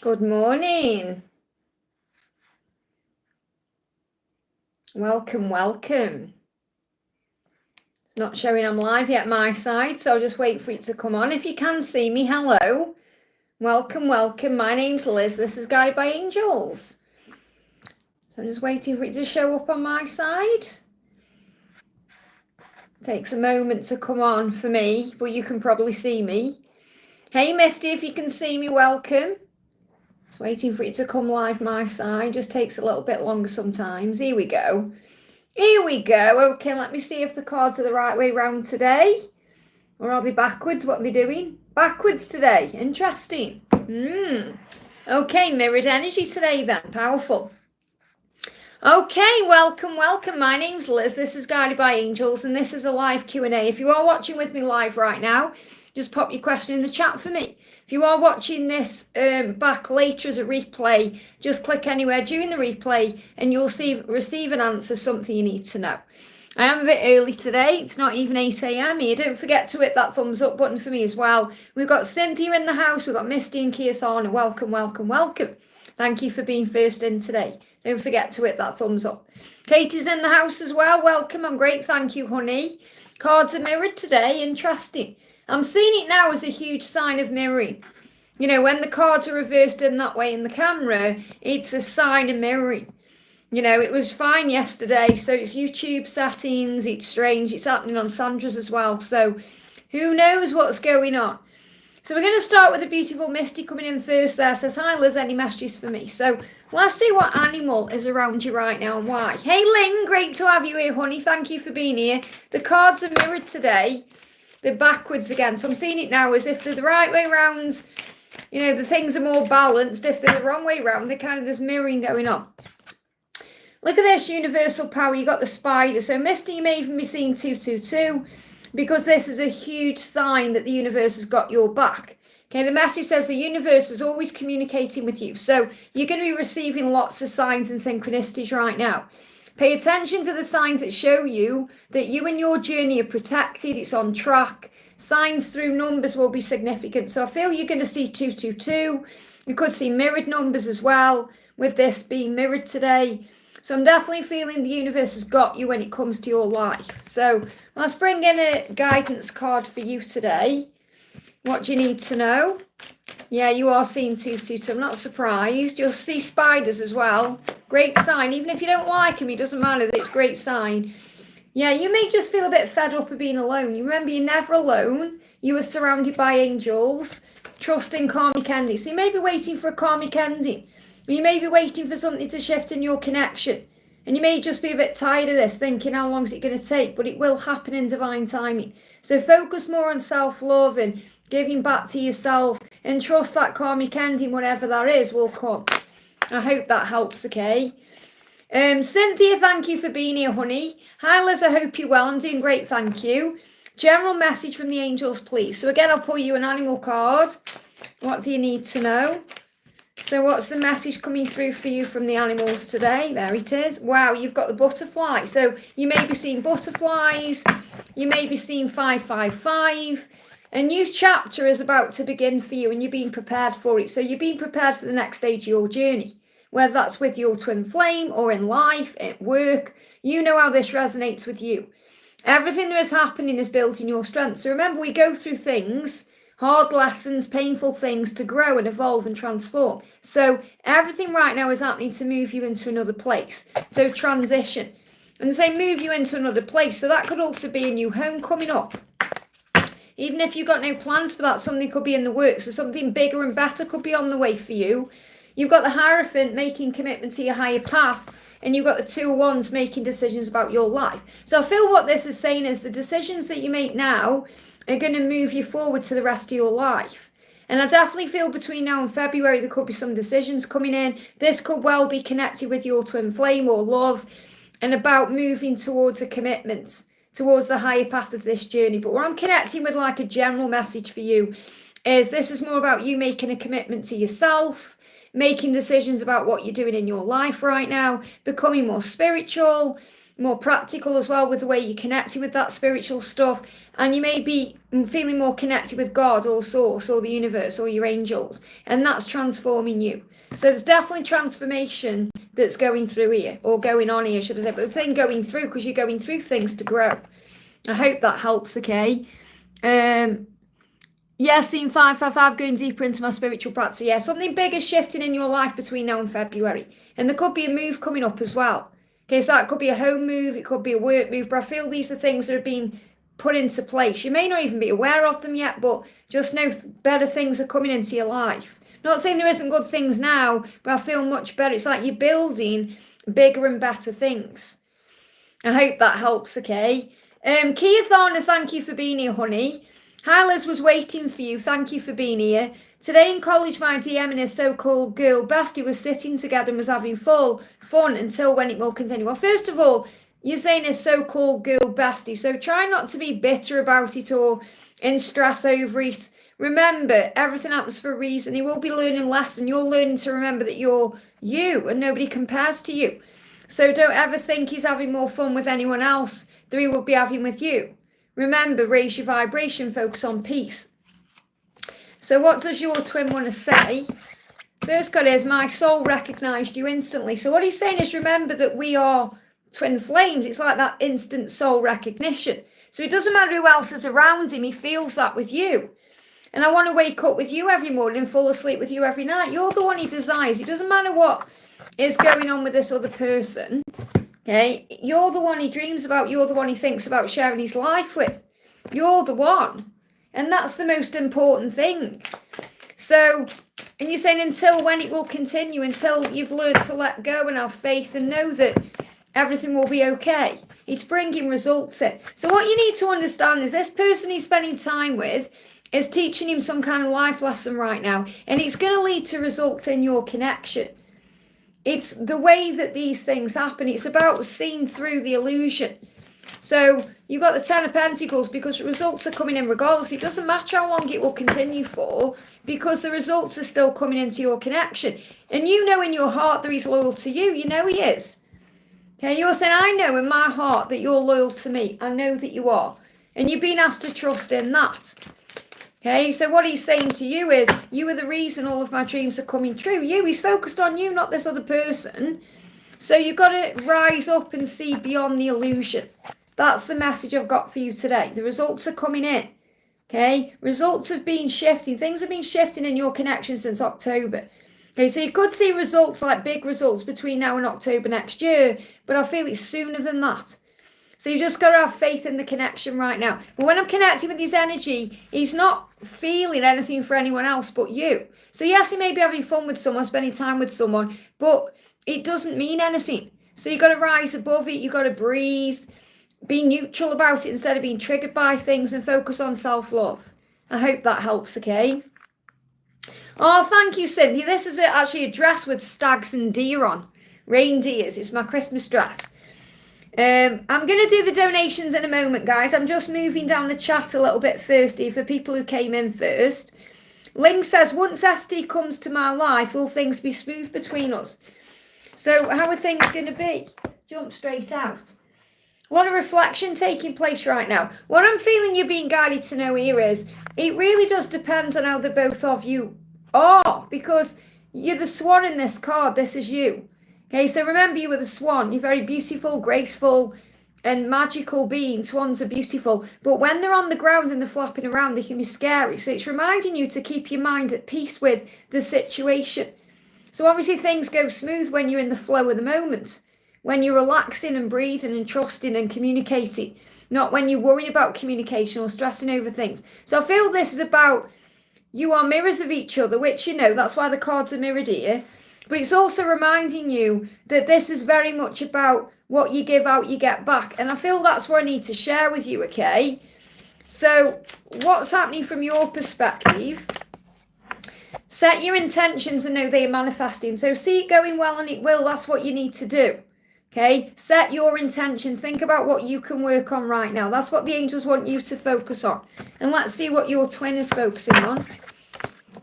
Good morning. Welcome. It's not showing I'm live yet my side, so I'll just wait for it to come on. If you can see me, hello. Welcome. My name's Liz. This is Guided by Angels. So I'm just waiting for it to show up on my side. Takes a moment to come on for me, but you can probably see me. Hey Misty, if you can see me, welcome. Just waiting for it to come live my side. Just takes a little bit longer sometimes. Here we go. Okay, let me see if the cards are the right way round today. Or are they backwards? What are they doing? Backwards today. Interesting. Okay, mirrored energy today then. Powerful. Okay, welcome. My name's Liz. This is Guided by Angels, and this is a live Q&A. If you are watching with me live right now, just pop your question in the chat for me. If you are watching this back later as a replay, just click anywhere during the replay and you'll receive an answer, something you need to know. I am a bit early today. It's not even 8 a.m. here. Don't forget to hit that thumbs up button for me as well. We've got Cynthia in the house. We've got Misty and Kia Thorne. Welcome. Thank you for being first in today. Don't forget to hit that thumbs up. Katie's in the house as well. Welcome. I'm great. Thank you, honey. Cards are mirrored today. Interesting. I'm seeing it now as a huge sign of mirroring. You know, when the cards are reversed in that way in the camera, it's a sign of mirroring. You know, it was fine yesterday, so it's YouTube settings, it's strange, it's happening on Sandra's as well, so who knows what's going on. So we're going to start with a beautiful Misty coming in first there, says, hi Liz, any messages for me? So let's see what animal is around you right now and why. Hey Lynn, great to have you here, honey, thank you for being here. The cards are mirrored today. They're backwards again, so I'm seeing it now as if they're the right way round, you know, the things are more balanced. If they're the wrong way round, they're kind of, there's mirroring going on. Look at this universal power, you got the spider. So Misty, you may even be seeing 222, because this is a huge sign that the universe has got your back. Okay, the message says the universe is always communicating with you. So you're going to be receiving lots of signs and synchronicities right now. Pay attention to the signs that show you that you and your journey are protected, it's on track. Signs through numbers will be significant. So I feel you're going to see 222. You could see mirrored numbers as well, with this being mirrored today. So I'm definitely feeling the universe has got you when it comes to your life. So let's bring in a guidance card for you today. What do you need to know? Yeah, you are seeing 222. I'm not surprised. You'll see spiders as well. Great sign. Even if you don't like them, it doesn't matter. It's a great sign. Yeah, you may just feel a bit fed up of being alone. You remember you're never alone. You are surrounded by angels. Trust in karmic ending. So you may be waiting for a karmic ending. You may be waiting for something to shift in your connection. And you may just be a bit tired of this, thinking how long is it going to take? But it will happen in divine timing. So focus more on self-love and giving back to yourself. And trust that karmic ending, whatever that is, will come. I hope that helps, okay? Cynthia, thank you for being here, honey. Hi, Liz, I hope you're well. I'm doing great, thank you. General message from the angels, please. So again, I'll pull you an animal card. What do you need to know? So what's the message coming through for you from the animals today? There it is. Wow, you've got the butterfly. So you may be seeing butterflies. You may be seeing 555. A new chapter is about to begin for you and you're being prepared for it. So you're being prepared for the next stage of your journey. Whether that's with your twin flame or in life, at work, you know how this resonates with you. Everything that is happening is building your strength. So remember, we go through things, hard lessons, painful things to grow and evolve and transform. So everything right now is happening to move you into another place. So transition. And say move you into another place. So that could also be a new home coming up. Even if you've got no plans for that, something could be in the works. So something bigger and better could be on the way for you. You've got the Hierophant making commitment to your higher path. And you've got the Two of Wands making decisions about your life. So I feel what this is saying is the decisions that you make now are going to move you forward to the rest of your life. And I definitely feel between now and February there could be some decisions coming in. This could well be connected with your twin flame or love and about moving towards a commitment, towards the higher path of this journey. But what I'm connecting with, like a general message for you, is this is more about you making a commitment to yourself, making decisions about what you're doing in your life right now, becoming more spiritual, more practical as well with the way you're connected with that spiritual stuff, and you may be feeling more connected with God or source or the universe or your angels, and that's transforming you. So there's definitely transformation that's going through here, or going on here, should I say, but the thing going through, because you're going through things to grow. I hope that helps, okay? Yeah, scene 555, going deeper into my spiritual practice. Yeah, something big is shifting in your life between now and February. And there could be a move coming up as well. Okay, so that could be a home move, it could be a work move, but I feel these are things that are being put into place. You may not even be aware of them yet, but just know better things are coming into your life. Not saying there isn't good things now, but I feel much better. It's like you're building bigger and better things. I hope that helps, okay? Kia Thorner, thank you for being here, honey. Hi, Liz, was waiting for you. Thank you for being here. Today in college, my DM and his so-called girl bestie was sitting together and was having full fun until when it will continue. Well, first of all, you're saying his so-called girl bestie, so try not to be bitter about it or in stress over it. Remember, everything happens for a reason. He will be learning less, and you're learning to remember that you're you and nobody compares to you. So don't ever think he's having more fun with anyone else than he would be having with you. Remember, raise your vibration, focus on peace. So what does your twin want to say? First card is, my soul recognised you instantly. So what he's saying is, remember that we are twin flames. It's like that instant soul recognition. So it doesn't matter who else is around him, he feels that with you. And I want to wake up with you every morning and fall asleep with you every night. You're the one he desires. It doesn't matter what is going on with this other person. Okay, you're the one he dreams about. You're the one he thinks about sharing his life with. You're the one. And that's the most important thing. So, and you're saying until when it will continue, until you've learned to let go and have faith and know that everything will be okay. It's bringing results in. So what you need to understand is this person he's spending time with is teaching him some kind of life lesson right now. And it's going to lead to results in your connection. It's the way that these things happen. It's about seeing through the illusion. So you've got the Ten of Pentacles because results are coming in regardless. It doesn't matter how long it will continue for because the results are still coming into your connection. And you know in your heart that he's loyal to you. You know he is. Okay, you're saying, I know in my heart that you're loyal to me. I know that you are. And you've been asked to trust in that. Okay, so what he's saying to you is, you are the reason all of my dreams are coming true. He's focused on you, not this other person. So you've got to rise up and see beyond the illusion. That's the message I've got for you today. The results are coming in. Okay, results have been shifting. Things have been shifting in your connection since October. Okay, so you could see results like big results between now and October next year, but I feel it's sooner than that. So you just got to have faith in the connection right now. But when I'm connecting with his energy, he's not feeling anything for anyone else but you. So yes, he may be having fun with someone, spending time with someone, but it doesn't mean anything. So you got to rise above it. You got to breathe, be neutral about it instead of being triggered by things, and focus on self-love. I hope that helps, okay? Oh, thank you, Cynthia. This is actually a dress with stags and deer on. Reindeers. It's my Christmas dress. I'm going to do the donations in a moment, guys. I'm just moving down the chat a little bit first here for people who came in first. Ling says, once Esty comes to my life, will things be smooth between us? So how are things going to be? Jump straight out. A lot of reflection taking place right now. What I'm feeling you're being guided to know here is, it really does depend on how the both of you are, because you're the swan in this card. This is you. Okay, so remember, you were the swan. You're very beautiful, graceful, and magical being. Swans are beautiful. But when they're on the ground and they're flapping around, they can be scary. So it's reminding you to keep your mind at peace with the situation. So obviously things go smooth when you're in the flow of the moment. When you're relaxing and breathing and trusting and communicating. Not when you're worrying about communication or stressing over things. So I feel this is about, you are mirrors of each other, which, you know, that's why the cards are mirrored here. But it's also reminding you that this is very much about what you give out, you get back. And I feel that's what I need to share with you, okay? So what's happening from your perspective? Set your intentions and know they are manifesting. So see it going well and it will. That's what you need to do, okay? Set your intentions. Think about what you can work on right now. That's what the angels want you to focus on. And let's see what your twin is focusing on.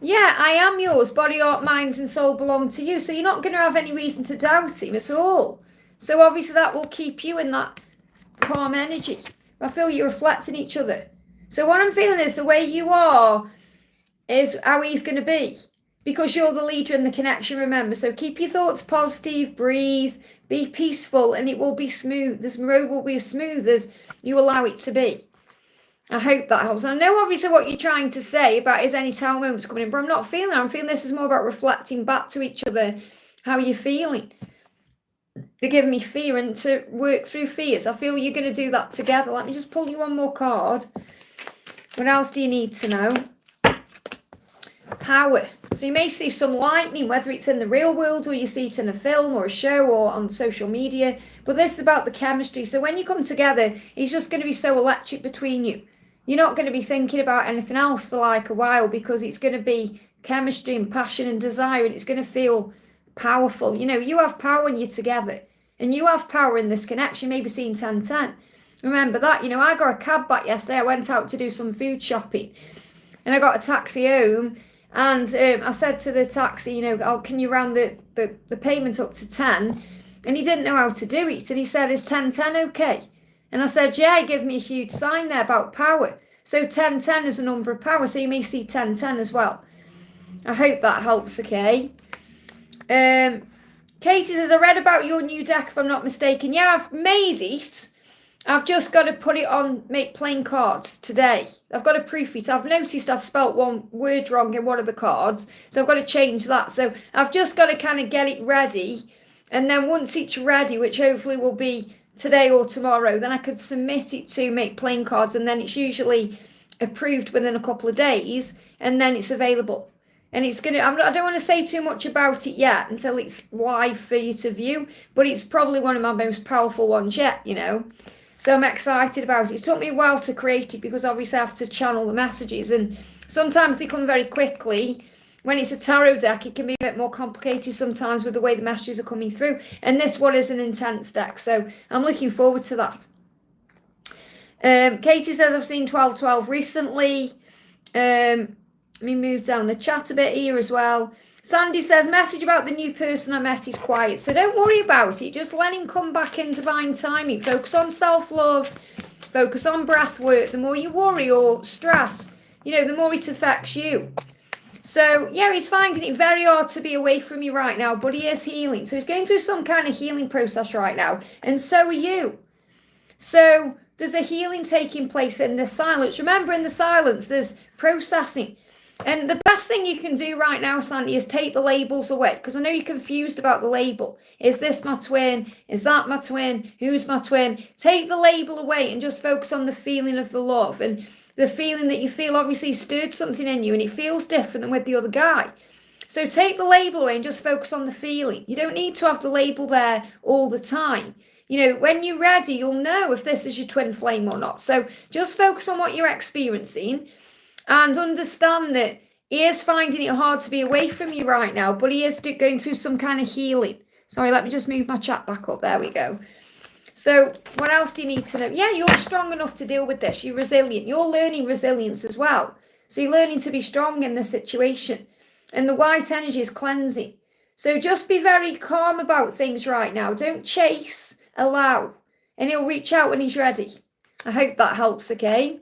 Yeah, I am yours. Body, heart, mind and soul belong to you. So you're not going to have any reason to doubt him at all. So obviously that will keep you in that calm energy. I feel you're reflecting each other. So what I'm feeling is the way you are is how he's going to be, because you're the leader in the connection, remember. So keep your thoughts positive, breathe, be peaceful, and it will be smooth. This road will be as smooth as you allow it to be. I hope that helps. I know obviously what you're trying to say about is any tower moments coming in, but I'm not feeling that. I'm feeling this is more about reflecting back to each other how you're feeling. They're giving me fear and to work through fears. I feel you're going to do that together. Let me just pull you one more card. What else do you need to know? Power. So you may see some lightning, whether it's in the real world or you see it in a film or a show or on social media. But this is about the chemistry. So when you come together, it's just going to be so electric between you. You're not going to be thinking about anything else for like a while, because it's going to be chemistry and passion and desire, and it's going to feel powerful. You know, you have power when you're together, and you have power in this connection. Maybe seeing 10-10. Remember that. You know, I got a cab back yesterday. I went out to do some food shopping, and I got a taxi home. And I said to the taxi, you know, oh, can you round the payment up to 10? And he didn't know how to do it. And he said, is 10-10 okay? And I said, yeah, he gave me a huge sign there about power. So 10-10 is a number of power. So you may see 10-10 as well. I hope that helps, okay? Katie says, I read about your new deck, if I'm not mistaken. Yeah, I've made it. I've just got to put it on, make playing cards today. I've got to proof it. I've noticed I've spelt one word wrong in one of the cards, so I've got to change that. So I've just got to kind of get it ready, and then once it's ready, which hopefully will be today or tomorrow, then I could submit it to make playing cards, and then it's usually approved within a couple of days, and then it's available. And it's going to, I don't want to say too much about it yet until it's live for you to view, but it's probably one of my most powerful ones yet, you know. So I'm excited about it. It's took me a while to create it, because obviously I have to channel the messages, and sometimes they come very quickly. When it's a tarot deck, it can be a bit more complicated sometimes with the way the messages are coming through. And this one is an intense deck, so I'm looking forward to that. Katie says, I've seen 12-12 recently. Let me move down the chat a bit here as well. Sandy says, message about the new person I met is quiet. So don't worry about it. Just let him come back in divine timing. Focus on self-love. Focus on breath work. The more you worry or stress, you know, the more it affects you. So, yeah, he's finding it very hard to be away from you right now, but he is healing. So he's going through some kind of healing process right now. And so are you. So there's a healing taking place in the silence. Remember, in the silence, there's processing. And the best thing you can do right now, Sandy, is take the labels away. Because I know you're confused about the label. Is this my twin? Is that my twin? Who's my twin? Take the label away and just focus on the feeling of the love. And the feeling that you feel obviously stirred something in you. And it feels different than with the other guy. So take the label away and just focus on the feeling. You don't need to have the label there all the time. You know, when you're ready, you'll know if this is your twin flame or not. So just focus on what you're experiencing. And understand that he is finding it hard to be away from you right now, but he is going through some kind of healing. Sorry, let me just move my chat back up. There we go. So what else do you need to know? Yeah, you're strong enough to deal with this. You're resilient. You're learning resilience as well. So you're learning to be strong in this situation. And the white energy is cleansing. So just be very calm about things right now. Don't chase, allow. And he'll reach out when he's ready. I hope that helps, okay?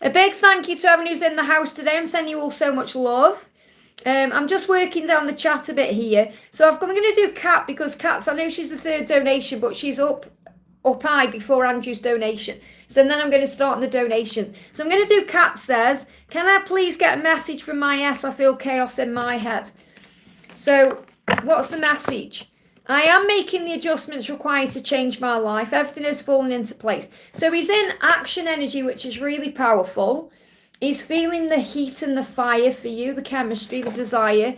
A big thank you to everyone who's in the house today. I'm sending you all so much love. I'm just working down the chat a bit here. So I'm going to do Kat, because Kat's, I know she's the third donation, but she's up high before Andrew's donation. So then I'm going to start on the donation. So I'm going to do Kat says, can I please get a message from my S? I feel chaos in my head. So what's the message? I am making the adjustments required to change my life. Everything is falling into place. So he's in action energy, which is really powerful. He's feeling the heat and the fire for you, the chemistry, the desire.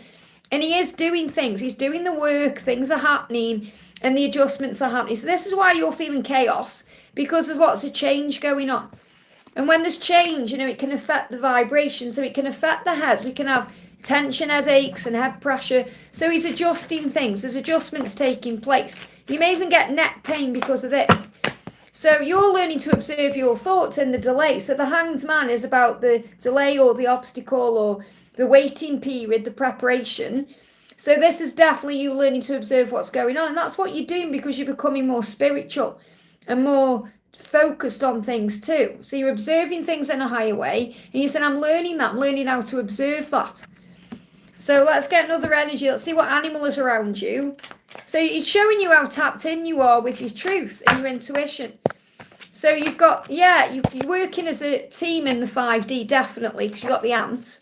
And he is doing things. He's doing the work. Things are happening and the adjustments are happening. So this is why you're feeling chaos, because there's lots of change going on. And when there's change, you know, it can affect the vibration. So it can affect the head. We can have tension, headaches and head pressure. So he's adjusting things. There's adjustments taking place. You may even get neck pain because of this. So you're learning to observe your thoughts in the delay. So the Hanged Man is about the delay or the obstacle or the waiting period, the preparation. So this is definitely you learning to observe what's going on. And that's what you're doing because you're becoming more spiritual and more focused on things too. So you're observing things in a higher way. And you said, I'm learning that. I'm learning how to observe that. So let's get another energy. Let's see what animal is around you. So it's showing you how tapped in you are with your truth and your intuition. So you've got, you're working as a team in the 5D, definitely, because you've got the ant.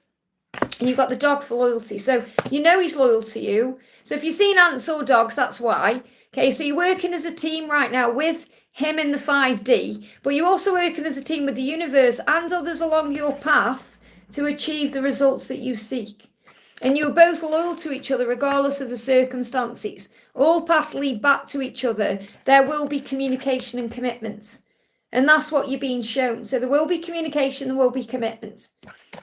And you've got the dog for loyalty. So you know he's loyal to you. So if you've seen ants or dogs, that's why. Okay, so you're working as a team right now with him in the 5D. But you're also working as a team with the universe and others along your path to achieve the results that you seek. And you're both loyal to each other regardless of the circumstances. All paths lead back to each other. There will be communication and commitments. And that's what you're being shown. So there will be communication, there will be commitments.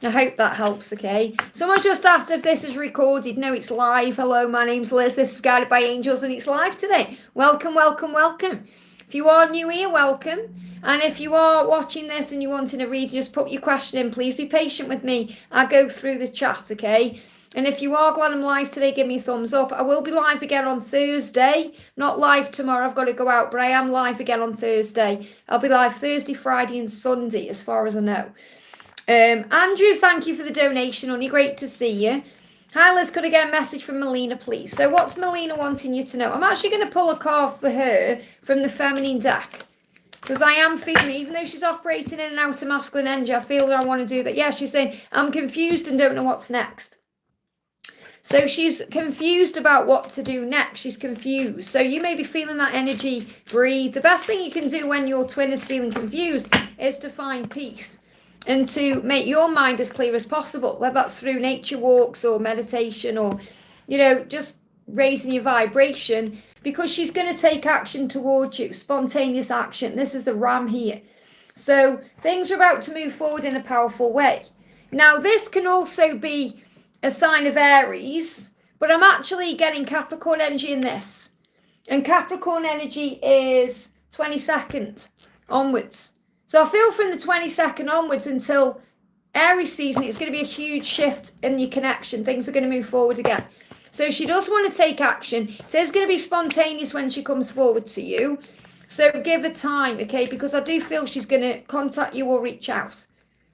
I hope that helps, okay? Someone just asked if this is recorded. No, it's live. Hello, my name's Liz. This is Guided by Angels and it's live today. Welcome, welcome, welcome. If you are new here, welcome. And if you are watching this and you're wanting to read, just put your question in. Please be patient with me. I'll go through the chat, okay? And if you are glad I'm live today, give me a thumbs up. I will be live again on Thursday. Not live tomorrow, I've got to go out, but I am live again on Thursday. I'll be live Thursday, Friday and Sunday, as far as I know. Andrew, thank you for the donation, honey. Great to see you. Hi, Liz, could I get a message from Melina, please? So what's Melina wanting you to know? I'm actually going to pull a card for her from the feminine deck. Because I am feeling, even though she's operating in and out of masculine energy, I feel that I want to do that. Yeah, she's saying, I'm confused and don't know what's next. So she's confused about what to do next. She's confused. So you may be feeling that energy. Breathe. The best thing you can do when your twin is feeling confused is to find peace and to make your mind as clear as possible, whether that's through nature walks or meditation or, just raising your vibration, because she's going to take action towards you, spontaneous action. This is the Ram here. So things are about to move forward in a powerful way. Now, this can also be a sign of Aries, but I'm actually getting Capricorn energy in this. And Capricorn energy is 22nd onwards. So I feel from the 22nd onwards until Aries season, it's going to be a huge shift in your connection. Things are going to move forward again. So she does want to take action. It is going to be spontaneous when she comes forward to you. So give her time, okay? Because I do feel she's going to contact you or reach out.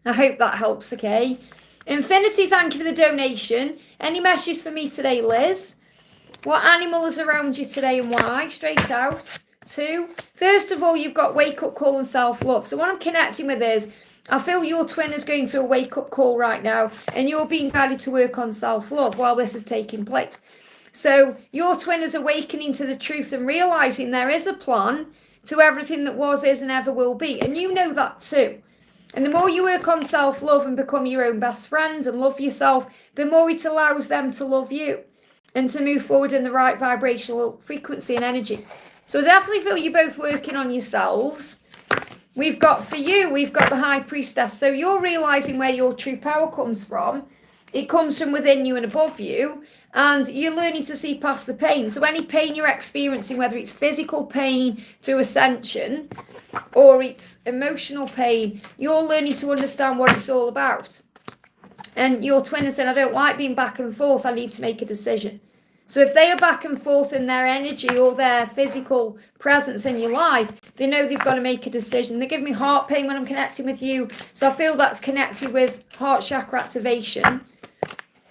I hope that helps, okay? Infinity, thank you for the donation. Any messages for me today, Liz? What animal is around you today and why? Straight out. 2. First of all, you've got wake-up call and self-love. So what I'm connecting with is, I feel your twin is going through a wake-up call right now, and you're being guided to work on self-love while this is taking place. So your twin is awakening to the truth and realising there is a plan to everything that was, is, and ever will be. And you know that too. And the more you work on self-love and become your own best friend and love yourself, the more it allows them to love you and to move forward in the right vibrational frequency and energy. So I definitely feel you're both working on yourselves. We've got the High Priestess. So you're realising where your true power comes from. It comes from within you and above you. And you're learning to see past the pain. So any pain you're experiencing, whether it's physical pain through ascension or it's emotional pain, you're learning to understand what it's all about. And your twin is saying, I don't like being back and forth. I need to make a decision. So if they are back and forth in their energy or their physical presence in your life, they know they've got to make a decision. They give me heart pain when I'm connecting with you. So I feel that's connected with heart chakra activation.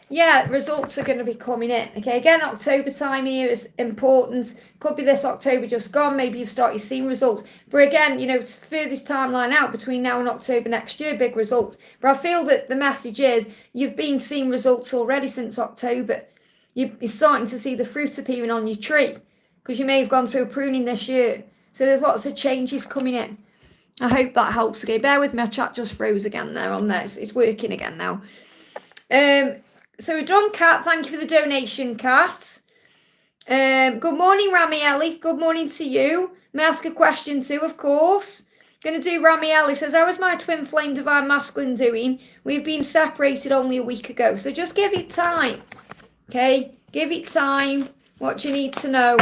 Yeah, results are going to be coming in. Okay, again, October time here is important. Could be this October just gone. Maybe you've started seeing results. But again, it's furthest timeline out between now and October next year, big results. But I feel that the message is you've been seeing results already since October. You're starting to see the fruit appearing on your tree because you may have gone through pruning this year. So there's lots of changes coming in. I hope that helps. Okay, bear with me. My chat just froze again there on there. It's working again now. So we're done, Kat. Thank you for the donation, Kat. Good morning, Ramieli. Good morning to you. May I ask a question too, of course? Going to do Ramieli. Says, how is my twin flame divine masculine doing? We've been separated only a week ago. So just give it time. Okay? Give it time. What do you need to know?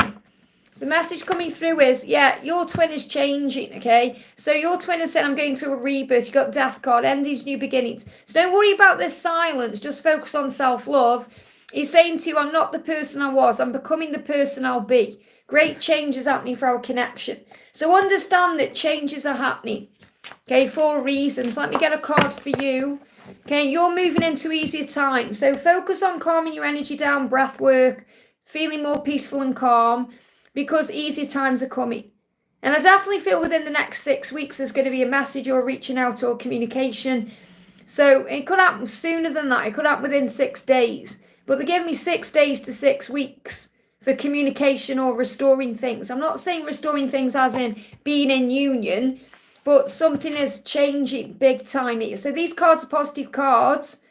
So the message coming through is, your twin is changing, okay? So your twin has said, I'm going through a rebirth. You've got death card, endings, new beginnings. So don't worry about this silence. Just focus on self-love. He's saying to you, I'm not the person I was. I'm becoming the person I'll be. Great change is happening for our connection. So understand that changes are happening. Okay, for reasons. Let me get a card for you. Okay, you're moving into easier times. So focus on calming your energy down, breath work, feeling more peaceful and calm, because easier times are coming. And I definitely feel within the next 6 weeks there's going to be a message or reaching out or communication. So it could happen sooner than that. It could happen within 6 days. But they give me 6 days to 6 weeks for communication or restoring things. I'm not saying restoring things as in being in union, but something is changing big time here. So these cards are positive cards.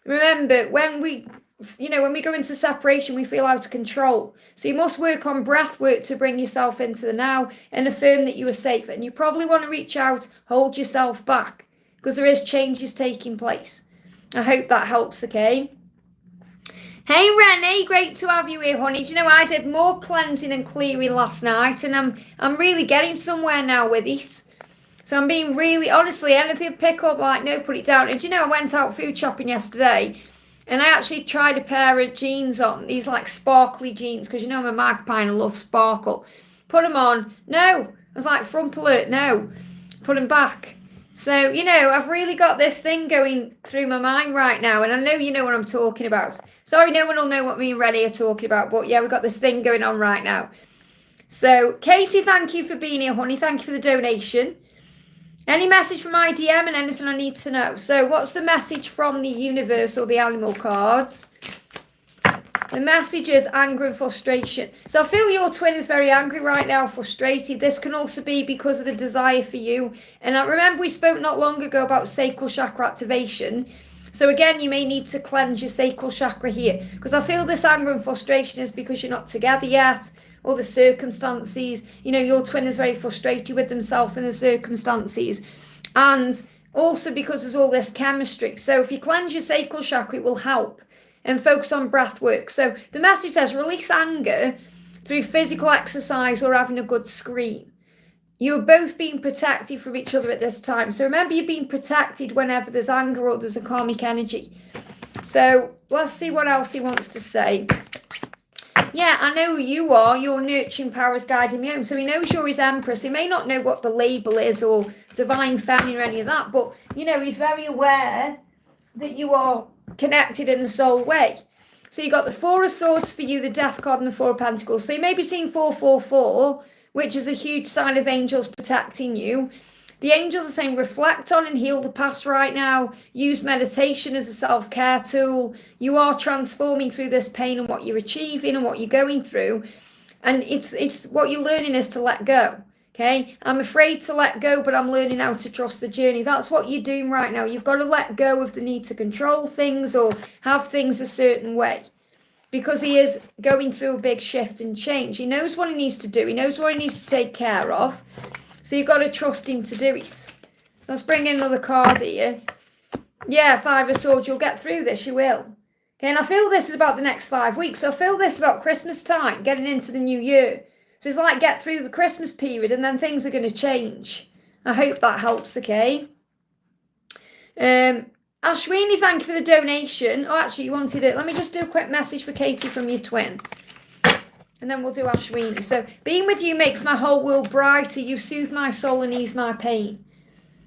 Remember, when we go into separation, we feel out of control. So you must work on breath work to bring yourself into the now and affirm that you are safe. And you probably want to reach out, hold yourself back, because there is changes taking place. I hope that helps, okay? Hey Renee, great to have you here, honey. Do you know, I did more cleansing and clearing last night, and I'm really getting somewhere now with it. So I'm being really, honestly, anything pick up, like, no, put it down. And do you know, I went out food shopping yesterday, and I actually tried a pair of jeans on, these like sparkly jeans, because you know I'm a magpie and I love sparkle. Put them on, no. I was like, front alert, no. Put them back. So, you know, I've really got this thing going through my mind right now, and I know you know what I'm talking about. Sorry, no one will know what me and Rennie are talking about, but yeah, we've got this thing going on right now. So, Katie, thank you for being here, honey. Thank you for the donation. Any message from IDM and anything I need to know? So, what's the message from the universe or the animal cards? The message is anger and frustration. So I feel your twin is very angry right now, frustrated. This can also be because of the desire for you. And I remember we spoke not long ago about sacral chakra activation. So again, you may need to cleanse your sacral chakra here, because I feel this anger and frustration is because you're not together yet, or the circumstances. You know, your twin is very frustrated with themselves and the circumstances. And also because there's all this chemistry. So if you cleanse your sacral chakra, it will help. And focus on breath work. So the message says release anger through physical exercise or having a good scream. You're both being protected from each other at this time. So remember, you're being protected whenever there's anger or there's a karmic energy. So let's see what else he wants to say. Yeah, I know who you are. Your nurturing power is guiding me home. So he knows you're his empress. He may not know what the label is or divine feminine or any of that. But, you know, he's very aware that you are connected in a soul way. So you got the Four of Swords for you, the Death card, and the Four of Pentacles. So you may be seeing 444, which is a huge sign of angels protecting you. The angels are saying reflect on and heal the past right now. Use meditation as a self-care tool. You are transforming through this pain and what you're achieving and what you're going through. And it's what you're learning is to let go. Okay, I'm afraid to let go, but I'm learning how to trust the journey. That's what you're doing right now. You've got to let go of the need to control things or have things a certain way, because he is going through a big shift and change. He knows what he needs to do. He knows what he needs to take care of. So you've got to trust him to do it. So let's bring in another card here. Yeah, Five of Swords. You'll get through this. You will. Okay, and I feel this is about the next 5 weeks. So I feel this about Christmas time, getting into the new year. So it's like get through the Christmas period and then things are going to change. I hope that helps, okay? Ashwini, thank you for the donation. Oh, actually, you wanted it. Let me just do a quick message for Katie from your twin. And then we'll do Ashwini. So, being with you makes my whole world brighter. You soothe my soul and ease my pain.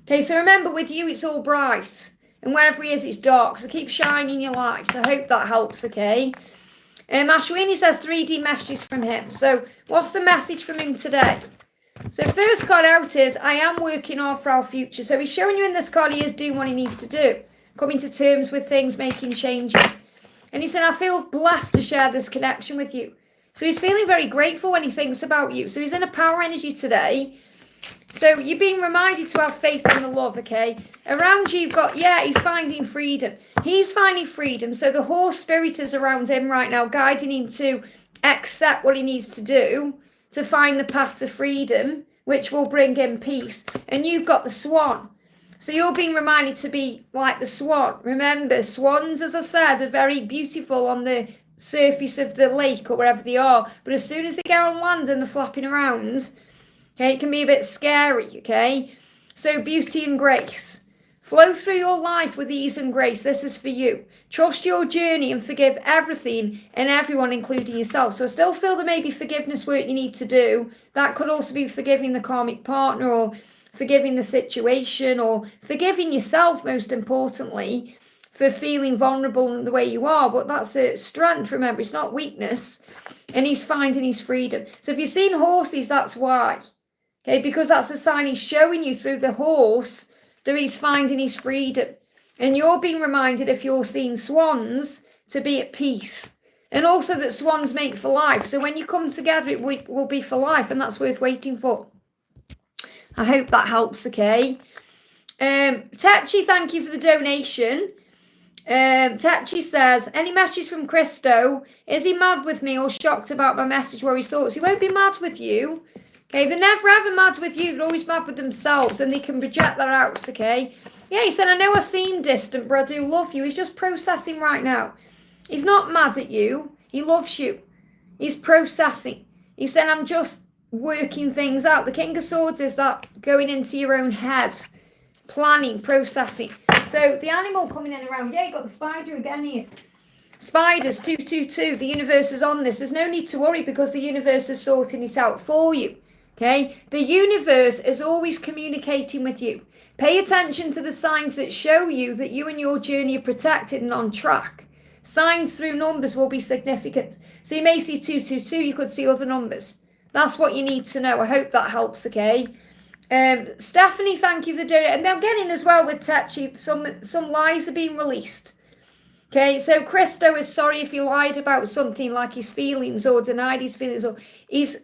Okay, so remember, with you, it's all bright. And wherever he is, it's dark. So keep shining your light. I hope that helps, okay? Ashwini says 3D messages from him. So what's the message from him today? So first card out is, I am working hard for our future. So he's showing you in this card he is doing what he needs to do. Coming to terms with things, making changes. And he said, I feel blessed to share this connection with you. So he's feeling very grateful when he thinks about you. So he's in a power energy today. So you're being reminded to have faith in the love, okay? Around you, you've got, yeah, he's finding freedom. He's finding freedom. So the horse spirit is around him right now, guiding him to accept what he needs to do to find the path to freedom, which will bring him peace. And you've got the swan. So you're being reminded to be like the swan. Remember, swans, as I said, are very beautiful on the surface of the lake or wherever they are. But as soon as they get on land and they're flapping around, okay, it can be a bit scary, okay? So beauty and grace Flow through your life with ease and grace. This is for you. Trust your journey and forgive everything and everyone, including yourself. So I still feel there may be forgiveness work you need to do. That could also be forgiving the karmic partner, or forgiving the situation, or forgiving yourself, most importantly, for feeling vulnerable in the way you are. But that's a strength, remember, it's not weakness. And he's finding his freedom. So if you've seen horses, that's why. Okay, because that's a sign he's showing you through the horse that he's finding his freedom. And you're being reminded, if you're seeing swans, to be at peace. And also that swans mate for life. So when you come together, it will be for life, and that's worth waiting for. I hope that helps, okay? Techi, thank you for the donation. Techi says, any message from Christo? Is he mad with me or shocked about my message, where his thoughts? He won't be mad with you. Okay, they're never ever mad with you. They're always mad with themselves, and they can project that out, okay? Yeah, he said, I know I seem distant, but I do love you. He's just processing right now. He's not mad at you. He loves you. He's processing. He said, I'm just working things out. The King of Swords is that going into your own head, planning, processing. So the animal coming in around, yeah, you got the spider again here. Spiders, 222, the universe is on this. There's no need to worry, because the universe is sorting it out for you. Okay, the universe is always communicating with you. Pay attention to the signs that show you that you and your journey are protected and on track. Signs through numbers will be significant. So you may see 222, you could see other numbers. That's what you need to know. I hope that helps, okay? Stephanie, thank you for the donation. And I'm getting as well with Techi, some lies are being released. Okay, so Christo is sorry if he lied about something, like his feelings, or denied his feelings, or he's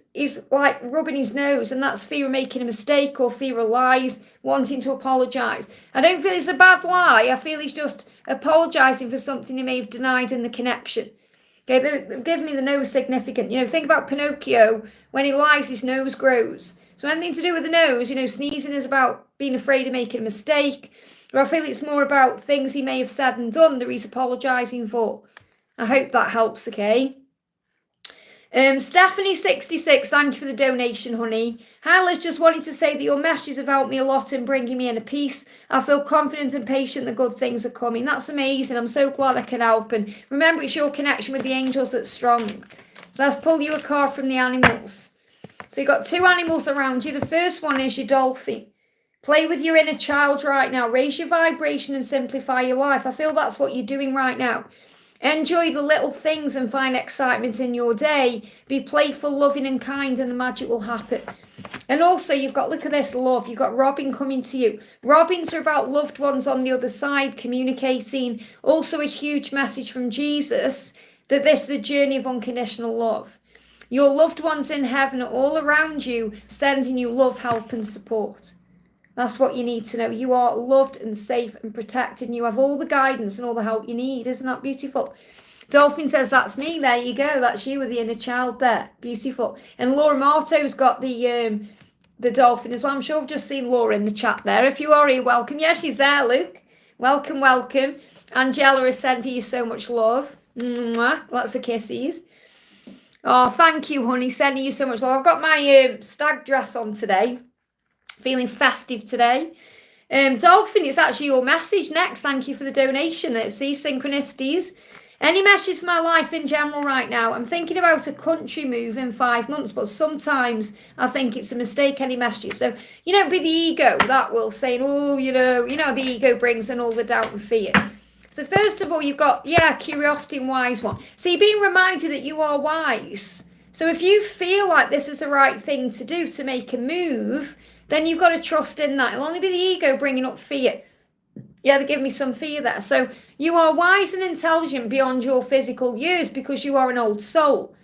like rubbing his nose, and that's fear of making a mistake, or fear of lies, wanting to apologise. I don't feel it's a bad lie. I feel he's just apologising for something he may have denied in the connection. Okay, they're giving me the nose significant. You know, think about Pinocchio. When he lies, his nose grows. So anything to do with the nose, you know, sneezing is about being afraid of making a mistake. Or I feel it's more about things he may have said and done that he's apologising for. I hope that helps, okay? Stephanie66, thank you for the donation, honey. Hi, Liz, just wanted to say that your messages have helped me a lot in bringing me inner peace. I feel confident and patient that good things are coming. That's amazing. I'm so glad I can help. And remember, it's your connection with the angels that's strong. So let's pull you a card from the animals. So you've got two animals around you. The first one is your dolphin. Play with your inner child right now. Raise your vibration and simplify your life. I feel that's what you're doing right now. Enjoy the little things and find excitement in your day. Be playful, loving and kind, and the magic will happen. And also you've got, look at this, love. You've got Robin coming to you. Robins are about loved ones on the other side communicating. Also a huge message from Jesus that this is a journey of unconditional love. Your loved ones in heaven are all around you, sending you love, help and support. That's what you need to know. You are loved and safe and protected, and you have all the guidance and all the help you need. Isn't that beautiful? Dolphin says, that's me. There you go. That's you with the inner child there. Beautiful. And Laura Marto's got the dolphin as well. I'm sure I've just seen Laura in the chat there. If you are here, welcome. Yeah, she's there, Luke. Welcome, welcome. Angela is sending you so much love. Mwah. Lots of kisses. Oh, thank you, honey. Sending you so much love. I've got my stag dress on today. Feeling festive today. Dolphin, it's actually your message next. Thank you for the donation. Let's see, synchronicities. Any message for my life in general right now? I'm thinking about a country move in 5 months, but sometimes I think it's a mistake, any messages. So, you know, be the ego that will say, oh, you know the ego brings in all the doubt and fear. So first of all, you've got, curiosity and wise one. So you're being reminded that you are wise. So if you feel like this is the right thing to do to make a move, then you've got to trust in that. It'll only be the ego bringing up fear. Yeah, they give me some fear there. So you are wise and intelligent beyond your physical years because you are an old soul.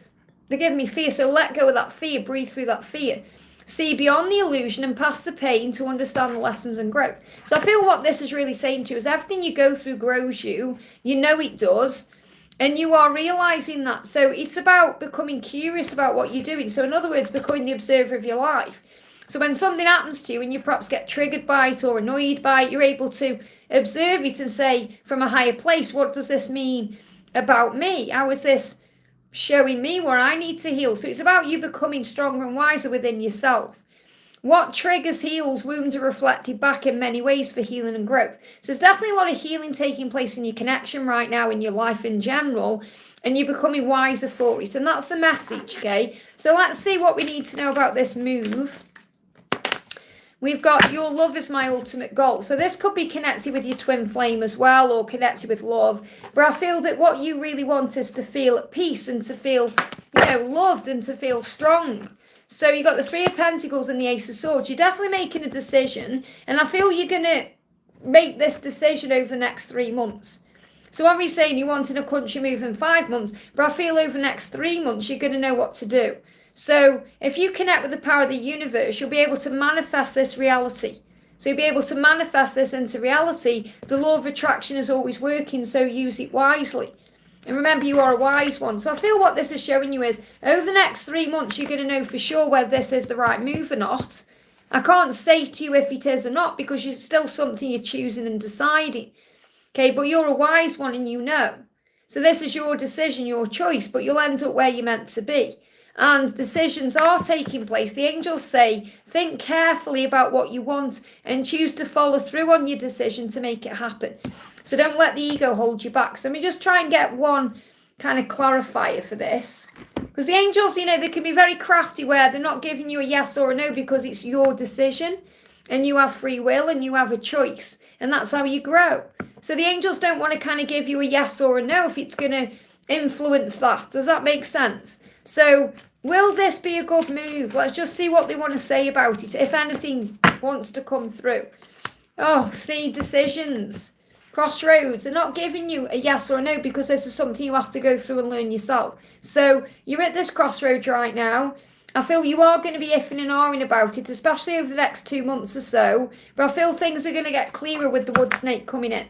They give me fear, so let go of that fear. Breathe through that fear. See beyond the illusion and past the pain to understand the lessons and growth. So I feel what this is really saying to you is everything you go through grows you. You know it does. And you are realising that. So it's about becoming curious about what you're doing. So in other words, becoming the observer of your life. So when something happens to you and you perhaps get triggered by it or annoyed by it, you're able to observe it and say from a higher place, what does this mean about me? How is this showing me where I need to heal? So it's about you becoming stronger and wiser within yourself. What triggers, heals, wounds are reflected back in many ways for healing and growth. So there's definitely a lot of healing taking place in your connection right now, in your life in general, and you're becoming wiser for it. And that's the message, okay? So let's see what we need to know about this move. We've got your love is my ultimate goal. So this could be connected with your twin flame as well, or connected with love. But I feel that what you really want is to feel at peace and to feel, loved and to feel strong. So you got the Three of Pentacles and the Ace of Swords. You're definitely making a decision. And I feel you're going to make this decision over the next 3 months. So when we're saying you wanted a country move in 5 months, but I feel over the next 3 months, you're going to know what to do. So if you connect with the power of the universe, you'll be able to manifest this reality. So you'll be able to manifest this into reality. The law of attraction is always working, so use it wisely. And remember, you are a wise one. So I feel what this is showing you is, over the next 3 months, you're going to know for sure whether this is the right move or not. I can't say to you if it is or not, because it's still something you're choosing and deciding. Okay, but you're a wise one and you know. So this is your decision, your choice, but you'll end up where you're meant to be. And decisions are taking place. The angels say, think carefully about what you want and choose to follow through on your decision to make it happen. So don't let the ego hold you back. So let me just try and get one kind of clarifier for this. Because the angels, they can be very crafty where they're not giving you a yes or a no because it's your decision and you have free will and you have a choice. And that's how you grow. So the angels don't want to kind of give you a yes or a no if it's going to influence that. Does that make sense? So will this be a good move? Let's just see what they want to say about it. If anything wants to come through. Oh, see, decisions. Crossroads. They're not giving you a yes or a no because this is something you have to go through and learn yourself. So you're at this crossroads right now. I feel you are going to be iffing and ahhing about it, especially over the next 2 months or so. But I feel things are going to get clearer with the wood snake coming in.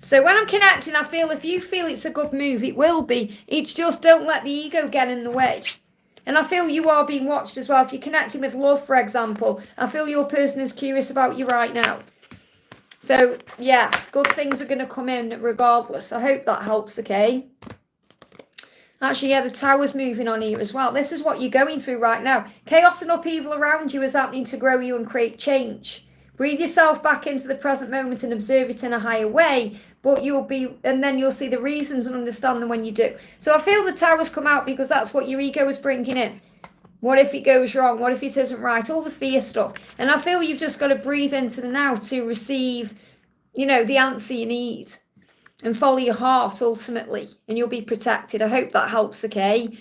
So when I'm connecting, I feel if you feel it's a good move, it will be. It's just don't let the ego get in the way. And I feel you are being watched as well. If you're connecting with love, for example, I feel your person is curious about you right now. So, yeah, good things are going to come in regardless. I hope that helps, okay? Actually, yeah, the tower's moving on here as well. This is what you're going through right now. Chaos and upheaval around you is happening to grow you and create change. Breathe yourself back into the present moment and observe it in a higher way. But then you'll see the reasons and understand them when you do. So I feel the tower's come out because that's what your ego is bringing in. What if it goes wrong? What if it isn't right? All the fear stuff. And I feel you've just got to breathe into the now to receive, the answer you need. And follow your heart, ultimately. And you'll be protected. I hope that helps, okay?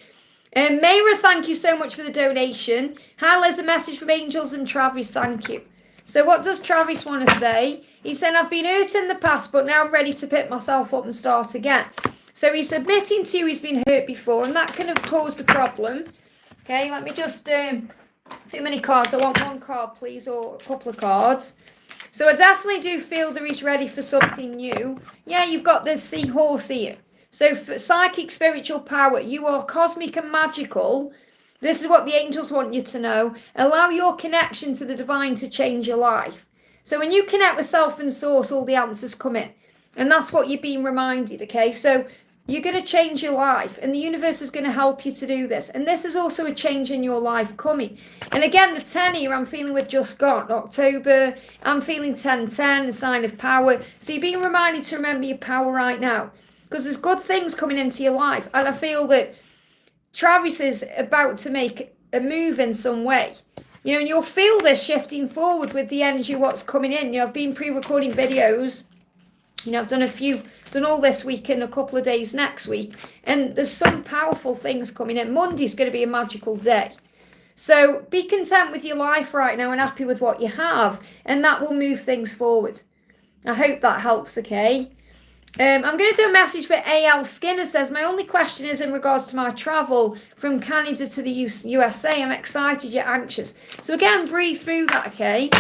Mayra, thank you so much for the donation. Hi, Liz, a message from Angels and Travis, thank you. So what does Travis want to say? He's saying, I've been hurt in the past, but now I'm ready to pick myself up and start again. So he's admitting to you he's been hurt before, and that can have caused a problem. Okay, let me just, too many cards. I want one card, please, or a couple of cards. So I definitely do feel that he's ready for something new. Yeah, you've got this seahorse here. So for psychic, spiritual power, you are cosmic and magical. This is what the angels want you to know. Allow your connection to the divine to change your life. So when you connect with self and source, all the answers come in. And that's what you're being reminded, okay? So you're going to change your life, and the universe is going to help you to do this. And this is also a change in your life coming. And again, the 10 here, I'm feeling we've just got October. I'm feeling 1010, a sign of power. So you're being reminded to remember your power right now, because there's good things coming into your life. And I feel that Travis is about to make a move in some way. And you'll feel this shifting forward with the energy, what's coming in. I've been pre-recording videos. I've done all this week and a couple of days next week. And there's some powerful things coming in. Monday's going to be a magical day. So be content with your life right now and happy with what you have. And that will move things forward. I hope that helps, okay? I'm going to do a message for A.L. Skinner. Says, my only question is in regards to my travel from Canada to the USA. I'm excited yet anxious. So again, breathe through that, okay?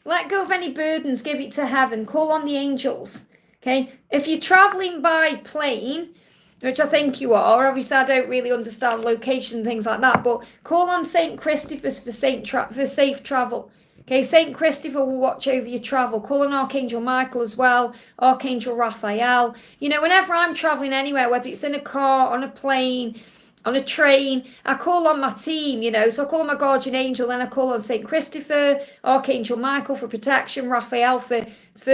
Let go of any burdens. Give it to heaven. Call on the angels. Okay, if you're travelling by plane, which I think you are, obviously I don't really understand location and things like that, but call on St. Christopher's for safe travel. Okay, St. Christopher will watch over your travel. Call on Archangel Michael as well, Archangel Raphael. Whenever I'm travelling anywhere, whether it's in a car, on a plane, on a train. I call on my team, you know, so I call on my guardian angel, then I call on St. Christopher, Archangel Michael for protection, Raphael for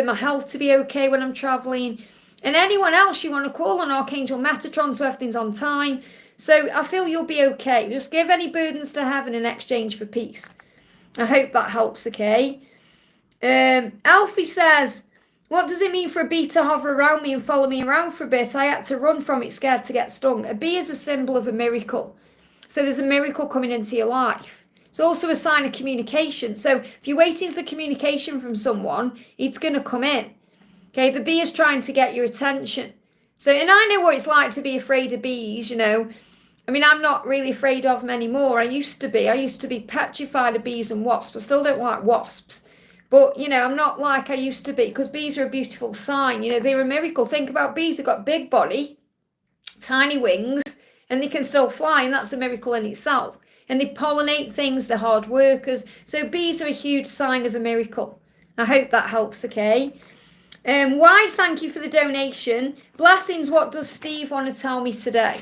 my health to be okay when I'm traveling, and anyone else you want to call on, Archangel Metatron, so everything's on time. So I feel you'll be okay. Just give any burdens to heaven in exchange for peace. I hope that helps, okay? Alfie says, what does it mean for a bee to hover around me and follow me around for a bit? I had to run from it, scared to get stung. A bee is a symbol of a miracle. So there's a miracle coming into your life. It's also a sign of communication. So if you're waiting for communication from someone, it's going to come in. Okay, the bee is trying to get your attention. So, and I know what it's like to be afraid of bees, you know. I mean, I'm not really afraid of them anymore. I used to be petrified of bees and wasps. I still don't like wasps. But, you know, I'm not like I used to be, because bees are a beautiful sign. You know, they're a miracle. Think about bees. They've got big body, tiny wings, and they can still fly, and that's a miracle in itself. And they pollinate things. They're hard workers. So bees are a huge sign of a miracle. I hope that helps, okay? Why? Thank you for the donation. Blessings, what does Steve want to tell me today?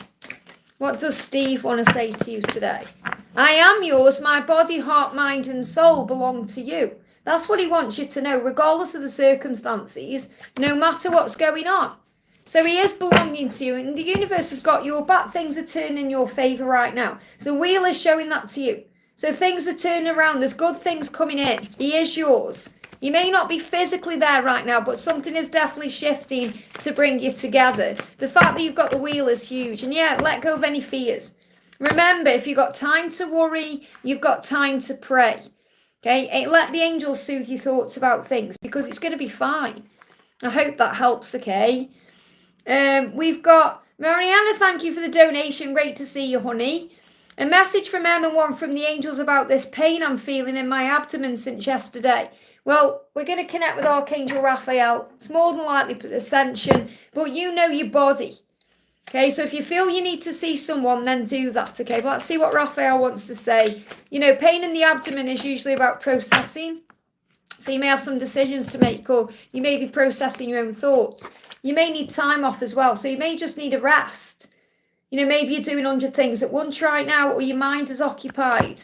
What does Steve want to say to you today? I am yours. My body, heart, mind, and soul belong to you. That's what he wants you to know, regardless of the circumstances, no matter what's going on. So he is belonging to you, and the universe has got your back. Things are turning in your favour right now. So wheel is showing that to you. So things are turning around. There's good things coming in. He is yours. You may not be physically there right now, but something is definitely shifting to bring you together. The fact that you've got the wheel is huge. And yeah, let go of any fears. Remember, if you've got time to worry, you've got time to pray. Okay, let the angels soothe your thoughts about things, because it's going to be fine. I hope that helps, okay? We've got Mariana, thank you for the donation. Great to see you, honey. A message from Em and one from the angels about this pain I'm feeling in my abdomen since yesterday. Well, we're going to connect with Archangel Raphael. It's more than likely ascension, but you know your body. Okay, so if you feel you need to see someone, then do that, okay? But let's see what Raphael wants to say. You know, pain in the abdomen is usually about processing. So you may have some decisions to make, or you may be processing your own thoughts. You may need time off as well, so you may just need a rest. You know, maybe you're doing 100 things at once right now, or your mind is occupied.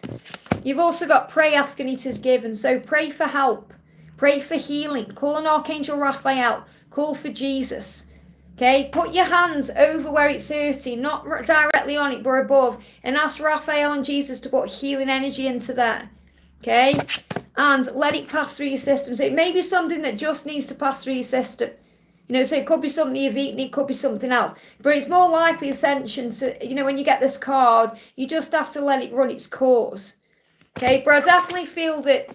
You've also got pray, ask, and it is given. So pray for help. Pray for healing. Call on Archangel Raphael. Call for Jesus. Okay, put your hands over where it's hurting, not directly on it, but above, and ask Raphael and Jesus to put healing energy into there. Okay, and let it pass through your system. So it may be something that just needs to pass through your system. You know, so it could be something you've eaten, it could be something else. But it's more likely ascension to, you know, when you get this card, you just have to let it run its course. Okay, but I definitely feel that,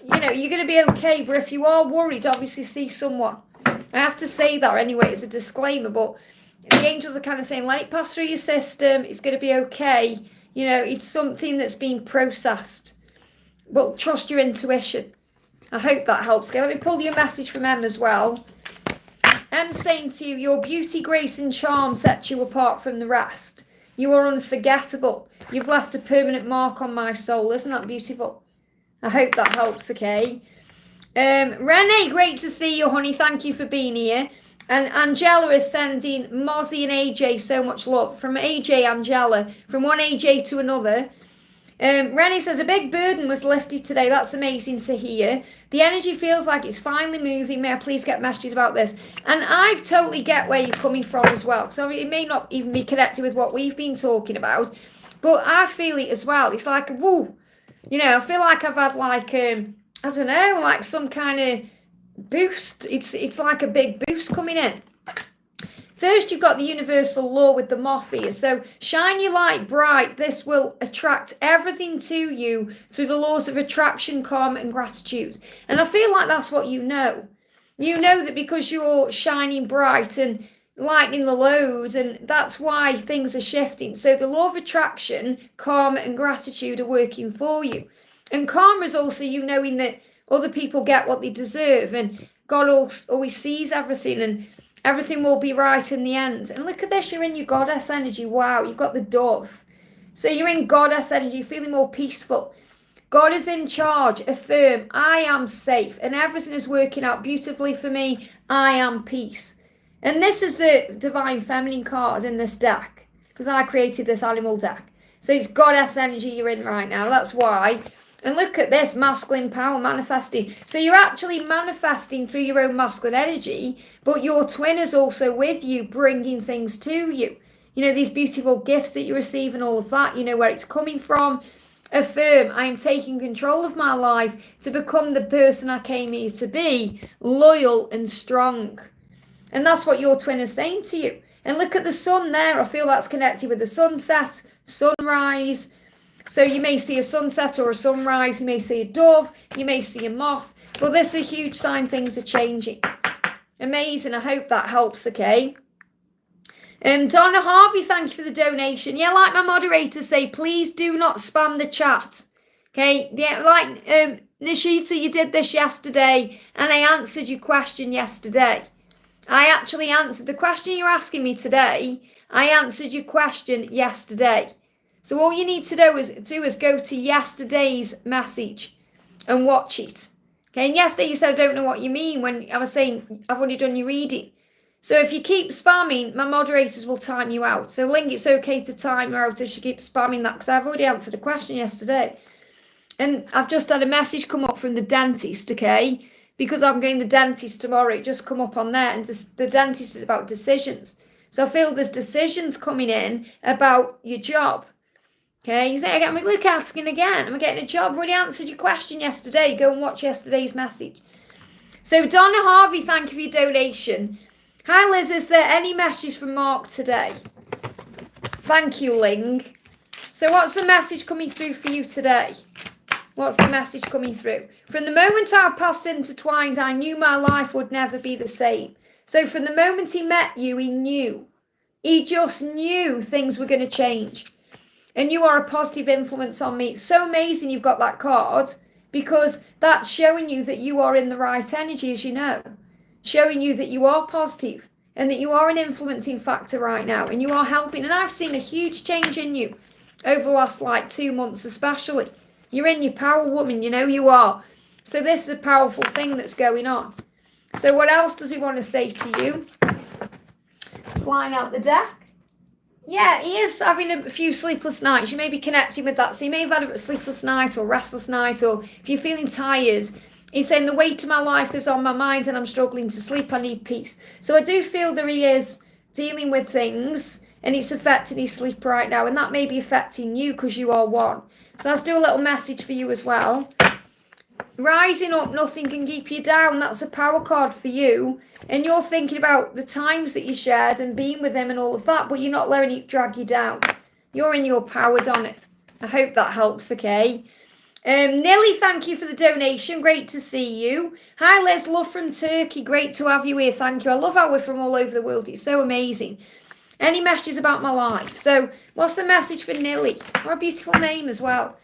you know, you're going to be okay. But if you are worried, obviously see someone. I have to say that anyway, it's a disclaimer, but the angels are kind of saying, let it pass through your system, it's going to be okay. You know, it's something that's being processed. But trust your intuition. I hope that helps. Okay, let me pull you a message from Em as well. Em's saying to you, your beauty, grace and charm sets you apart from the rest. You are unforgettable. You've left a permanent mark on my soul. Isn't that beautiful? I hope that helps, okay? Renee, great to see you, honey. Thank you for being here. And Angela is sending Mozzie and AJ so much love. From AJ, Angela. From one AJ to another. Rennie says, a big burden was lifted today. That's amazing to hear. The energy feels like it's finally moving. May I please get messages about this? And I totally get where you're coming from as well. So it may not even be connected with what we've been talking about. But I feel it as well. It's like, woo. You know, I feel like I've had like, I don't know, like some kind of boost. It's like a big boost coming in. First, you've got the universal law with the moth here. So shine your light bright. This will attract everything to you through the laws of attraction, karma, and gratitude. And I feel like that's what you know. You know that because you're shining bright and lightening the load, and that's why things are shifting. So the law of attraction, karma, and gratitude are working for you. And karma is also you knowing that other people get what they deserve, and God always sees everything, and everything will be right in the end. And look at this, you're in your goddess energy. Wow, you've got the dove. So you're in goddess energy, feeling more peaceful. God is in charge. Affirm, I am safe, and everything is working out beautifully for me. I am peace. And this is the divine feminine card in this deck. because I created this animal deck. So it's goddess energy you're in right now. That's why. And look at this, masculine power manifesting. So you're actually manifesting through your own masculine energy, but your twin is also with you, bringing things to you. You know, these beautiful gifts that you receive and all of that, you know where it's coming from. Affirm, I am taking control of my life to become the person I came here to be, loyal and strong. And that's what your twin is saying to you. And look at the sun there. I feel that's connected with the sunset, sunrise. So you may see a sunset or a sunrise. You may see a dove. You may see a moth. But this is a huge sign things are changing. Amazing. I hope that helps, okay? Donna Harvey, thank you for the donation. Yeah, like my moderators say, please do not spam the chat. Okay, yeah, like Nishita, you did this yesterday, and I answered your question yesterday. I actually answered the question you're asking me today. I answered your question yesterday. So all you need to do is go to yesterday's message and watch it. Okay, and yesterday you said, I don't know what you mean, when I was saying, I've already done your reading. So if you keep spamming, my moderators will time you out. So Ling, it's okay to time her out if she keeps spamming that, because I've already answered a question yesterday. And I've just had a message come up from the dentist, okay? Because I'm going to the dentist tomorrow, it just come up on there, and the dentist is about decisions. So I feel there's decisions coming in about your job. Okay, you say, I'm Luke asking again, am I getting a job? I've already answered your question yesterday. Go and watch yesterday's message. So Donna Harvey, thank you for your donation. Hi Liz, is there any message from Mark today? Thank you, Ling. So what's the message coming through for you today? What's the message coming through? From the moment our paths intertwined, I knew my life would never be the same. So from the moment he met you, he knew. He just knew things were going to change. And you are a positive influence on me. It's so amazing you've got that card, because that's showing you that you are in the right energy, as you know. Showing you that you are positive and that you are an influencing factor right now, and you are helping. And I've seen a huge change in you over the last 2 months especially. You're in your power, woman, you know you are. So this is a powerful thing that's going on. So what else does he want to say to you? Flying out the deck. Yeah, he is having a few sleepless nights. You may be connecting with that. So you may have had a sleepless night or restless night, or if you're feeling tired, he's saying the weight of my life is on my mind and I'm struggling to sleep. I need peace. So I do feel that he is dealing with things and it's affecting his sleep right now. And that may be affecting you because you are one. So let's do a little message for you as well. Rising up, nothing can keep you down. That's a power card for you. And you're thinking about the times that you shared and being with him and all of that, but you're not letting it drag you down. You're in your power, Donna. I hope that helps, okay? Nilly, thank you for the donation. Great to see you. Hi, Liz. Love from Turkey. Great to have you here. Thank you. I love how we're from all over the world. It's so amazing. Any messages about my life? So what's the message for Nilly? What a beautiful name as well.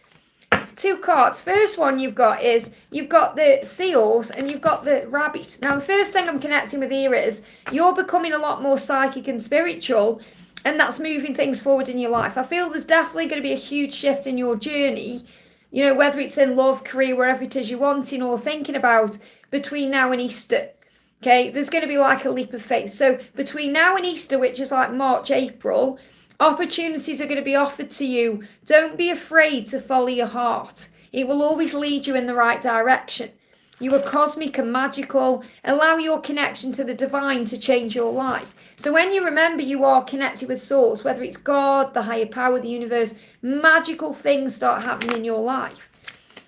2 cards. First one you've got the seahorse and you've got the rabbit. Now, the first thing I'm connecting with here is you're becoming a lot more psychic and spiritual, and that's moving things forward in your life. I feel there's definitely going to be a huge shift in your journey, you know, whether it's in love, career, wherever it is you're wanting or thinking about between now and Easter. Okay, there's going to be like a leap of faith. So between now and Easter, which is like March, April, opportunities are going to be offered to you. Don't be afraid to follow your heart. It will always lead you in the right direction. You are cosmic and magical. Allow your connection to the divine to change your life. So when you remember you are connected with source, whether it's God, the higher power, the universe, magical things start happening in your life.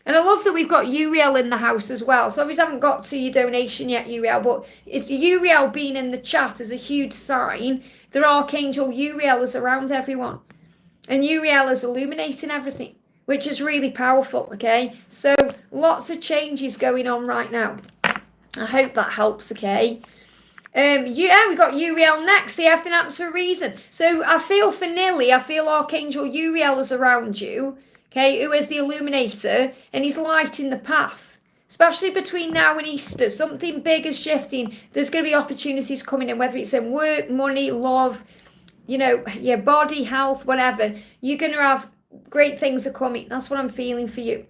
And I love that we've got Uriel in the house as well. So obviously I haven't got to your donation yet, Uriel, but it's Uriel being in the chat is a huge sign. The Archangel Uriel is around everyone. And Uriel is illuminating everything, which is really powerful, okay? So lots of changes going on right now. I hope that helps, okay? Yeah, we got Uriel next. See, everything happens for a reason. So I feel for Nilly, I feel Archangel Uriel is around you, okay, who is the illuminator, and he's lighting the path. Especially between now and Easter, something big is shifting. There's going to be opportunities coming in, whether it's in work, money, love, you know, your body, health, whatever. You're going to have great things are coming. That's what I'm feeling for you.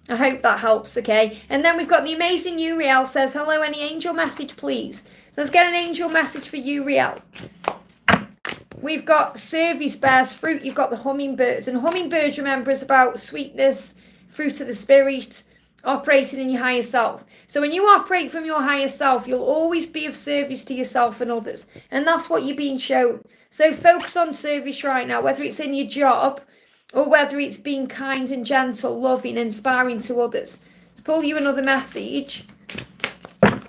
I hope that helps, okay? And then we've got the amazing Uriel says, hello, any angel message, please? So let's get an angel message for Uriel. we've got service bears fruit. You've got the hummingbirds. And hummingbirds, remember, is about sweetness, fruit of the spirit, operating in your higher self. So when you operate from your higher self, you'll always be of service to yourself and others. And that's what you're being shown. So focus on service right now, whether it's in your job or whether it's being kind and gentle, loving, inspiring to others. To pull you another message.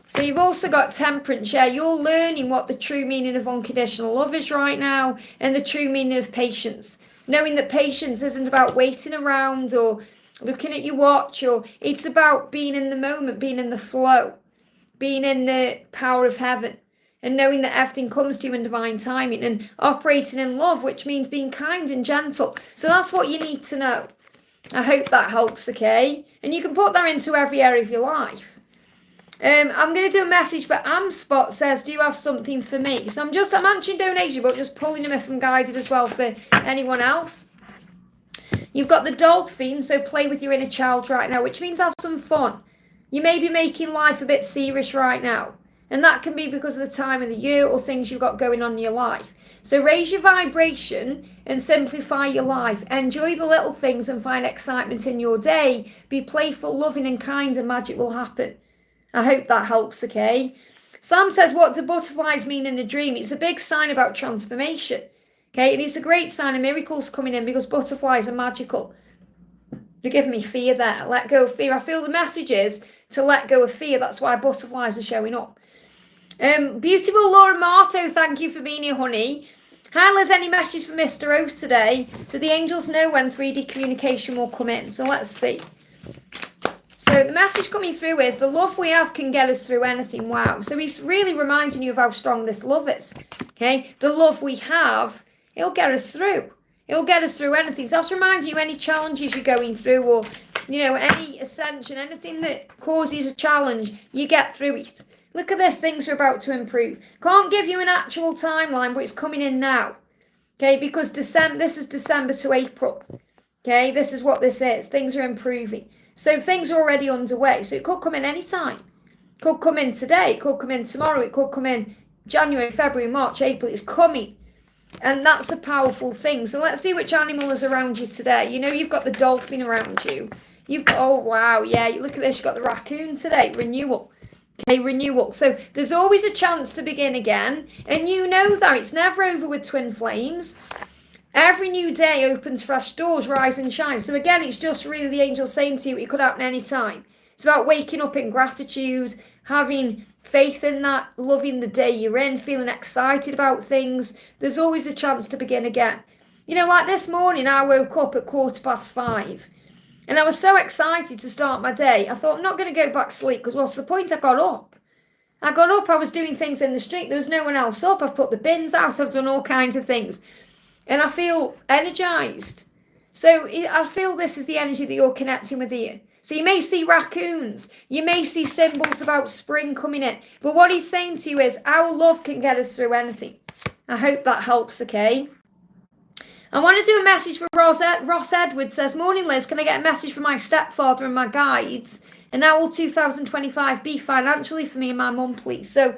So you've also got temperance. Yeah, you're learning what the true meaning of unconditional love is right now, and the true meaning of patience. Knowing that patience isn't about waiting around or looking at your watch, or it's about being in the moment, being in the flow, being in the power of heaven, and knowing that everything comes to you in divine timing, and operating in love, which means being kind and gentle. So that's what you need to know. I hope that helps, okay? And you can put that into every area of your life. I'm going to do a message for Amspot. Says, do you have something for me? So I'm answering donation, but just pulling them if I'm guided as well for anyone else. You've got the dolphin, so play with your inner child right now, which means have some fun. You may be making life a bit serious right now, and that can be because of the time of the year or things you've got going on in your life. So raise your vibration and simplify your life. Enjoy the little things and find excitement in your day. Be playful, loving and kind, and magic will happen. I hope that helps, okay? Sam says, what do butterflies mean in a dream? It's a big sign about transformation, okay? And it's a great sign of miracles coming in because butterflies are magical. They're giving me fear there. Let go of fear. I feel the message is to let go of fear. That's why butterflies are showing up. Beautiful Laura Marto, thank you for being here, honey. Hi, Liz, any message for Mr. O today? Do the angels know when 3D communication will come in? So let's see. So the message coming through is the love we have can get us through anything. Wow. So he's really reminding you of how strong this love is. Okay. The love we have, it'll get us through. It'll get us through anything. So that's reminding you any challenges you're going through, or, you know, any ascension, anything that causes a challenge, you get through it. Look at this. Things are about to improve. Can't give you an actual timeline, but it's coming in now. Okay. Because this is December to April. Okay. This is what this is. Things are improving. So things are already underway. So it could come in any time. It could come in today. It could come in tomorrow. It could come in January, February, March, April. It's coming. And that's a powerful thing. So let's see which animal is around you today. You know, you've got the dolphin around you. You've got, oh, wow. Yeah, look at this. You've got the raccoon today. Renewal. Okay, renewal. So there's always a chance to begin again. And you know that. It's never over with twin flames. Every new day opens fresh doors, rise and shine. So again, it's just really the angel saying to you, it could happen any time. It's about waking up in gratitude, having faith in that, loving the day you're in, feeling excited about things. There's always a chance to begin again. You know, like this morning, I woke up at 5:15. And I was so excited to start my day. I thought, I'm not going to go back to sleep because what's the point? I got up. I was doing things in the street. There was no one else up. I've put the bins out. I've done all kinds of things. And I feel energized. So I feel this is the energy that you're connecting with here. So you may see raccoons. You may see symbols about spring coming in. But what he's saying to you is our love can get us through anything. I hope that helps, okay? I want to do a message for Ross Edwards. Says, morning, Liz. Can I get a message from my stepfather and my guides? And how will 2025 be financially for me and my mum, please? So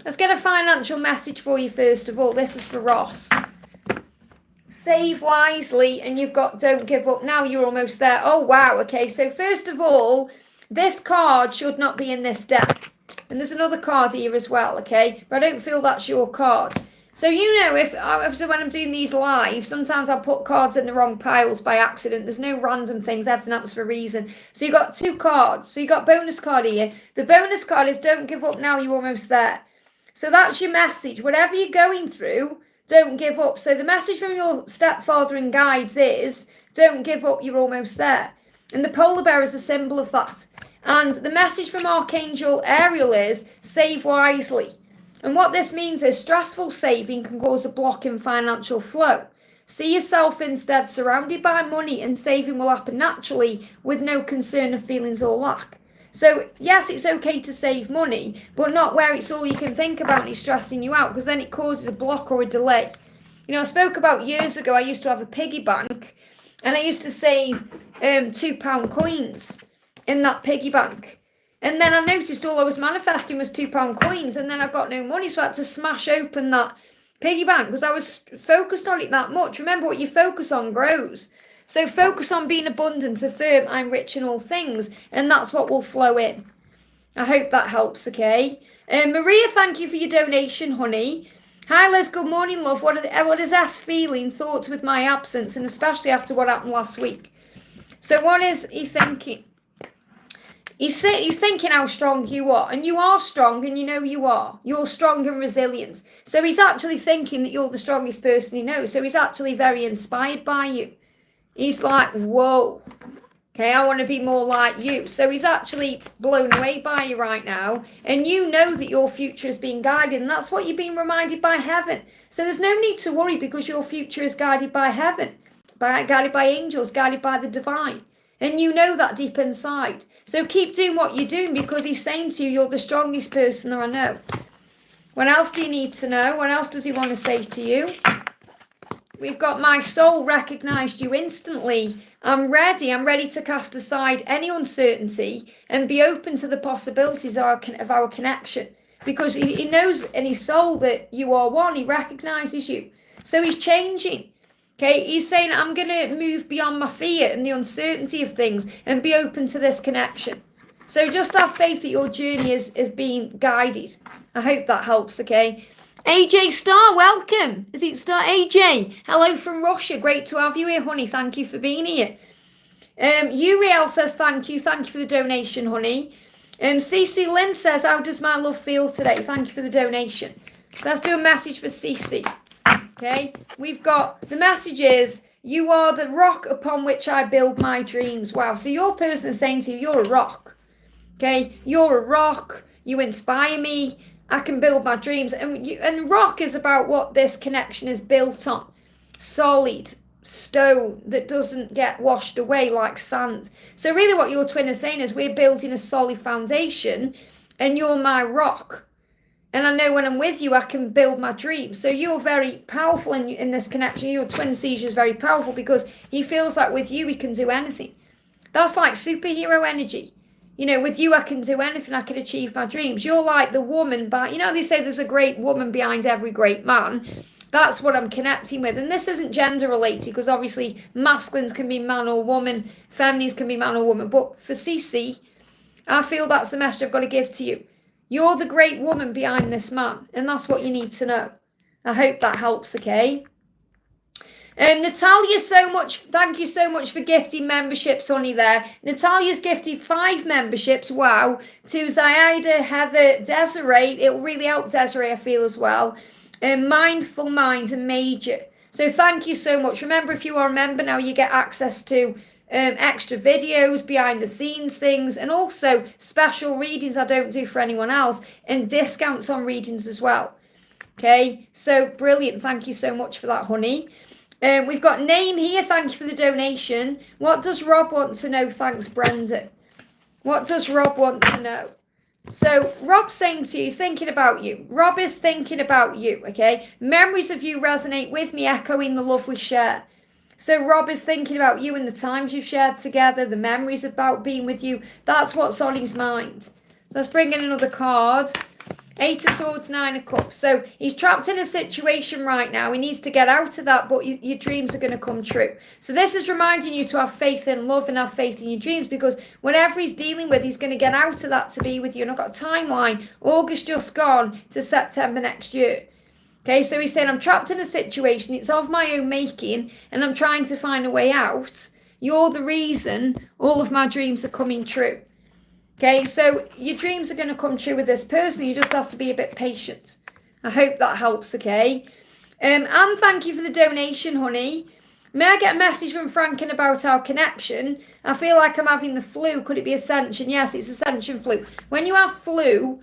let's get a financial message for you first of all. This is for Ross. Save wisely, and you've got don't give up. Now you're almost there. Oh, wow. Okay, so first of all, this card should not be in this deck. And there's another card here as well, okay? But I don't feel that's your card. So, you know, so when I'm doing these live, sometimes I put cards in the wrong piles by accident. There's no random things. Everything happens for a reason. So you got two cards. So you got bonus card here. The bonus card is don't give up. Now you're almost there. So that's your message. Whatever you're going through, don't give up. So the message from your stepfather and guides is, don't give up, you're almost there. And the polar bear is a symbol of that. And the message from Archangel Ariel is, save wisely. And what this means is stressful saving can cause a block in financial flow. See yourself instead surrounded by money, and saving will happen naturally with no concern of feelings or lack. So, yes, it's okay to save money, but not where it's all you can think about and it's stressing you out, because then it causes a block or a delay. You know, I spoke about years ago, I used to have a piggy bank, and I used to save £2 coins in that piggy bank. And then I noticed all I was manifesting was £2 coins, and then I got no money, so I had to smash open that Piggy bank, because I was focused on it that much. Remember, what you focus on grows. So focus on being abundant, affirm, I'm rich in all things, and that's what will flow in. I hope that helps, okay? Maria, thank you for your donation, honey. Hi, Les, good morning, love. What is S feeling, thoughts with my absence, and especially after what happened last week? So what is he thinking? He's thinking how strong you are, and you are strong, and you know you are. You're strong and resilient. So he's actually thinking that you're the strongest person he knows. So he's actually very inspired by you. He's like, whoa, okay, I want to be more like you. So he's actually blown away by you right now. And you know that your future is being guided, and that's what you're being reminded by heaven. So there's no need to worry, because your future is guided by heaven, guided by angels, guided by the divine. And you know that deep inside. So keep doing what you're doing, because he's saying to you, you're the strongest person that I know. What else do you need to know? What else does he want to say to you? We've got my soul recognized you instantly. I'm ready to cast aside any uncertainty and be open to the possibilities of our connection. Because he knows in his soul that you are one. He recognizes you. So he's changing. Okay, he's saying, I'm going to move beyond my fear and the uncertainty of things and be open to this connection. So just have faith that your journey is being guided. I hope that helps, okay? AJ Star, welcome. Is it Star? AJ, hello from Russia. Great to have you here, honey. Thank you for being here. Uriel says thank you. Thank you for the donation, honey. Cece Lynn says, how does my love feel today? Thank you for the donation. So let's do a message for Cece. Okay, we've got the messages. You are the rock upon which I build my dreams. Wow. So your person is saying to you, you're a rock. Okay, you're a rock. You inspire me. I can build my dreams. And rock is about what this connection is built on. Solid stone that doesn't get washed away like sand. So really what your twin is saying is, we're building a solid foundation, and you're my rock. And I know when I'm with you, I can build my dreams. So you're very powerful in this connection. Your twin sees you as very powerful, because he feels like with you, he can do anything. That's like superhero energy. You know, with you, I can do anything. I can achieve my dreams. You're like the woman, they say there's a great woman behind every great man. That's what I'm connecting with. And this isn't gender related, because obviously masculines can be man or woman, feminines can be man or woman. But for Cece, I feel that's the message I've got to give to you. You're the great woman behind this man, and that's what you need to know. I hope that helps, okay? Natalia, thank you so much for gifting memberships, honey, there. Natalia's gifted 5 memberships, wow, to Zaida, Heather, Desiree. It will really help Desiree, I feel, as well. Mindful Minds and Major. So thank you so much. Remember, if you are a member now, you get access to extra videos, behind the scenes things, and also special readings I don't do for anyone else, and discounts on readings as well. Okay, so brilliant. Thank you so much for that, honey. We've got Name here. Thank you for the donation. What does Rob want to know? Thanks, Brenda. What does Rob want to know? So Rob's saying to you, he's thinking about you. Rob is thinking about you, okay? Memories of you resonate with me, echoing the love we share. So Rob is thinking about you and the times you've shared together, the memories about being with you. That's what's on his mind. So let's bring in another card. 8 of Swords, 9 of Cups. So he's trapped in a situation right now. He needs to get out of that, but your dreams are going to come true. So this is reminding you to have faith in love and have faith in your dreams, because whatever he's dealing with, he's going to get out of that to be with you. And I've got a timeline. August just gone to September next year. Okay, so he's saying, I'm trapped in a situation. It's of my own making, and I'm trying to find a way out. You're the reason all of my dreams are coming true. Okay, so your dreams are going to come true with this person. You just have to be a bit patient. I hope that helps, okay? And thank you for the donation, honey. May I get a message from Franken about our connection? I feel like I'm having the flu. Could it be Ascension? Yes, it's Ascension flu. When you have flu,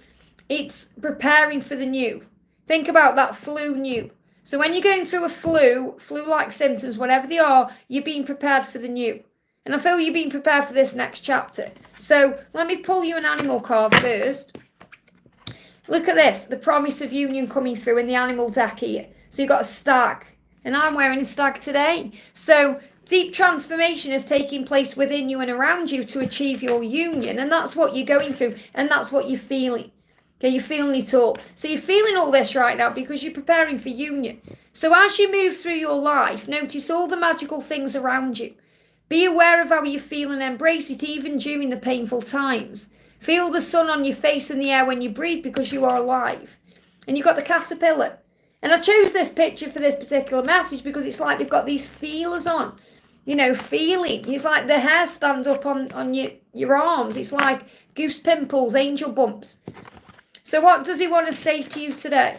it's preparing for the new. Think about that flu new. So when you're going through a flu-like symptoms, whatever they are, you're being prepared for the new. And I feel you're being prepared for this next chapter. So let me pull you an animal card first. Look at this, the promise of union coming through in the animal deck here. So you've got a stag, and I'm wearing a stag today. So deep transformation is taking place within you and around you to achieve your union. And that's what you're going through, and that's what you're feeling. Okay, you're feeling it all. So you're feeling all this right now because you're preparing for union. So as you move through your life, notice all the magical things around you. Be aware of how you feel and embrace it even during the painful times. Feel the sun on your face and the air when you breathe because you are alive. And you've got the caterpillar. And I chose this picture for this particular message because it's like they've got these feelers on. You know, feeling. It's like the hair stands up on your arms. It's like goose pimples, angel bumps. So what does he want to say to you today?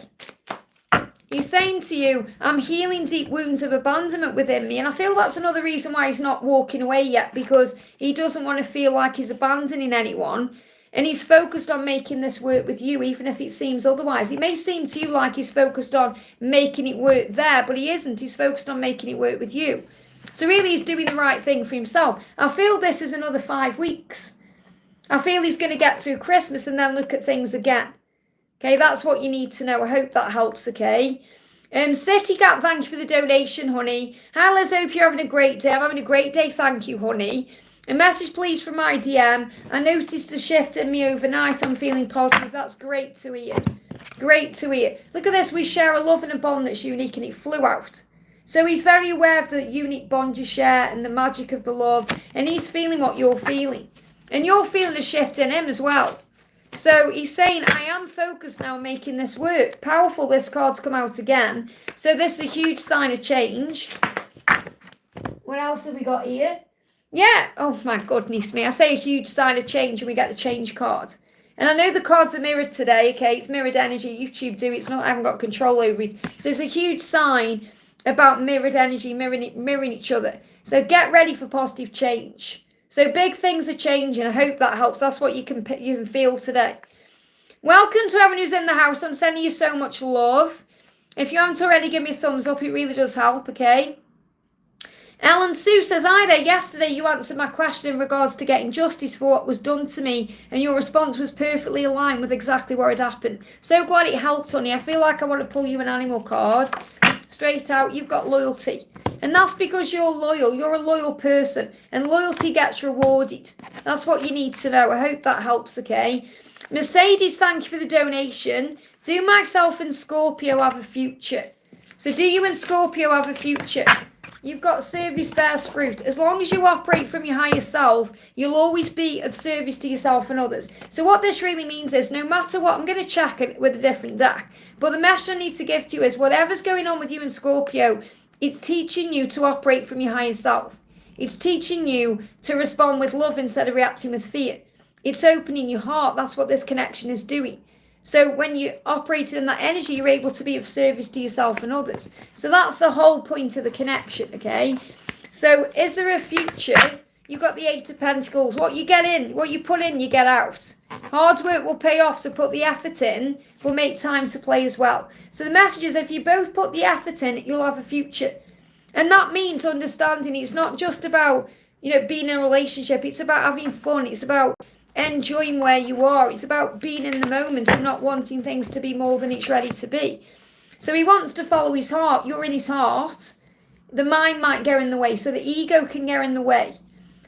He's saying to you, I'm healing deep wounds of abandonment within me. And I feel that's another reason why he's not walking away yet, because he doesn't want to feel like he's abandoning anyone. And he's focused on making this work with you, even if it seems otherwise. It may seem to you like he's focused on making it work there, but he isn't. He's focused on making it work with you. So really he's doing the right thing for himself. I feel this is another 5 weeks. I feel he's going to get through Christmas and then look at things again. Okay, that's what you need to know. I hope that helps, okay? City Gap, thank you for the donation, honey. Hi, Liz, hope you're having a great day. I'm having a great day, thank you, honey. A message, please, from my DM. I noticed a shift in me overnight. I'm feeling positive. That's great to hear. Great to hear. Look at this. We share a love and a bond that's unique, and it flew out. So he's very aware of the unique bond you share and the magic of the love, and he's feeling what you're feeling. And you're feeling a shift in him as well. So he's saying, I am focused now on making this work. Powerful, this card's come out again. So this is a huge sign of change. What else have we got here? Yeah, oh my goodness me. I say a huge sign of change and we get the change card. And I know the cards are mirrored today, okay? It's mirrored energy. YouTube do. It's not, I haven't got control over it. So it's a huge sign about mirrored energy, mirroring each other. So get ready for positive change. So big things are changing. I hope that helps. That's what you can feel today. Welcome to everyone who's in the house. I'm sending you so much love. If you haven't already, give me a thumbs up. It really does help, okay? Ellen Sue says, hi there. Yesterday you answered my question in regards to getting justice for what was done to me, and your response was perfectly aligned with exactly what had happened. So glad it helped, honey. I feel like I want to pull you an animal card. Straight out, you've got loyalty. And that's because you're loyal. You're a loyal person. And loyalty gets rewarded. That's what you need to know. I hope that helps, okay? Mercedes, thank you for the donation. Do myself and Scorpio have a future? So do you and Scorpio have a future? You've got service bears fruit. As long as you operate from your higher self, you'll always be of service to yourself and others. So what this really means is, no matter what, I'm going to check it with a different deck, but the message I need to give to you is, whatever's going on with you and Scorpio, it's teaching you to operate from your higher self. It's teaching you to respond with love instead of reacting with fear. It's opening your heart. That's what this connection is doing. So when you operate in that energy, you're able to be of service to yourself and others. So that's the whole point of the connection, okay? So is there a future? You've got the 8 of Pentacles. What you get in, what you put in, you get out. Hard work will pay off, so put the effort in, but make time to play as well. So the message is, if you both put the effort in, you'll have a future. And that means understanding it's not just about, being in a relationship. It's about having fun. It's about enjoying where you are. It's about being in the moment and not wanting things to be more than it's ready to be. So he wants to follow his heart. You're in his heart. The mind might go in the way, so the ego can go in the way.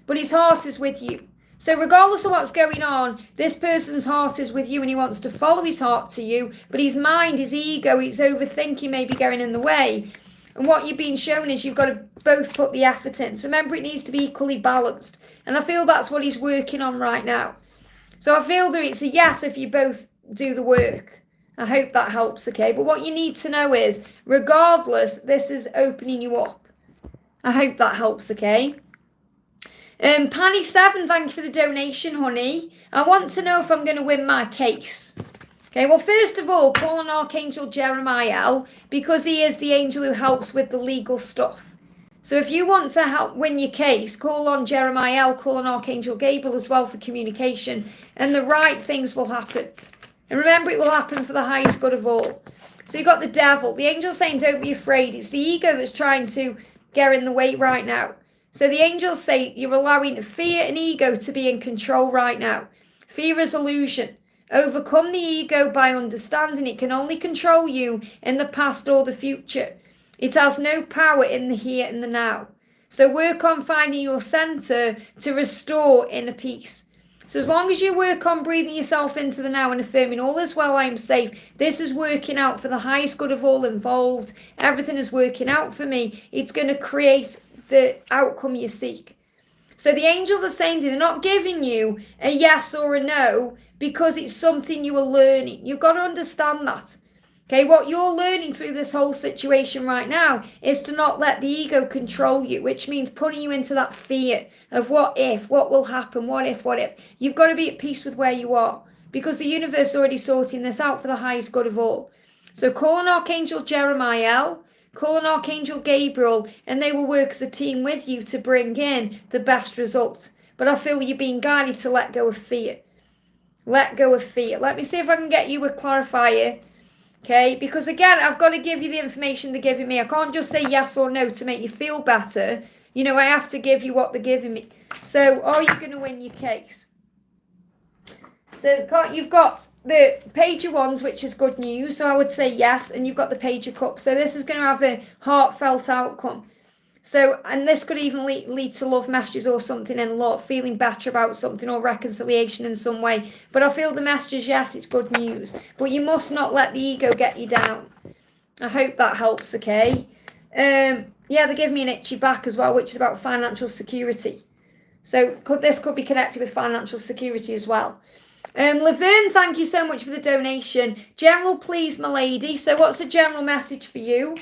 But his heart is with you. So regardless of what's going on, this person's heart is with you and he wants to follow his heart to you. But his mind, his ego, his overthinking may be going in the way. And what you're being shown is you've got to both put the effort in. So remember, it needs to be equally balanced. And I feel that's what he's working on right now. So I feel that it's a yes if you both do the work. I hope that helps, okay? But what you need to know is, regardless, this is opening you up. I hope that helps, okay? Panny7, thank you for the donation, honey. I want to know if I'm going to win my case. Okay, well, first of all, call on Archangel Jeremiah, because he is the angel who helps with the legal stuff. So if you want to help win your case, call on Jeremiah, call on Archangel Gabriel as well for communication, and the right things will happen. And remember, it will happen for the highest good of all. So you've got the devil. The angel's saying, don't be afraid. It's the ego that's trying to get in the way right now. So the angels say you're allowing fear and ego to be in control right now. Fear is illusion. Overcome the ego by understanding it can only control you in the past or the future. It has no power in the here and the now. So work on finding your center to restore inner peace. So as long as you work on breathing yourself into the now and affirming all is well, I am safe, this is working out for the highest good of all involved, everything is working out for me, it's going to create the outcome you seek. So the angels are saying to you, they're not giving you a yes or a no because it's something you are learning. You've got to understand that. Okay, what you're learning through this whole situation right now is to not let the ego control you, which means putting you into that fear of what if, what will happen, what if. You've got to be at peace with where you are because the universe is already sorting this out for the highest good of all. So call on Archangel Jeremiah, call on Archangel Gabriel, and they will work as a team with you to bring in the best result. But I feel you're being guided to let go of fear. Let go of fear. Let me see if I can get you a clarifier. Okay, because again, I've got to give you the information they're giving me. I can't just say yes or no to make you feel better. You know, I have to give you what they're giving me. So, are you going to win your case? So, you've got the Page of Wands, which is good news. So, I would say yes. And you've got the Page of Cups. So, this is going to have a heartfelt outcome. So, and this could even lead to love messages or something in love, feeling better about something or reconciliation in some way. But I feel the message is yes, it's good news. But you must not let the ego get you down. I hope that helps, okay? Yeah, they give me an itchy back as well, which is about financial security. So this could be connected with financial security as well. Laverne, thank you so much for the donation. General, please, my lady. So what's the general message for you?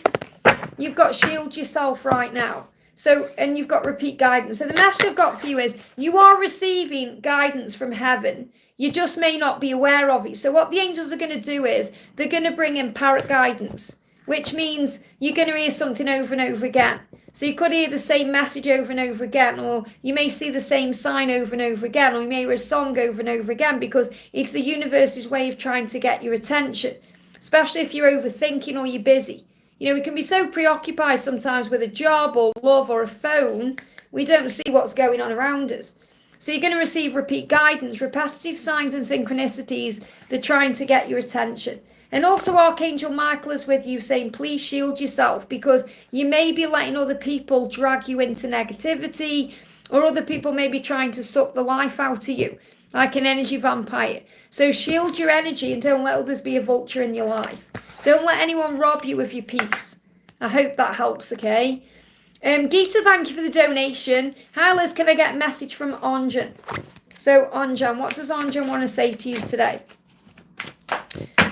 You've got shield yourself right now. So, and you've got repeat guidance. So the message I've got for you is you are receiving guidance from heaven. You just may not be aware of it. So what the angels are going to do is they're going to bring in parrot guidance, which means you're going to hear something over and over again. So you could hear the same message over and over again, or you may see the same sign over and over again, or you may hear a song over and over again because it's the universe's way of trying to get your attention, especially if you're overthinking or you're busy. You know, we can be so preoccupied sometimes with a job or love or a phone, we don't see what's going on around us. So you're going to receive repeat guidance, repetitive signs and synchronicities. They're trying to get your attention. And also Archangel Michael is with you saying, please shield yourself because you may be letting other people drag you into negativity or other people may be trying to suck the life out of you like an energy vampire. So shield your energy and don't let others be a vulture in your life. Don't let anyone rob you of your peace. I hope that helps, okay? Geeta, thank you for the donation. Hi, Liz, can I get a message from Anjan? So, Anjan, what does Anjan want to say to you today?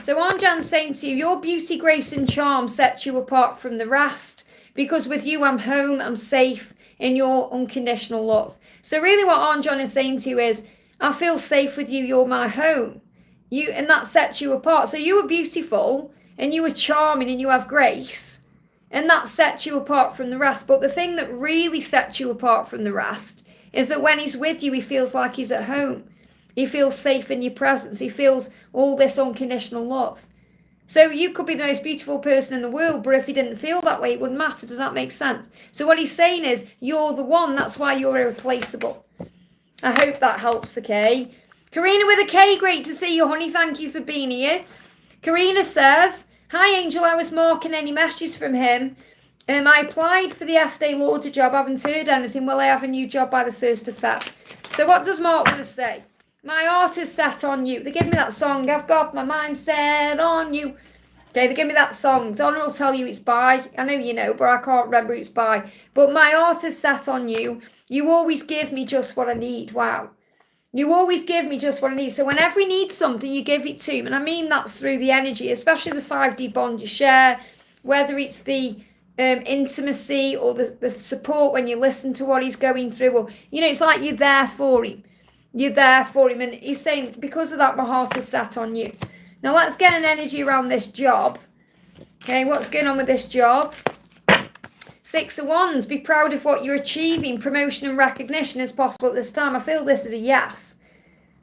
So, Anjan's saying to you, your beauty, grace and charm sets you apart from the rest because with you, I'm home, I'm safe in your unconditional love. So, really what Anjan is saying to you is, I feel safe with you, you're my home. And that sets you apart. So, you are beautiful and you are charming and you have grace. And that sets you apart from the rest. But the thing that really sets you apart from the rest is that when he's with you, he feels like he's at home. He feels safe in your presence. He feels all this unconditional love. So you could be the most beautiful person in the world, but if he didn't feel that way, it wouldn't matter. Does that make sense? So what he's saying is, you're the one. That's why you're irreplaceable. I hope that helps, okay? Karina with a K, great to see you, honey. Thank you for being here. Karina says, hi, Angel. I was marking any messages from him. I applied for the Estee Lauder job. I haven't heard anything. Will I have a new job by the 1st of Feb? So what does Mark want to say? My heart is set on you. They give me that song. I've got my mind set on you. Okay, they give me that song. Donna will tell you it's by. I know you know, but I can't remember who it's by. But my heart is set on you. You always give me just what I need. Wow. You always give me just what I need. So whenever you need something, you give it to me. And I mean that's through the energy, especially the 5D bond you share, whether it's the intimacy or the support when you listen to what he's going through. Or, you know, it's like you're there for him. You're there for him. And he's saying, because of that, my heart is set on you. Now let's get an energy around this job. Okay, what's going on with this job? 6 of Wands, be proud of what you're achieving. Promotion and recognition is possible at this time. I feel this is a yes.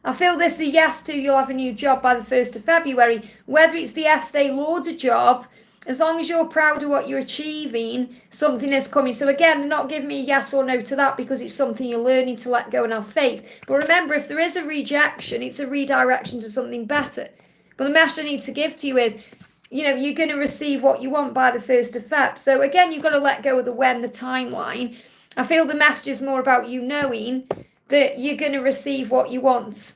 I feel this is a yes to you'll have a new job by the 1st of February. Whether it's the Estee Lauder job, as long as you're proud of what you're achieving, something is coming. So again, they're not giving me a yes or no to that because it's something you're learning to let go and have faith. But remember, if there is a rejection, it's a redirection to something better. But the message I need to give to you is, you know, you're going to receive what you want by the 1st of Feb. So again, you've got to let go of the when, the timeline. I feel the message is more about you knowing that you're going to receive what you want.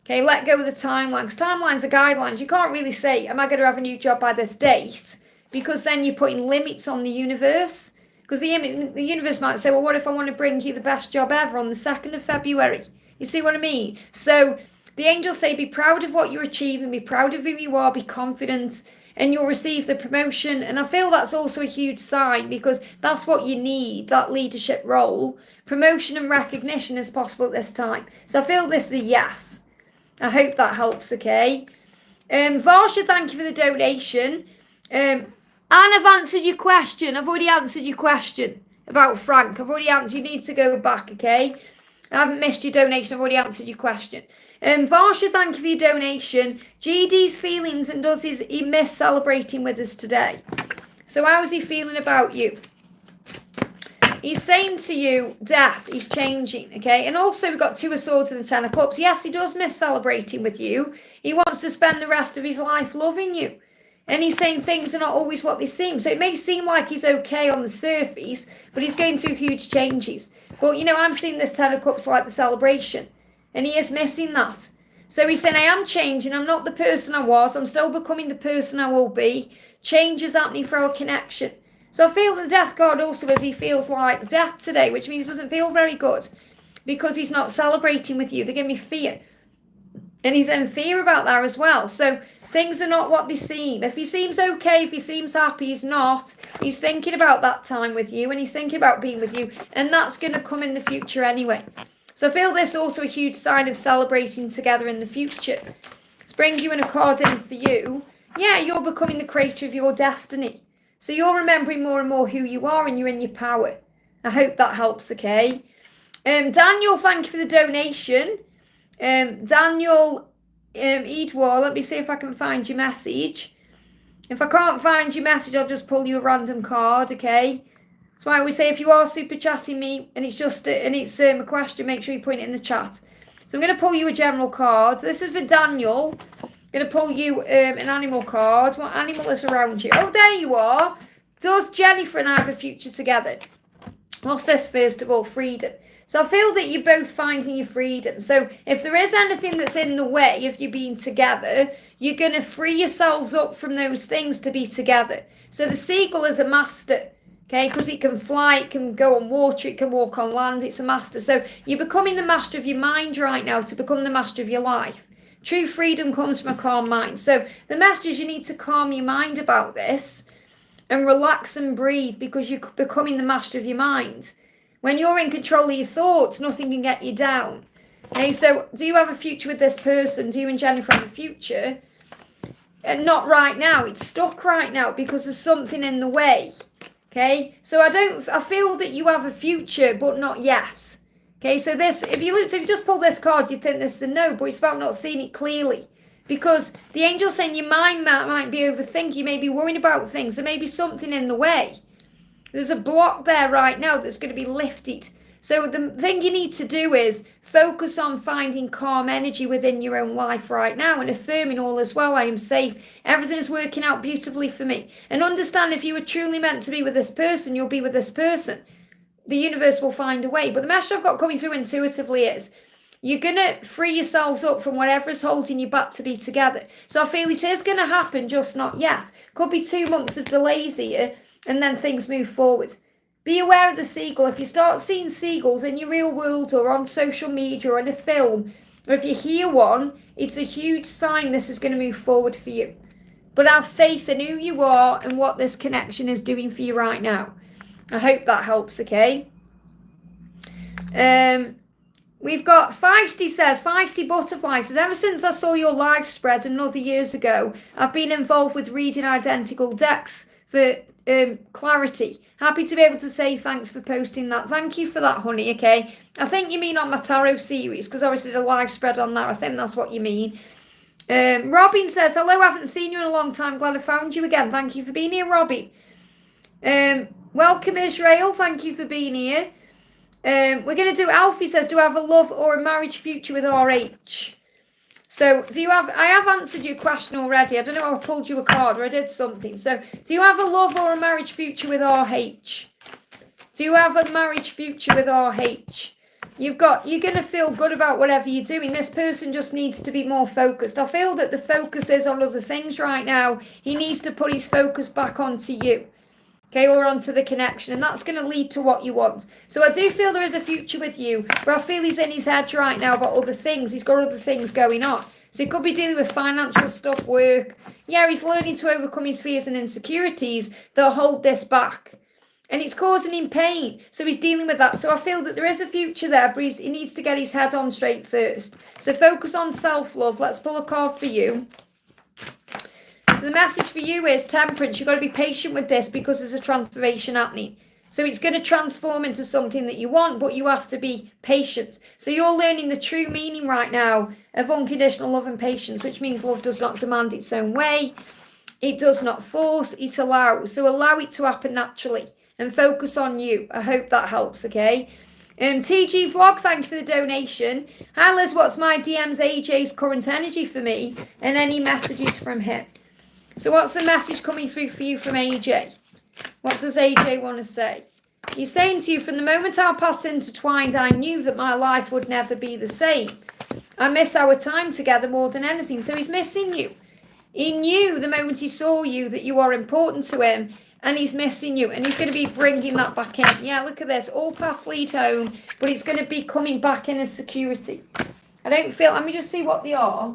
Okay, let go of the timelines. Timelines are guidelines. You can't really say, am I going to have a new job by this date? Because then you're putting limits on the universe. Because the universe might say, well, what if I want to bring you the best job ever on the 2nd of February? You see what I mean? So the angels say, be proud of what you're achieving, be proud of who you are, be confident, and you'll receive the promotion. And I feel that's also a huge sign, because that's what you need, that leadership role. Promotion and recognition is possible at this time. So I feel this is a yes. I hope that helps, okay? Varsha, thank you for the donation. And I've answered your question. I've already answered your question about Frank. I've already answered. You need to go back, okay? I haven't missed your donation. I've already answered your question. Varsha, thank you for your donation. GD's feelings, and does he miss celebrating with us today? So how is he feeling about you? He's saying to you, death, he's changing, okay? And also we've got 2 of Swords and the 10 of Cups. Yes, he does miss celebrating with you. He wants to spend the rest of his life loving you. And he's saying things are not always what they seem. So it may seem like he's okay on the surface, but he's going through huge changes. But, you know, I'm seeing this 10 of Cups like the celebration. And he is missing that. So he's saying, I am changing. I'm not the person I was. I'm still becoming the person I will be. Change is happening for our connection. So I feel the death card also as he feels like death today, which means he doesn't feel very good because he's not celebrating with you. They give me fear. And he's in fear about that as well. So things are not what they seem. If he seems okay, if he seems happy, he's not. He's thinking about that time with you, and he's thinking about being with you. And that's going to come in the future anyway. So I feel this also a huge sign of celebrating together in the future. Let's bring you in a card in for you. Yeah, you're becoming the creator of your destiny. So you're remembering more and more who you are, and you're in your power. I hope that helps, okay? Daniel, thank you for the donation. Daniel Edward, let me see if I can find your message. If I can't find your message, I'll just pull you a random card, okay? That's why we say if you are super chatting me and it's just a question, make sure you put it in the chat. So I'm going to pull you a general card. This is for Daniel. Going to pull you an animal card. What animal is around you? Oh, there you are. Does Jennifer and I have a future together? What's this first of all? Freedom. So I feel that you're both finding your freedom. So if there is anything that's in the way of you being together, you're going to free yourselves up from those things to be together. So the seagull is a master, okay, because it can fly, it can go on water, it can walk on land. It's a master. So you're becoming the master of your mind right now to become the master of your life. True freedom comes from a calm mind. So the message is you need to calm your mind about this and relax and breathe, because you're becoming the master of your mind. When you're in control of your thoughts, nothing can get you down. Okay, so do you have a future with this person? Do you and Jennifer have a future? And not right now. It's stuck right now because there's something in the way. Okay, so I feel that you have a future, but not yet. Okay, so this, if you just pull this card, you'd think this is a no, but it's about not seeing it clearly. Because the angel's saying your mind might be overthinking, you may be worrying about things, there may be something in the way. There's a block there right now that's going to be lifted. So the thing you need to do is focus on finding calm energy within your own life right now and affirming all is well, I am safe, everything is working out beautifully for me. And understand if you were truly meant to be with this person, you'll be with this person. The universe will find a way. But the message I've got coming through intuitively is you're going to free yourselves up from whatever is holding you back to be together. So I feel it is going to happen, just not yet. Could be 2 months of delays here, and then things move forward. Be aware of the seagull. If you start seeing seagulls in your real world or on social media or in a film, or if you hear one, it's a huge sign this is going to move forward for you. But have faith in who you are and what this connection is doing for you right now. I hope that helps, okay? We've got Feisty Butterfly says, ever since I saw your live spread another years ago, I've been involved with reading identical decks for clarity. Happy to be able to say thanks for posting that. Thank you for that, honey, okay? I think you mean on my tarot series, because obviously the live spread on that, I think that's what you mean. Robin says, hello, I haven't seen you in a long time. Glad I found you again. Thank you for being here, Robin. Welcome, Israel. Thank you for being here. We're going to do, Alfie says, do I have a love or a marriage future with RH? So, I have answered your question already. I don't know if I pulled you a card or I did something. So, do you have a love or a marriage future with RH? Do you have a marriage future with RH? You're going to feel good about whatever you're doing. This person just needs to be more focused. I feel that the focus is on other things right now. He needs to put his focus back onto you. Okay, or onto the connection, and that's going to lead to what you want. So I do feel there is a future with you, but I feel he's in his head right now about other things. He's got other things going on. So he could be dealing with financial stuff, work. Yeah, he's learning to overcome his fears and insecurities that hold this back. And it's causing him pain. So he's dealing with that. So I feel that there is a future there, but he needs to get his head on straight first. So focus on self-love. Let's pull a card for you. So the message for you is temperance. You've got to be patient with this because there's a transformation happening. So it's going to transform into something that you want, but you have to be patient. So you're learning the true meaning right now of unconditional love and patience, which means love does not demand its own way. It does not force, it allows. So allow it to happen naturally and focus on you. I hope that helps, okay? TG Vlog, thank you for the donation. Hi Liz, what's my DM's AJ's current energy for me and any messages from him? So what's the message coming through for you from AJ? What does AJ want to say? He's saying to you, from the moment our paths intertwined, I knew that my life would never be the same. I miss our time together more than anything. So he's missing you. He knew the moment he saw you that you are important to him, and he's missing you, and he's going to be bringing that back in. Yeah, look at this. All paths lead home, but it's going to be coming back in as security. I don't feel, let me just see what they are.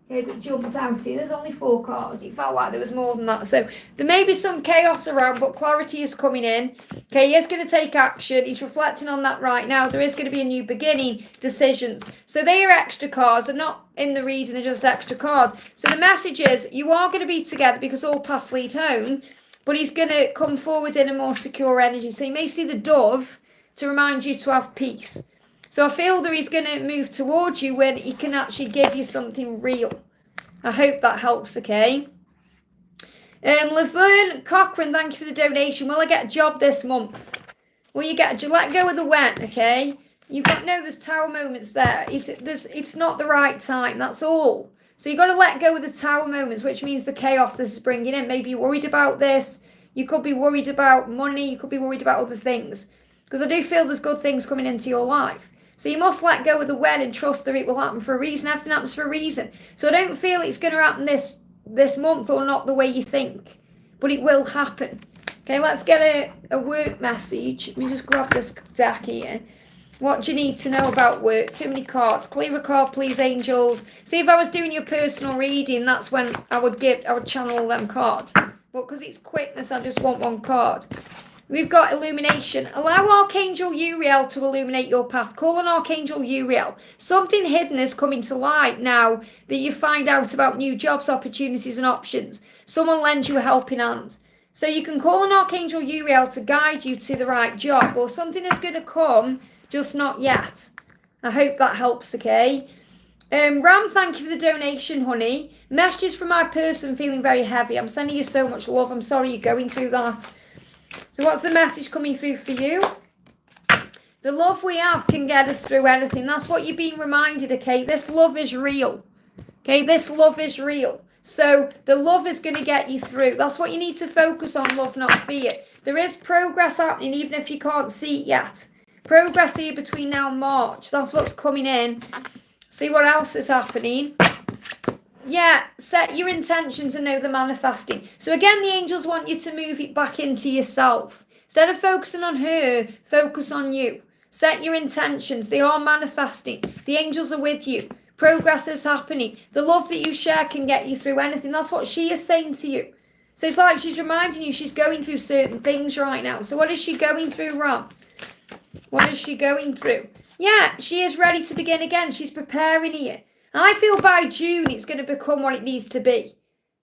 That jumped out here. There's only 4 cards. It felt like there was more than that. So there may be some chaos around, but clarity is coming in. Okay, he is going to take action. He's reflecting on that right now. There is going to be a new beginning, decisions. So they are extra cards. They're not in the reading. They're just extra cards. So the message is you are going to be together because all paths lead home, but he's going to come forward in a more secure energy. So you may see the dove to remind you to have peace. So I feel that he's going to move towards you when he can actually give you something real. I hope that helps, okay? Laverne Cochran, thank you for the donation. Will I get a job this month? Will you get a job? Let go of the when, okay? You've got, no, there's tower moments there. It's not the right time, that's all. So you've got to let go of the tower moments, which means the chaos this is bringing in. Maybe you're worried about this. You could be worried about money. You could be worried about other things. Because I do feel there's good things coming into your life. So you must let go of the when and trust that it will happen for a reason. Everything happens for a reason. So I don't feel it's going to happen this month or not the way you think. But it will happen. Okay, let's get a work message. Let me just grab this deck here. What do you need to know about work? Too many cards. Clear a card, please, angels. See, if I was doing your personal reading, that's when I would channel them cards. But because it's quickness, I just want 1 card. We've got illumination. Allow Archangel Uriel to illuminate your path. Call on Archangel Uriel. Something hidden is coming to light now that you find out about new jobs, opportunities and options. Someone lends you a helping hand. So you can call on Archangel Uriel to guide you to the right job, or something is going to come, just not yet. I hope that helps, okay? Ram, thank you for the donation, honey. Messages from my person feeling very heavy. I'm sending you so much love. I'm sorry you're going through that. So what's the message coming through for you? The love we have can get us through anything. That's what you're being reminded, okay? This love is real. Okay, this love is real. So the love is going to get you through. That's what you need to focus on, love, not fear. There is progress happening, even if you can't see it yet. Progress here between now and March. That's what's coming in. See what else is happening. Yeah, set your intentions and know they're manifesting. So again, the angels want you to move it back into yourself. Instead of focusing on her, focus on you. Set your intentions. They are manifesting. The angels are with you. Progress is happening. The love that you share can get you through anything. That's what she is saying to you. So it's like she's reminding you she's going through certain things right now. So what is she going through, Ram? What is she going through? Yeah, she is ready to begin again. She's preparing here. I feel by June it's going to become what it needs to be.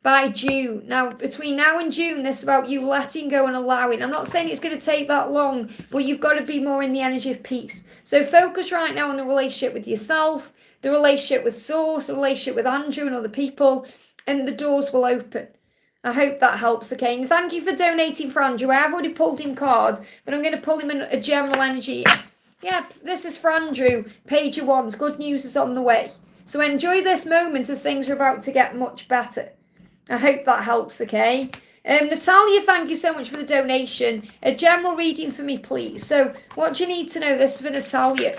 By June. Now, between now and June, this is about you letting go and allowing. I'm not saying it's going to take that long, but you've got to be more in the energy of peace. So focus right now on the relationship with yourself, the relationship with Source, the relationship with Andrew and other people, and the doors will open. I hope that helps, okay? And thank you for donating for Andrew. I have already pulled him cards, but I'm going to pull him in a general energy. Yeah, this is for Andrew. Page of Wands. Good news is on the way. So enjoy this moment as things are about to get much better. I hope that helps, okay? Natalia, thank you so much for the donation. A general reading for me, please. So what do you need to know? This is for Natalia.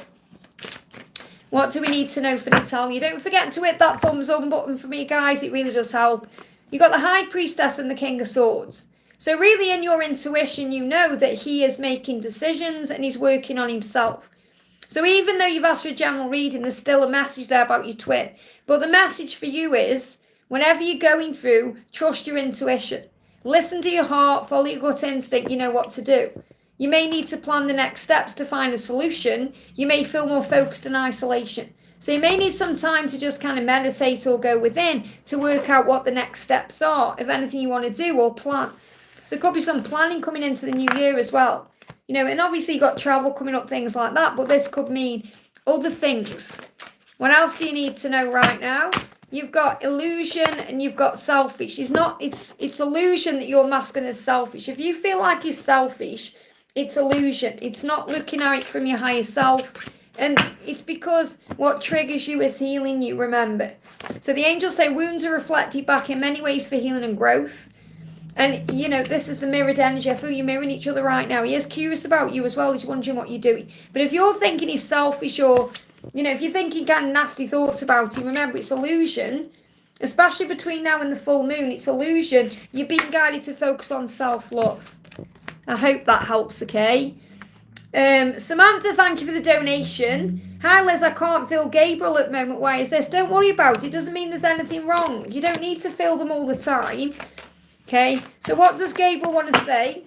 What do we need to know for Natalia? Don't forget to hit that thumbs up button for me, guys. It really does help. You got the High Priestess and the King of Swords. So really in your intuition, you know that he is making decisions and he's working on himself. So even though you've asked for a general reading, there's still a message there about your twin. But the message for you is, whenever you're going through, trust your intuition. Listen to your heart, follow your gut instinct, you know what to do. You may need to plan the next steps to find a solution. You may feel more focused in isolation. So you may need some time to just kind of meditate or go within to work out what the next steps are, if anything you want to do or plan. So there could be some planning coming into the new year as well. You know, and obviously you've got travel coming up, things like that, but this could mean other things. What else do you need to know right now? You've got illusion and you've got selfish. It's illusion that your masculine is selfish. If you feel like he's selfish, it's illusion. It's not looking at it from your higher self. And it's because what triggers you is healing you, remember. So the angels say wounds are reflected back in many ways for healing and growth. And, you know, this is the mirrored energy. I feel you're mirroring each other right now. He is curious about you as well. He's wondering what you're doing. But if you're thinking he's selfish or, you know, if you're thinking kind of nasty thoughts about him, remember, it's illusion. Especially between now and the full moon, it's illusion. You're being guided to focus on self-love. I hope that helps, okay? Samantha, thank you for the donation. Hi, Liz, I can't feel Gabriel at the moment. Why is this? Don't worry about it. It doesn't mean there's anything wrong. You don't need to feel them all the time. Okay, so what does Gabriel want to say?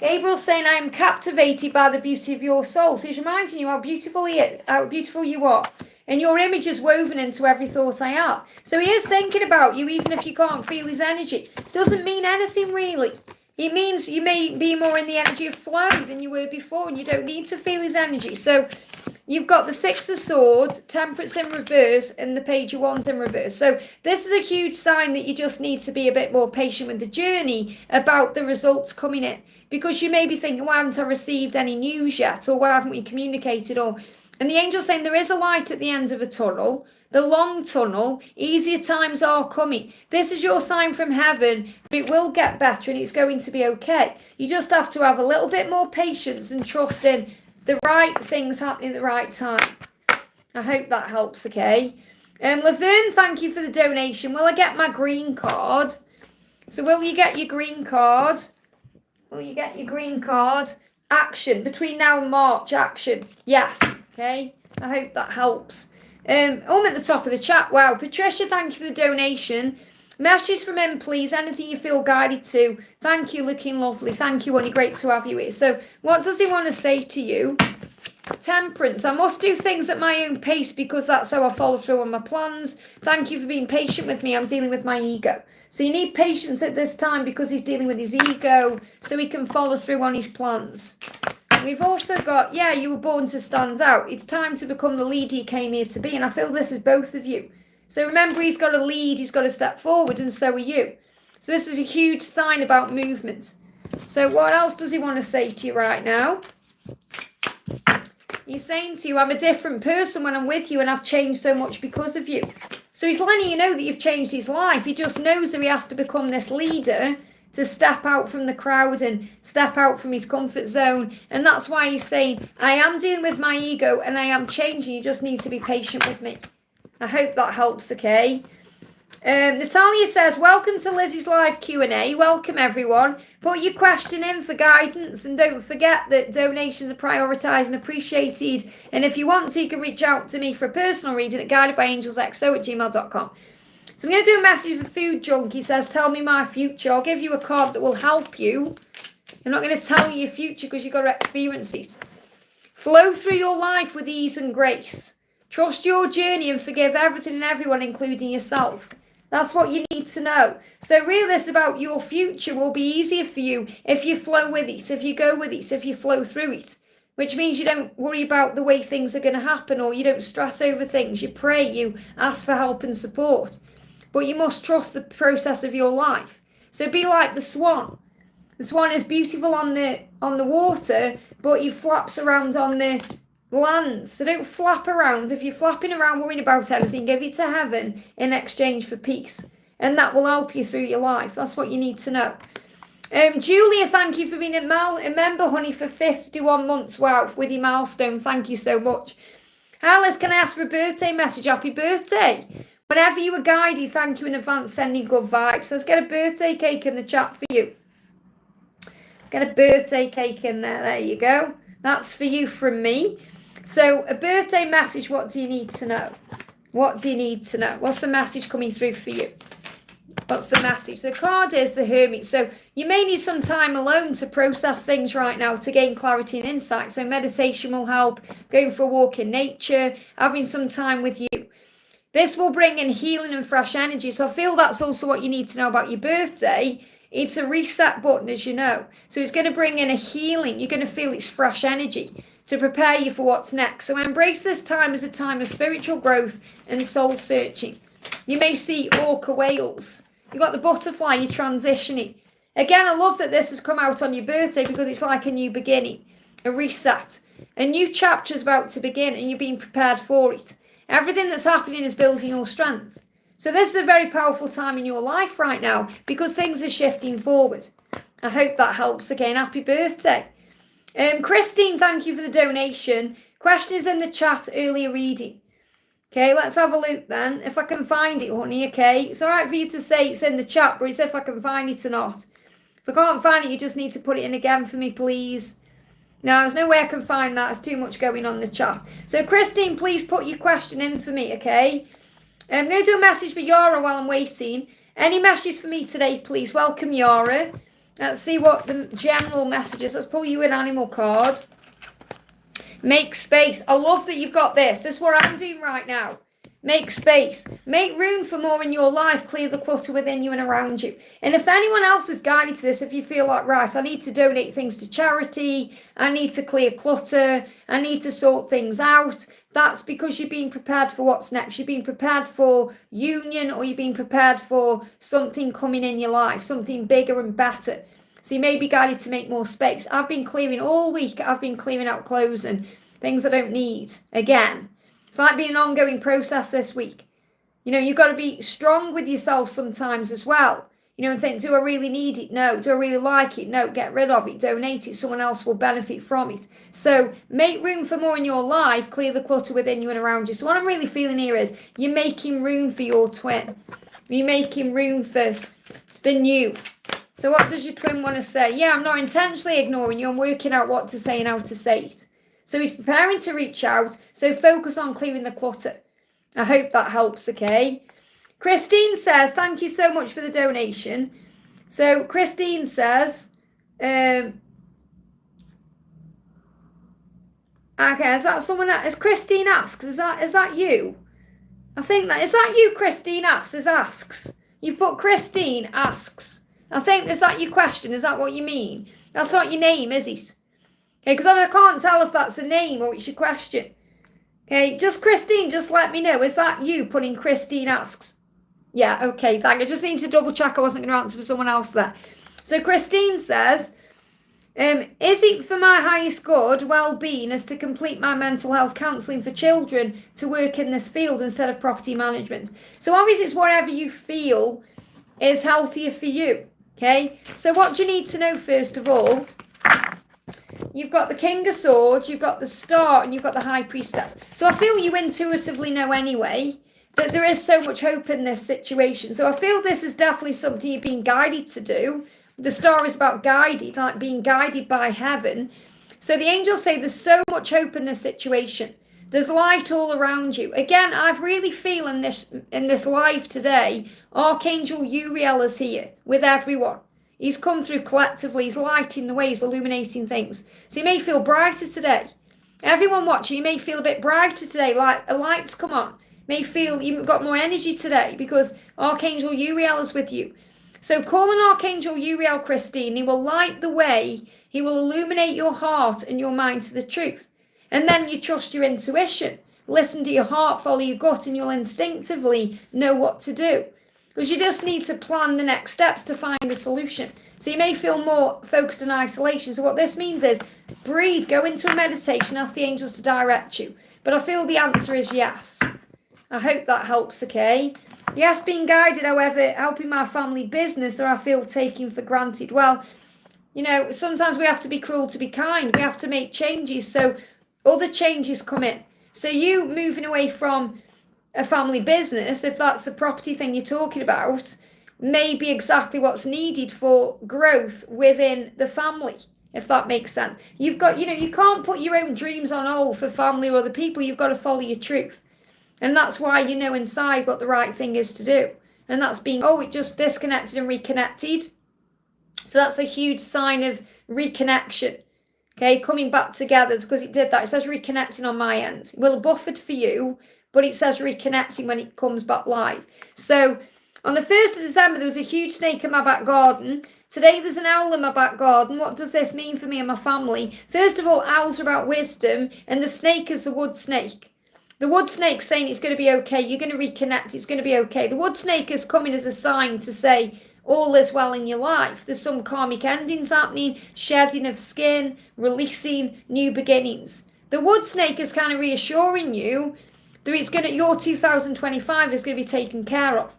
Gabriel's saying, I am captivated by the beauty of your soul. So he's reminding you how beautiful you are. And your image is woven into every thought I have. So he is thinking about you, even if you can't feel his energy. Doesn't mean anything, really. It means you may be more in the energy of flow than you were before, and you don't need to feel his energy. So you've got the Six of Swords, Temperance in reverse, and the Page of Wands in reverse. So this is a huge sign that you just need to be a bit more patient with the journey about the results coming in. Because you may be thinking, why haven't I received any news yet? Or why haven't we communicated? And the angel's saying there is a light at the end of a tunnel. The long tunnel, easier times are coming. This is your sign from heaven, but it will get better and it's going to be okay. You just have to have a little bit more patience and trust in the right things happening at the right time. I hope that helps, okay? Laverne, thank you for the donation. Will I get my green card? So will you get your green card? Will you get your green card? Action. Between now and March, action. Yes, okay? I hope that helps. I'm at the top of the chat. Wow, Patricia, thank you for the donation. Messages from him, please. Anything you feel guided to. Thank you, looking lovely. Thank you, Honey. Great to have you here. So, what does he want to say to you? Temperance. I must do things at my own pace because that's how I follow through on my plans. Thank you for being patient with me. I'm dealing with my ego. So you need patience at this time because he's dealing with his ego so he can follow through on his plans. We've also got, yeah, you were born to stand out. It's time to become the leader you came here to be. And I feel this is both of you. So remember, he's got to lead, he's got to step forward, and so are you. So this is a huge sign about movement. So what else does he want to say to you right now? He's saying to you, I'm a different person when I'm with you and I've changed so much because of you. So he's letting you know that you've changed his life. He just knows that he has to become this leader to step out from the crowd and step out from his comfort zone. And that's why he's saying, I am dealing with my ego and I am changing. You just need to be patient with me. I hope that helps, okay? Natalia says, welcome to Lizzie's live Q&A. Welcome, everyone. Put your question in for guidance and don't forget that donations are prioritised and appreciated. And if you want to, you can reach out to me for a personal reading at guidedbyangelsxo@gmail.com. So I'm going to do a message for Food Junkie. Says, tell me my future. I'll give you a card that will help you. I'm not going to tell you your future because you've got to experience it. Flow through your life with ease and grace. Trust your journey and forgive everything and everyone, including yourself. That's what you need to know. So really this about your future will be easier for you if you flow with it, if you go with it, if you flow through it. Which means you don't worry about the way things are going to happen or you don't stress over things. You pray, you ask for help and support. But you must trust the process of your life. So be like the swan. The swan is beautiful on the water, but he flaps around on the land. So don't flap around. If you're flapping around worrying about anything, give it to heaven in exchange for peace. And that will help you through your life. That's what you need to know. Julia, thank you for being a member, honey, for 51 months. Wow, with your milestone. Thank you so much. Alice, can I ask for a birthday message? Happy birthday. Whenever you were guided, thank you in advance, sending good vibes. Let's get a birthday cake in the chat for you. Get a birthday cake in there. There you go. That's for you from me. So a birthday message, what do you need to know? What do you need to know? What's the message coming through for you? What's the message? The card is the Hermit. So you may need some time alone to process things right now, to gain clarity and insight. So meditation will help, going for a walk in nature, having some time with you. This will bring in healing and fresh energy. So I feel that's also what you need to know about your birthday. It's a reset button, as you know. So it's going to bring in a healing. You're going to feel it's fresh energy to prepare you for what's next. So embrace this time as a time of spiritual growth and soul searching. You may see orca whales. You've got the butterfly, you're transitioning. Again, I love that this has come out on your birthday because it's like a new beginning, a reset. A new chapter is about to begin and you're being prepared for it. Everything that's happening is building your strength. So this is a very powerful time in your life right now because things are shifting forward. I hope that helps. Again, happy birthday. Christine, thank you for the donation. Question is in the chat, earlier reading. Okay, let's have a look then. If I can find it, honey, okay? It's all right for you to say it's in the chat, but it's if I can find it or not. If I can't find it, you just need to put it in again for me, please. No, there's no way I can find that. There's too much going on in the chat. So, Christine, please put your question in for me, okay? I'm going to do a message for Yara while I'm waiting. Any messages for me today, please? Welcome, Yara. Let's see what the general message is. Let's pull you an animal card. Make space. I love that you've got this. This is what I'm doing right now. Make space. Make room for more in your life. Clear the clutter within you and around you. And if anyone else is guided to this, if you feel like, right, I need to donate things to charity, I need to clear clutter, I need to sort things out, that's because you're being prepared for what's next. You're being prepared for union, or you're being prepared for something coming in your life, something bigger and better. So you may be guided to make more space. I've been clearing all week. I've been clearing out clothes and things I don't need. Again, it's like being an ongoing process this week. You know, you've got to be strong with yourself sometimes as well. You know, and think, do I really need it? No. Do I really like it? No. Get rid of it. Donate it. Someone else will benefit from it. So make room for more in your life. Clear the clutter within you and around you. So what I'm really feeling here is you're making room for your twin. You're making room for the new. So what does your twin want to say? Yeah, I'm not intentionally ignoring you. I'm working out what to say and how to say it. So he's preparing to reach out. So focus on clearing the clutter. I hope that helps, okay? Christine says, thank you so much for the donation. So Christine says, okay, is that someone else? Is Christine asks, is that you? I think that, is that you, Christine asks? You've put Christine asks. I think, is that your question? Is that what you mean? That's not your name, is it? Okay, because I can't tell if that's a name or it's your question. Okay, just Christine, just let me know. Is that you putting Christine asks? Yeah, okay, thank you. I just need to double check I wasn't going to answer for someone else there. So Christine says, is it for my highest good, well-being, as to complete my mental health counselling for children to work in this field instead of property management? So obviously it's whatever you feel is healthier for you. Okay, so what do you need to know first of all? You've got the King of Swords, you've got the Star, and you've got the High Priestess. So I feel you intuitively know anyway that there is so much hope in this situation. So I feel this is definitely something you're being guided to do. The Star is about guided, like being guided by heaven. So the angels say there's so much hope in this situation. There's light all around you. Again, I've really feel in this live today, Archangel Uriel is here with everyone. He's come through collectively. He's lighting the way. He's illuminating things. So you may feel brighter today. Everyone watching, you may feel a bit brighter today, like a light's come on. You may feel you've got more energy today because Archangel Uriel is with you. So call on Archangel Uriel, Christine. He will light the way. He will illuminate your heart and your mind to the truth. And then you trust your intuition. Listen to your heart, follow your gut, and you'll instinctively know what to do. Because you just need to plan the next steps to find a solution. So you may feel more focused on isolation. So what this means is breathe, go into a meditation, ask the angels to direct you. But I feel the answer is yes. I hope that helps, okay? Yes, being guided, however, helping my family business that I feel taken for granted. Well, you know, sometimes we have to be cruel to be kind. We have to make changes so other changes come in. So you moving away from a family business, if that's the property thing you're talking about, may be exactly what's needed for growth within the family, if that makes sense. You've got, you can't put your own dreams on hold for family or other people. You've got to follow your truth. And that's why you know inside what the right thing is to do. And that's being, it just disconnected and reconnected. So that's a huge sign of reconnection. Okay, coming back together, because it did that. It says reconnecting on my end. It will have buffered for you, but it says reconnecting when it comes back live. So on the 1st of December, there was a huge snake in my back garden. Today, there's an owl in my back garden. What does this mean for me and my family? First of all, owls are about wisdom, and the snake is the wood snake. The wood snake's saying it's going to be okay. You're going to reconnect. It's going to be okay. The wood snake is coming as a sign to say, all is well in your life. There's some karmic endings happening, shedding of skin, releasing new beginnings. The wood snake is kind of reassuring you that your 2025 is going to be taken care of.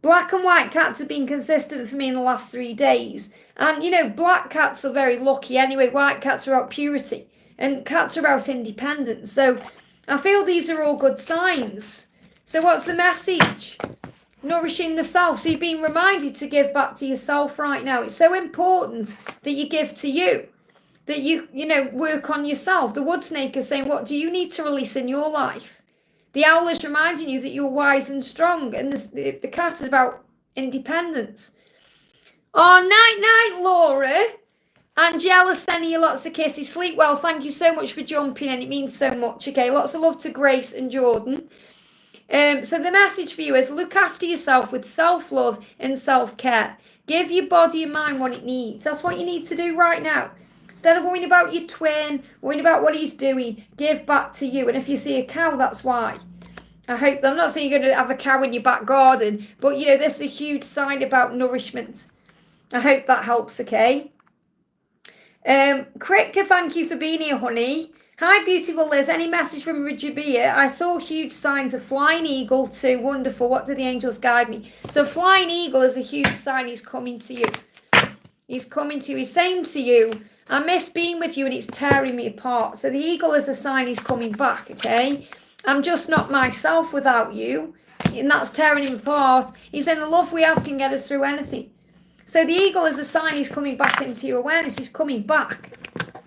Black and white cats have been consistent for me in the last 3 days. And, black cats are very lucky anyway. White cats are about purity. And cats are about independence. So I feel these are all good signs. So what's the message? Nourishing the self. So you're being reminded to give back to yourself right now. It's so important that you give to you, that you work on yourself. The wood snake is saying, what do you need to release in your life? The owl is reminding you that you're wise and strong. And the cat is about independence. Oh, night, Laura. Angela, sending you lots of kisses. Sleep well. Thank you so much for jumping in. It means so much. Okay, lots of love to Grace and Jordan. So the message for you is look after yourself with self-love and self-care. Give your body and mind what it needs. That's what you need to do right now. Instead of worrying about your twin, worrying about what he's doing, give back to you. And if you see a cow, that's why. I'm not saying you're going to have a cow in your back garden, but this is a huge sign about nourishment. I hope that helps, okay? Kritka, thank you for being here, honey. Hi, beautiful Liz. Any message from Rajabia? I saw huge signs of flying eagle too. Wonderful. What do the angels guide me? So flying eagle is a huge sign. He's coming to you. He's coming to you. He's saying to you, I miss being with you and it's tearing me apart. So the eagle is a sign he's coming back, okay? I'm just not myself without you. And that's tearing him apart. He's saying the love we have can get us through anything. So the eagle is a sign he's coming back into your awareness. He's coming back.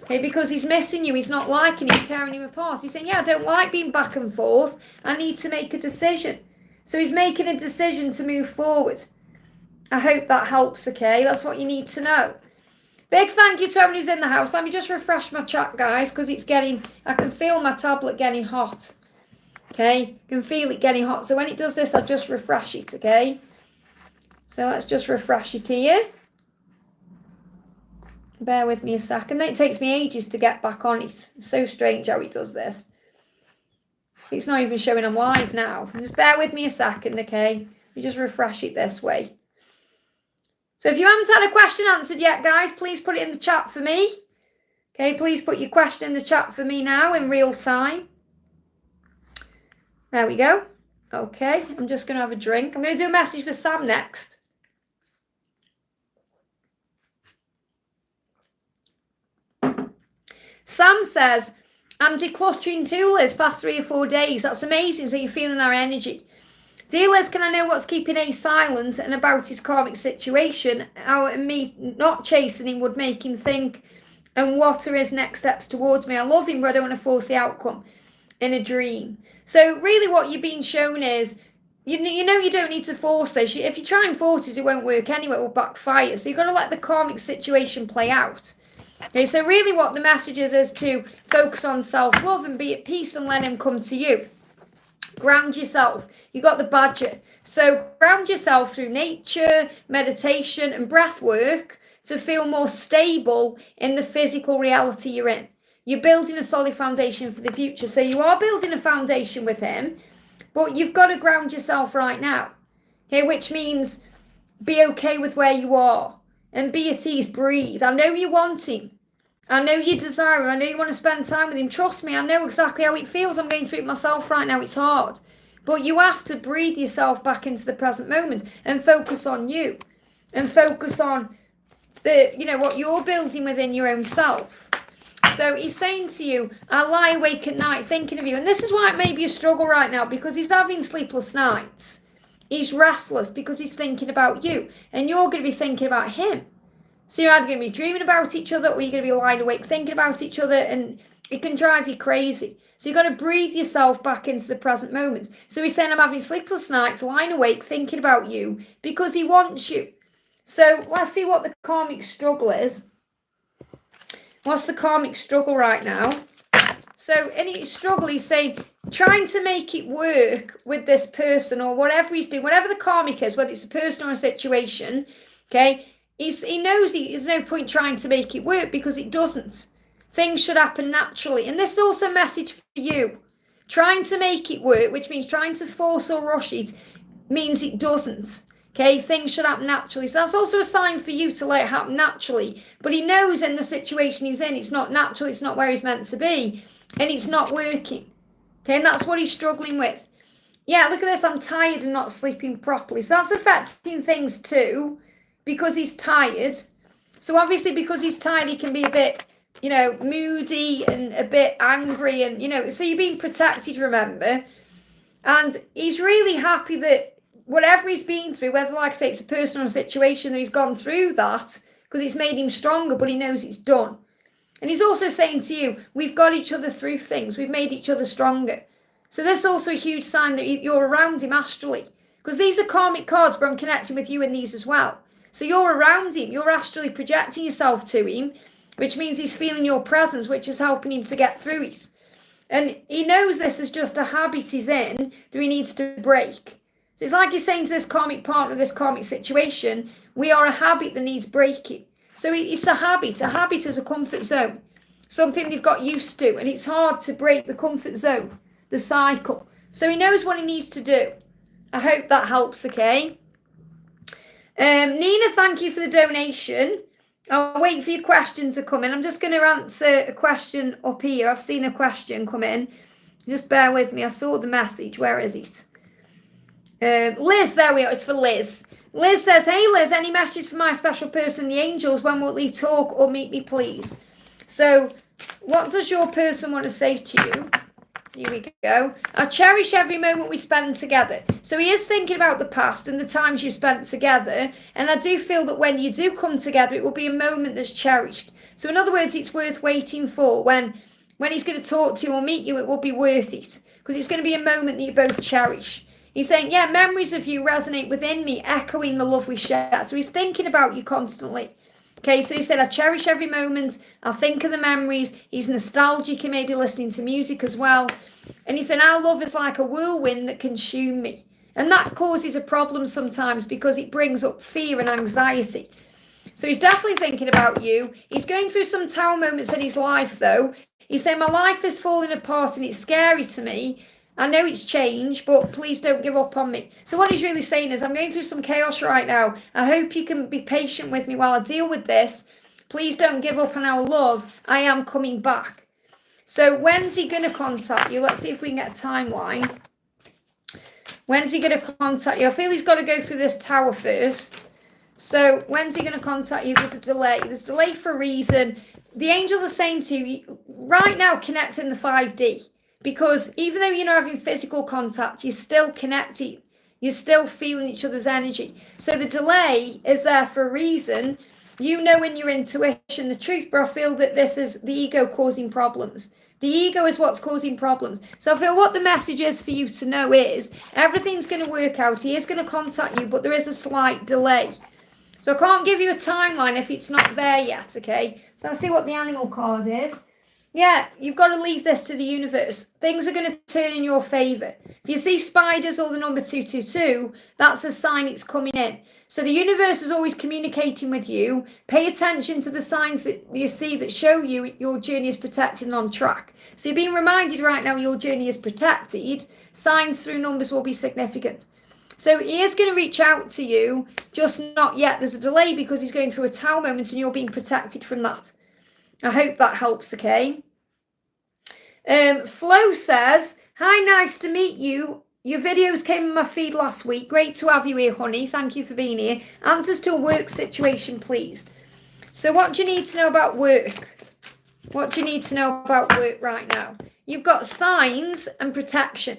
Okay, because he's missing you, he's not liking it, he's tearing him apart. He's saying, I don't like being back and forth. I need to make a decision. So he's making a decision to move forward. I hope that helps, okay? That's what you need to know. Big thank you to everyone who's in the house. Let me just refresh my chat, guys, because I can feel my tablet getting hot. Okay, I can feel it getting hot. So when it does this, I'll just refresh it, okay? So let's just refresh it here. Bear with me a second. It takes me ages to get back on it. It's so strange how it does this. It's not even showing I'm live now. Just bear with me a second, okay? We just refresh it this way. So if you haven't had a question answered yet, guys, please put it in the chat for me. Okay, please put your question in the chat for me now in real time. There we go. Okay, I'm just going to have a drink. I'm going to do a message for Sam next. Sam says, I'm decluttering too, Liz, past 3 or 4 days. That's amazing. So you're feeling our energy. Dear Liz, can I know what's keeping Ace silent and about his karmic situation? How me not chasing him would make him think, and what are his next steps towards me? I love him, but I don't want to force the outcome in a dream. So really what you're being shown is, you know you don't need to force this. If you try and force it, it won't work anyway. It will backfire. So you've got to let the karmic situation play out. Okay, so really what the message is to focus on self-love and be at peace and let him come to you. Ground yourself. You got the badger. So ground yourself through nature, meditation and breath work to feel more stable in the physical reality you're in. You're building a solid foundation for the future. So you are building a foundation with him, but you've got to ground yourself right now. Okay, which means be okay with where you are. And be at ease, breathe. I know you want him. I know you desire him. I know you want to spend time with him. Trust me, I know exactly how it feels. I'm going through it myself right now. It's hard. But you have to breathe yourself back into the present moment and focus on you. And focus on what you're building within your own self. So he's saying to you, I lie awake at night thinking of you. And this is why it may be a struggle right now, because he's having sleepless nights. He's restless because he's thinking about you. And you're going to be thinking about him. So you're either going to be dreaming about each other, or you're going to be lying awake thinking about each other. And it can drive you crazy. So you've got to breathe yourself back into the present moment. So he's saying, I'm having sleepless nights, lying awake thinking about you because he wants you. So let's see what the karmic struggle is. What's the karmic struggle right now? So in his struggle, he's saying, trying to make it work with this person or whatever he's doing, whatever the karmic is, whether it's a person or a situation, okay? He knows there's no point trying to make it work because it doesn't. Things should happen naturally. And this is also a message for you. Trying to make it work, which means trying to force or rush it, means it doesn't. Okay, things should happen naturally. So that's also a sign for you to let it happen naturally. But he knows in the situation he's in, it's not natural, it's not where he's meant to be. And it's not working. Okay, and that's what he's struggling with. Yeah, look at this, I'm tired and not sleeping properly. So that's affecting things too, because he's tired. So obviously because he's tired, he can be a bit, moody and a bit angry. And, so you're being protected, remember. And he's really happy that whatever he's been through, whether, like I say, it's a personal situation that he's gone through that, because it's made him stronger, but he knows it's done. And he's also saying to you, we've got each other through things. We've made each other stronger. So this is also a huge sign that you're around him astrally. Because these are karmic cards, but I'm connecting with you in these as well. So you're around him. You're astrally projecting yourself to him, which means he's feeling your presence, which is helping him to get through it. And he knows this is just a habit he's in that he needs to break. So it's like he's saying to this karmic partner, this karmic situation, we are a habit that needs breaking. So it's a habit. A habit is a comfort zone, something they've got used to, and it's hard to break the comfort zone, the cycle. So he knows what he needs to do. I hope that helps, okay? Nina, thank you for the donation. I'll wait for your question to come in. I'm just going to answer a question up here. I've seen a question come in. Just bear with me. I saw the message. Where is it? Liz, there we are. It's for Liz. Liz says, hey Liz, any message for my special person, the angels? When will they talk or meet me, please? So what does your person want to say to you? Here we go. I cherish every moment we spend together. So he is thinking about the past and the times you spent together. And I do feel that when you do come together, it will be a moment that's cherished. So in other words, it's worth waiting for. When he's going to talk to you or meet you, it will be worth it. Because it's going to be a moment that you both cherish. He's saying, yeah, memories of you resonate within me, echoing the love we share. So he's thinking about you constantly. Okay, so he said, I cherish every moment. I think of the memories. He's nostalgic. He may be listening to music as well. And he said, our love is like a whirlwind that consumes me. And that causes a problem sometimes because it brings up fear and anxiety. So he's definitely thinking about you. He's going through some tower moments in his life, though. He's saying, my life is falling apart and it's scary to me. I know it's changed, but please don't give up on me. So what he's really saying is, I'm going through some chaos right now. I hope you can be patient with me while I deal with this. Please don't give up on our love. I am coming back. So when's he going to contact you? Let's see if we can get a timeline. When's he going to contact you? I feel he's got to go through this tower first. So when's he going to contact you? There's a delay. There's a delay for a reason. The angels are saying to you, right now, connect in the 5D. Because even though you're not having physical contact, you're still connected. You're still feeling each other's energy. So the delay is there for a reason. You know in your intuition the truth, but I feel that this is the ego causing problems. The ego is what's causing problems. So I feel what the message is for you to know is everything's going to work out. He is going to contact you, but there is a slight delay. So I can't give you a timeline if it's not there yet, okay? So let's see what the animal card is. Yeah, you've got to leave this to the universe. Things are going to turn in your favour. If you see spiders or the number 222, that's a sign it's coming in. So the universe is always communicating with you. Pay attention to the signs that you see that show you your journey is protected and on track. So you're being reminded right now your journey is protected. Signs through numbers will be significant. So he is going to reach out to you, just not yet. There's a delay because he's going through a tower moment and you're being protected from that. I hope that helps, okay? Flo says, hi, nice to meet you. Your videos came in my feed last week. Great to have you here, honey. Thank you for being here. Answers to a work situation, please. So what do you need to know about work? What do you need to know about work right now? You've got signs and protection.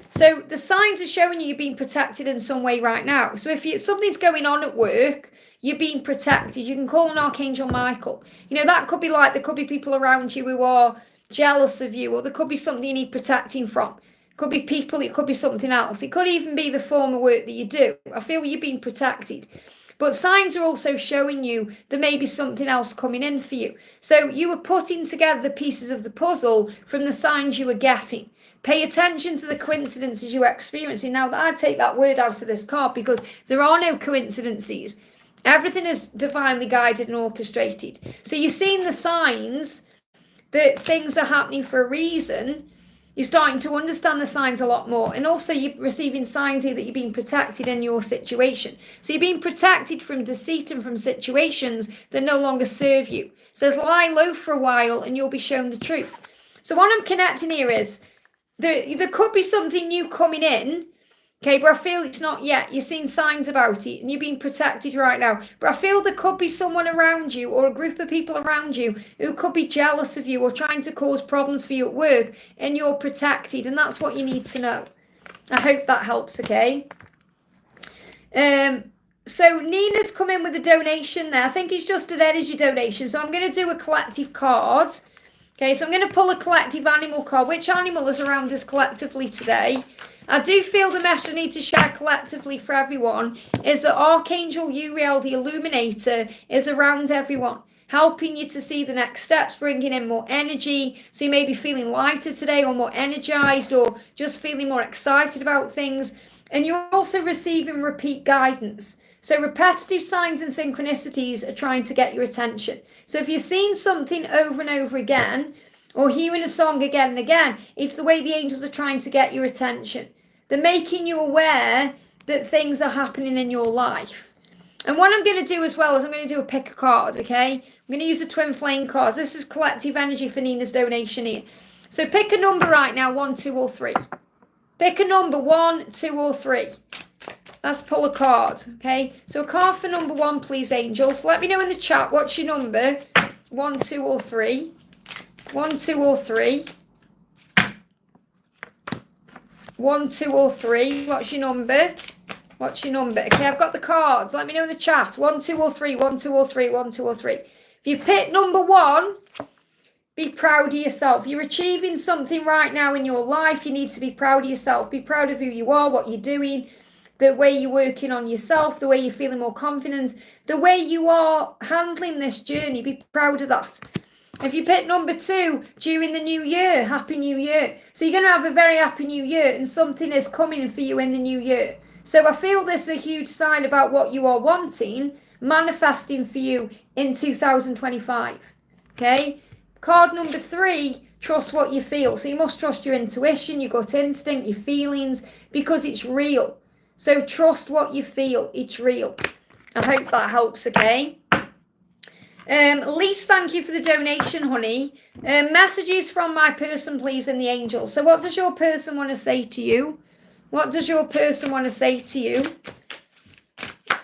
So the signs are showing you you're being protected in some way right now. So if something's going on at work, you're being protected. You can call on Archangel Michael. You know, that could be like, there could be people around you who are jealous of you, or there could be something you need protecting from. It could be people, it could be something else. It could even be the form of work that you do. I feel you're being protected. But signs are also showing you there may be something else coming in for you. So you were putting together the pieces of the puzzle from the signs you were getting. Pay attention to the coincidences you are experiencing. Now, I take that word out of this card because there are no coincidences. Everything is divinely guided and orchestrated. So you're seeing the signs that things are happening for a reason. You're starting to understand the signs a lot more. And also you're receiving signs here that you're being protected in your situation. So you're being protected from deceit and from situations that no longer serve you. It says lie low for a while and you'll be shown the truth. So what I'm connecting here is there could be something new coming in. Okay, but I feel it's not yet. You're seeing signs about it and you're being protected right now. But I feel there could be someone around you or a group of people around you who could be jealous of you or trying to cause problems for you at work, and you're protected. And that's what you need to know. I hope that helps, okay? So Nina's come in with a donation there. I think it's just an energy donation. So I'm going to do a collective card. Okay, so I'm going to pull a collective animal card. Which animal is around us collectively today? I do feel the message I need to share collectively for everyone is that Archangel Uriel, the Illuminator, is around everyone, helping you to see the next steps, bringing in more energy. So you may be feeling lighter today, or more energized, or just feeling more excited about things. And you're also receiving repeat guidance. So repetitive signs and synchronicities are trying to get your attention. So if you're seeing something over and over again, or hearing a song again and again, it's the way the angels are trying to get your attention. They're making you aware that things are happening in your life. And what I'm going to do as well is I'm going to do a pick a card, okay? I'm going to use the twin flame cards. This is collective energy for Nina's donation here. So pick a number right now, 1, 2, or 3. Pick a number, 1, 2, or 3. Let's pull a card, okay? So a card for number 1, please, angels. Let me know in the chat what's your number, 1, 2, or 3. 1, 2, or 3. 1, 2, or 3. What's your number? What's your number? Okay, I've got the cards. Let me know in the chat. 1, 2, or 3. 1, 2, or 3. 1, 2, or 3. If you pick number 1, be proud of yourself. You're achieving something right now in your life. You need to be proud of yourself. Be proud of who you are, what you're doing, the way you're working on yourself, the way you're feeling more confident, the way you are handling this journey. Be proud of that. If you pick number 2 during the new year, happy new year. So you're going to have a very happy new year, and something is coming for you in the new year. So I feel this is a huge sign about what you are wanting, manifesting for you in 2025. Okay. Card number 3, trust what you feel. So you must trust your intuition, your gut instinct, your feelings, because it's real. So trust what you feel. It's real. I hope that helps, okay? Lise, thank you for the donation, honey. Messages from my person, please, and the angels. So what does your person want to say to you? What does your person want to say to you?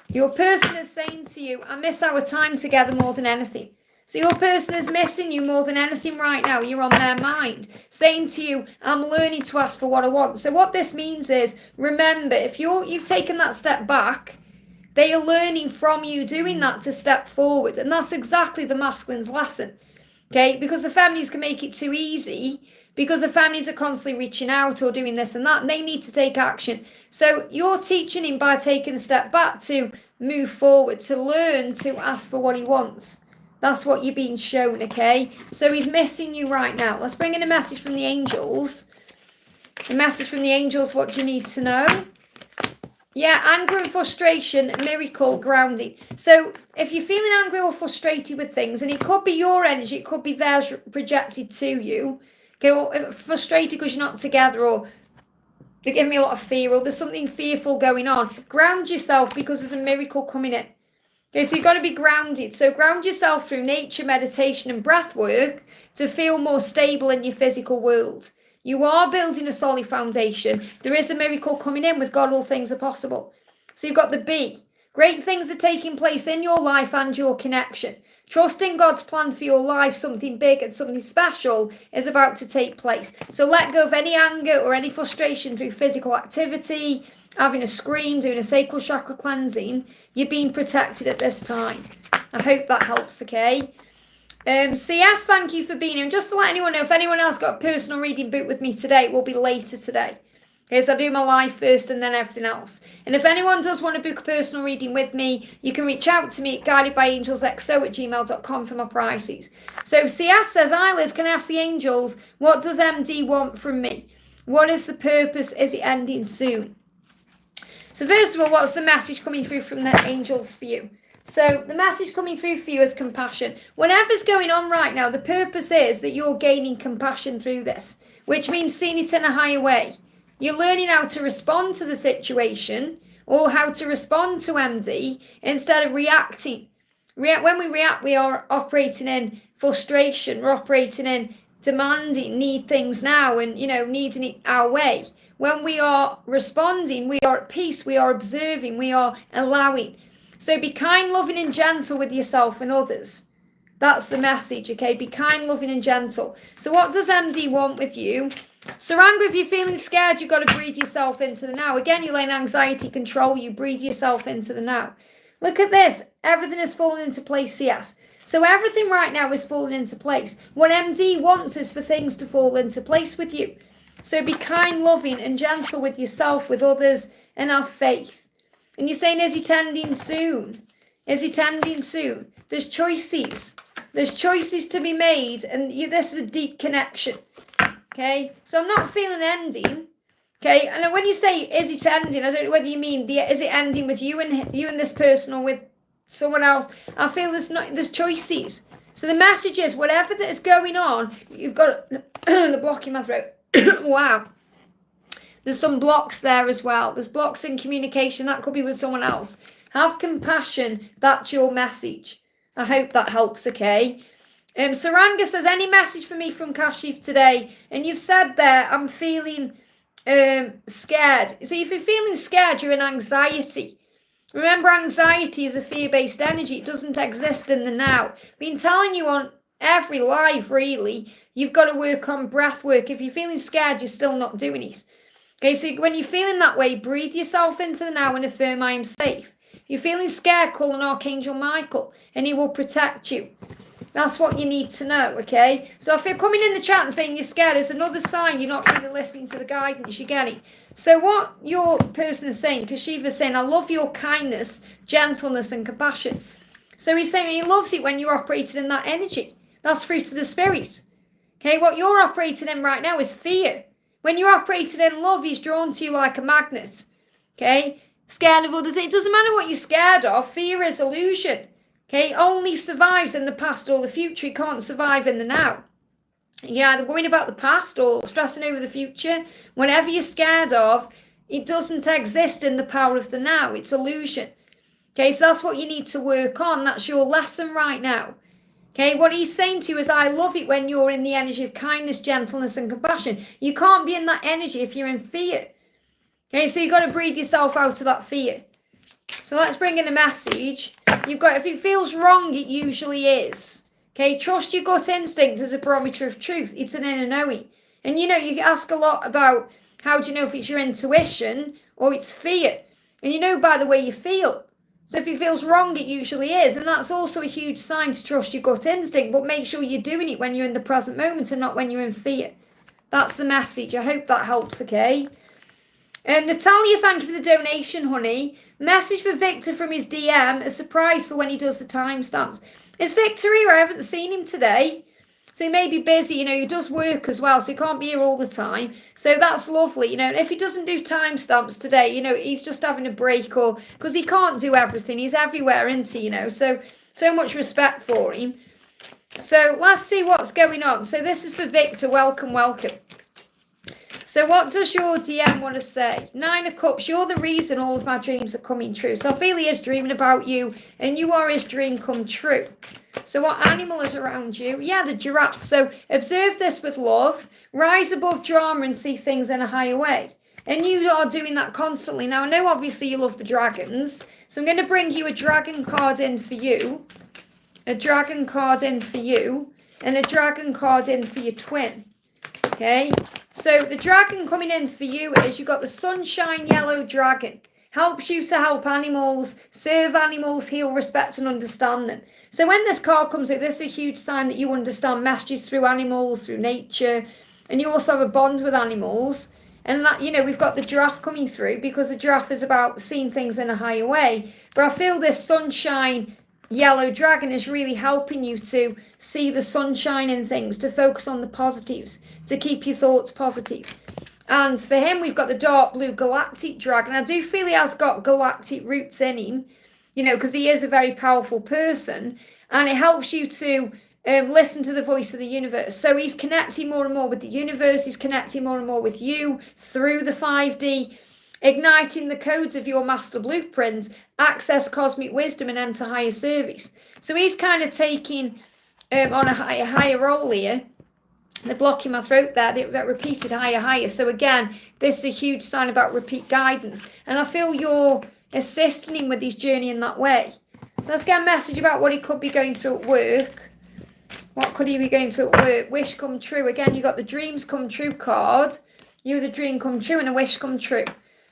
Your person is saying to you, I miss our time together more than anything. So your person is missing you more than anything right now. You're on their mind, saying to you, I'm learning to ask for what I want. So what this means is, remember, if you've taken that step back, they are learning from you doing that to step forward. And that's exactly the masculine's lesson. Okay, because the families can make it too easy, because the families are constantly reaching out or doing this and that, and they need to take action. So you're teaching him by taking a step back to move forward, to learn to ask for what he wants. That's what you're being shown, okay? So he's missing you right now. Let's bring in a message from the angels. A message from the angels, what do you need to know? Yeah, anger and frustration, miracle, grounding. So if you're feeling angry or frustrated with things, and it could be your energy, it could be theirs projected to you. Okay, or frustrated because you're not together, or they're giving me a lot of fear, or there's something fearful going on. Ground yourself, because there's a miracle coming in. Okay, so you've got to be grounded. So ground yourself through nature, meditation, and breath work to feel more stable in your physical world. You are building a solid foundation. There is a miracle coming in. With God, all things are possible. So you've got the B. Great things are taking place in your life and your connection. Trust in God's plan for your life. Something big and something special is about to take place. So let go of any anger or any frustration through physical activity, having a screen, doing a sacral chakra cleansing. You're being protected at this time. I hope that helps, okay? CS, thank you for being here. And just to let anyone know, if anyone else got a personal reading booked with me today, it will be later today. Okay, so I do my live first and then everything else. And if anyone does want to book a personal reading with me, you can reach out to me at guidedbyangelsxo@gmail.com for my prices. So CS says, hi Liz, can I ask the angels, what does MD want from me? What is the purpose? Is it ending soon? So first of all, what's the message coming through from the angels for you? So the message coming through for you is compassion. Whatever's going on right now, the purpose is that you're gaining compassion through this, which means seeing it in a higher way. You're learning how to respond to the situation or how to respond to MD instead of reacting. When we react, we are operating in frustration. We're operating in demanding, need things now and, needing it our way. When we are responding, we are at peace. We are observing. We are allowing. So be kind, loving and gentle with yourself and others. That's the message, okay? Be kind, loving and gentle. So what does MD want with you? Saranga, if you're feeling scared, you've got to breathe yourself into the now. Again, you're letting anxiety control you. Breathe yourself into the now. Look at this. Everything is falling into place, CS. So everything right now is falling into place. What MD wants is for things to fall into place with you. So be kind, loving and gentle with yourself, with others, and have faith. And you're saying, is it ending soon? Is it ending soon? There's choices. There's choices to be made, and this is a deep connection. Okay, so I'm not feeling ending. Okay, and when you say is it ending, I don't know whether you mean is it ending with you and this person or with someone else. I feel there's choices. So the message is whatever that is going on, you've got the block in my throat. Wow, there's some blocks there as well. There's blocks in communication. That could be with someone else. Have compassion. That's your message. I hope that helps. Okay. Saranga says, any message for me from Kashif today? And you've said there, I'm feeling scared. So if you're feeling scared, you're in anxiety. Remember, anxiety is a fear-based energy. It doesn't exist in the now. Been telling you on every live, really, you've got to work on breath work. If you're feeling scared, you're still not doing it. Okay, so when you're feeling that way, breathe yourself into the now and affirm I am safe. If you're feeling scared, call on Archangel Michael and he will protect you. That's what you need to know, okay? So if you're coming in the chat and saying you're scared, it's another sign you're not really listening to the guidance you're getting. So what your person is saying, because Shiva's saying, I love your kindness, gentleness and compassion. So he's saying he loves it when you're operating in that energy. That's fruit of the spirit. Okay, what you're operating in right now is fear. When you're operating in love, he's drawn to you like a magnet. Okay, scared of other things. It doesn't matter what you're scared of. Fear is illusion. Okay, only survives in the past or the future. It can't survive in the now. You're either worrying about the past or stressing over the future. Whatever you're scared of, it doesn't exist in the power of the now. It's illusion. Okay, so that's what you need to work on. That's your lesson right now. Okay, what he's saying to you is, I love it when you're in the energy of kindness, gentleness and compassion. You can't be in that energy if you're in fear. Okay, so you've got to breathe yourself out of that fear. So let's bring in a message. You've got, if it feels wrong, it usually is. Okay, trust your gut instinct as a barometer of truth. It's an inner knowing. And you ask a lot about how do you know if it's your intuition or it's fear. And you know by the way you feel. So if it feels wrong, it usually is. And that's also a huge sign to trust your gut instinct. But make sure you're doing it when you're in the present moment and not when you're in fear. That's the message. I hope that helps, okay? Natalia, thank you for the donation, honey. Message for Victor from his DM. A surprise for when he does the timestamps. Is Victor here? I haven't seen him today. So he may be busy. He does work as well. So he can't be here all the time. So that's lovely. If he doesn't do timestamps today, he's just having a break or because he can't do everything. He's everywhere, isn't he? So much respect for him. So let's see what's going on. So this is for Victor. Welcome, welcome. So what does your DM want to say? 9 of Cups, you're the reason all of my dreams are coming true. So I feel he is dreaming about you and you are his dream come true. So what animal is around you? Yeah, the giraffe. So observe this with love. Rise above drama and see things in a higher way. And you are doing that constantly. Now, I know obviously you love the dragons. So I'm going to bring you a dragon card in for you, a dragon card in for you, and a dragon card in for your twin. Okay, so the dragon coming in for you is you've got the sunshine yellow dragon. Helps you to help animals, serve animals, heal, respect, and understand them. So when this card comes out, this is a huge sign that you understand messages through animals, through nature, and you also have a bond with animals. And that, you know, we've got the giraffe coming through because the giraffe is about seeing things in a higher way. But I feel this sunshine yellow dragon is really helping you to see the sunshine in things, to focus on the positives, to keep your thoughts positive. And for him, we've got the dark blue galactic dragon. I do feel he has got galactic roots in him, you know, because he is a very powerful person. And it helps you to listen to the voice of the universe. So he's connecting more and more with the universe. He's connecting more and more with you through the 5D, igniting the codes of your master blueprint, access cosmic wisdom, and enter higher service. So he's kind of taking on a higher role here. They're blocking my throat there. They repeated higher. So again, this is a huge sign about repeat guidance. And I feel you're assisting him with his journey in that way. Let's get a message about what he could be going through at work. What could he be going through at work? Wish come true. Again, you got the dreams come true card. You the dream come true and a wish come true.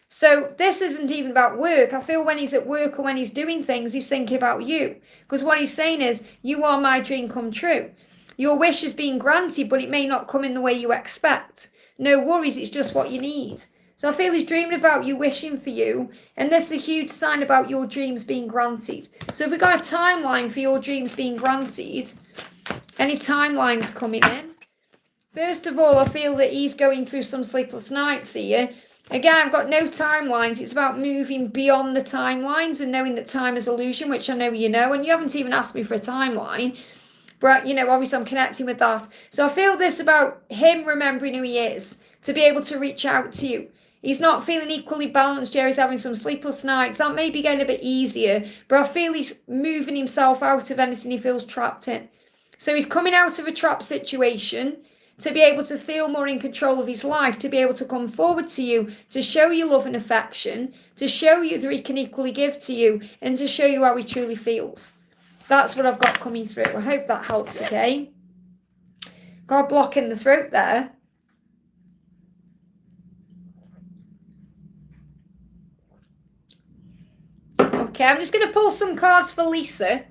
So this isn't even about work. I feel when he's at work or when he's doing things, he's thinking about you. Because what he's saying is, you are my dream come true. Your wish is being granted, but it may not come in the way you expect. No worries, it's just what you need. So I feel he's dreaming about you, wishing for you, and this is a huge sign about your dreams being granted. So if we've got a timeline for your dreams being granted, any timelines coming in? First of all, I feel that he's going through some sleepless nights here. Again, I've got no timelines. It's about moving beyond the timelines and knowing that time is illusion, which I know you know, and you haven't even asked me for a timeline. But, you know, obviously I'm connecting with that. So I feel this about him remembering who he is, to be able to reach out to you. He's not feeling equally balanced. Jerry's having some sleepless nights. That may be getting a bit easier, but I feel he's moving himself out of anything he feels trapped in. So he's coming out of a trapped situation to be able to feel more in control of his life, to be able to come forward to you, to show you love and affection, to show you that he can equally give to you, and to show you how he truly feels. That's what I've got coming through. I hope that helps, okay? Got a block in the throat there. Okay, I'm just going to pull some cards for Lisa.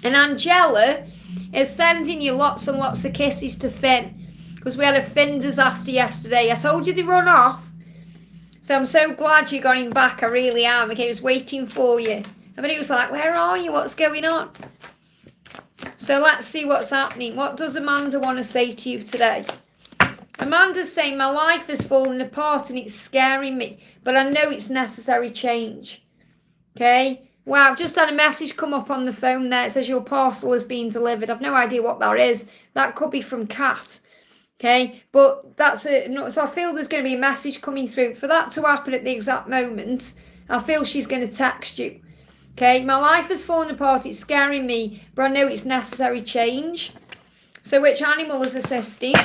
And Angela is sending you lots and lots of kisses to Finn, because we had a Finn disaster yesterday. I told you they run off. So I'm so glad you're going back. I really am. Okay, I was waiting for you. Everybody was like, where are you? What's going on? So let's see what's happening. What does Amanda want to say to you today? Amanda's saying, my life is falling apart and it's scaring me, but I know it's necessary change. Okay? Wow, I've just had a message come up on the phone there. It says your parcel is being delivered. I've no idea what that is. That could be from Kat. Okay? But that's it. So I feel there's going to be a message coming through. For that to happen at the exact moment, I feel she's going to text you. Okay, my life has fallen apart, it's scaring me, but I know it's necessary change. So which animal is assisting?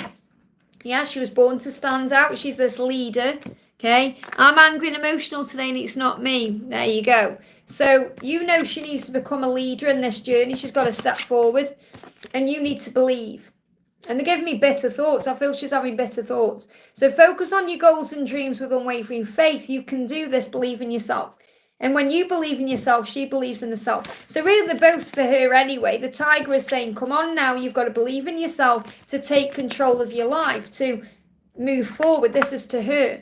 Yeah, she was born to stand out. She's this leader. Okay, I'm angry and emotional today and it's not me. There you go. So you know she needs to become a leader in this journey. She's got to step forward and you need to believe. And they're giving me bitter thoughts. I feel she's having bitter thoughts. So focus on your goals and dreams with unwavering faith. You can do this. Believe in yourself. And when you believe in yourself, she believes in herself. So really, they're both for her anyway. The tiger is saying, come on now, you've got to believe in yourself to take control of your life, to move forward. This is to her.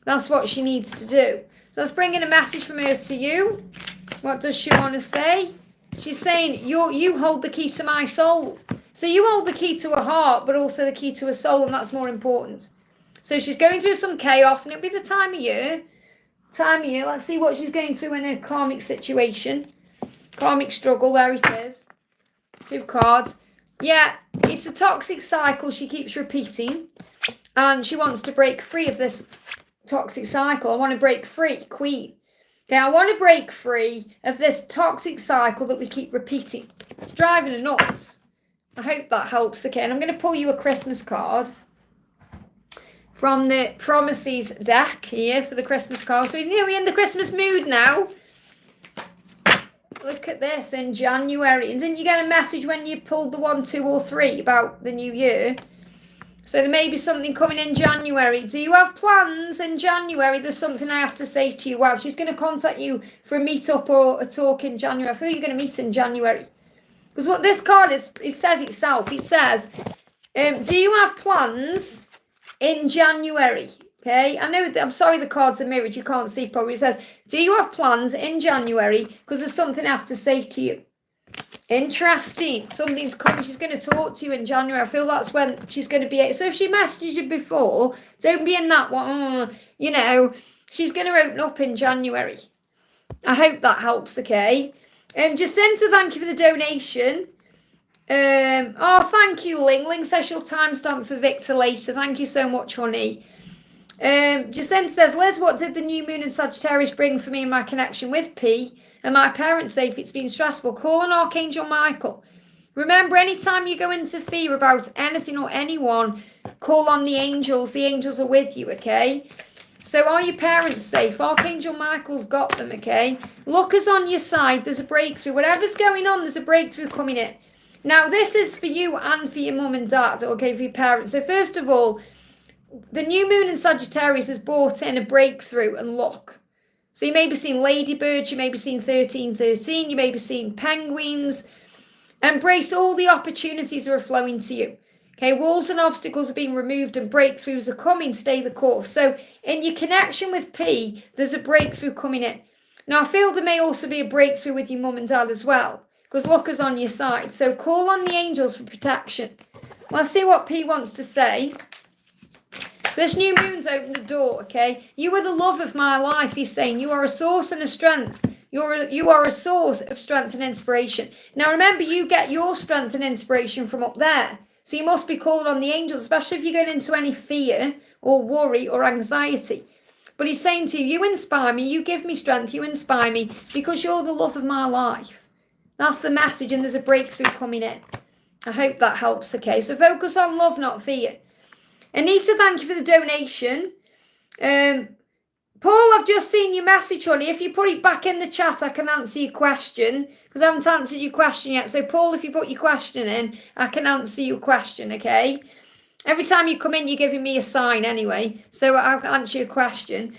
That's what she needs to do. So let's bring in a message from her to you. What does she want to say? She's saying, you hold the key to my soul. So you hold the key to her heart, but also the key to her soul, and that's more important. So she's going through some chaos, and it'll be the time of year. Let's see what she's going through in her karmic situation. Karmic struggle, there it is. 2 cards. Yeah, it's a toxic cycle she keeps repeating. And she wants to break free of this toxic cycle. I want to break free, Queen. Okay, I want to break free of this toxic cycle that we keep repeating. It's driving her nuts. I hope that helps. Okay, and I'm going to pull you a Christmas card from the Promises deck here for the Christmas card. So, you know, we're in the Christmas mood now. look at this, in January. And didn't you get a message when you pulled the 1, 2 or 3 about the new year? So there may be something coming in January. Do you have plans in January? There's something I have to say to you. Wow, she's going to contact you for a meet-up or a talk in January. I feel you're going to meet in January. Because what this card is, it says itself. It says, do you have plans in January? Okay, I know, I'm sorry the cards are mirrored. You can't see probably. It says, do you have plans in January? Because there's something I have to say to you. Interesting. Something's coming. She's going to talk to you in January. I feel that's when she's going to be. So if she messaged you before, don't be in that one. You know, she's going to open up in January. I hope that helps. Okay. Jacinta, thank you for the donation. Oh, thank you, Ling. Ling says she'll timestamp for Victor later. Thank you so much, honey. Jacinta says, Liz, what did the new moon in Sagittarius bring for me in my connection with P? And my parents say if it's been stressful, call on Archangel Michael. Remember, anytime you go into fear about anything or anyone, call on the angels. The angels are with you, okay? So are your parents safe? Archangel Michael's got them, okay? Luck is on your side. There's a breakthrough. Whatever's going on, there's a breakthrough coming in. Now, this is for you and for your mum and dad, okay, for your parents. So first of all, the new moon in Sagittarius has brought in a breakthrough and luck. So you may be seeing ladybirds, you may be seeing 1313, you may be seeing penguins. Embrace all the opportunities that are flowing to you. Okay, walls and obstacles are being removed and breakthroughs are coming. Stay the course. So in your connection with P, there's a breakthrough coming in. Now, I feel there may also be a breakthrough with your mum and dad as well, because luck is on your side. So call on the angels for protection. Well, let's see what P wants to say. So this new moon's opened the door, okay? You are the love of my life, he's saying. You are a source and a strength. You are a source of strength and inspiration. Now, remember, you get your strength and inspiration from up there. So you must be calling on the angels, especially if you're going into any fear or worry or anxiety. But he's saying to you, you inspire me, you give me strength, you inspire me because you're the love of my life. That's the message, and there's a breakthrough coming in. I hope that helps, okay? So focus on love, not fear. Anita, thank you for the donation. Paul, I've just seen your message, honey. If you put it back in the chat, I can answer your question, because I haven't answered your question yet. So, Paul, if you put your question in, I can answer your question, okay? Every time you come in, you're giving me a sign anyway, so I'll answer your question.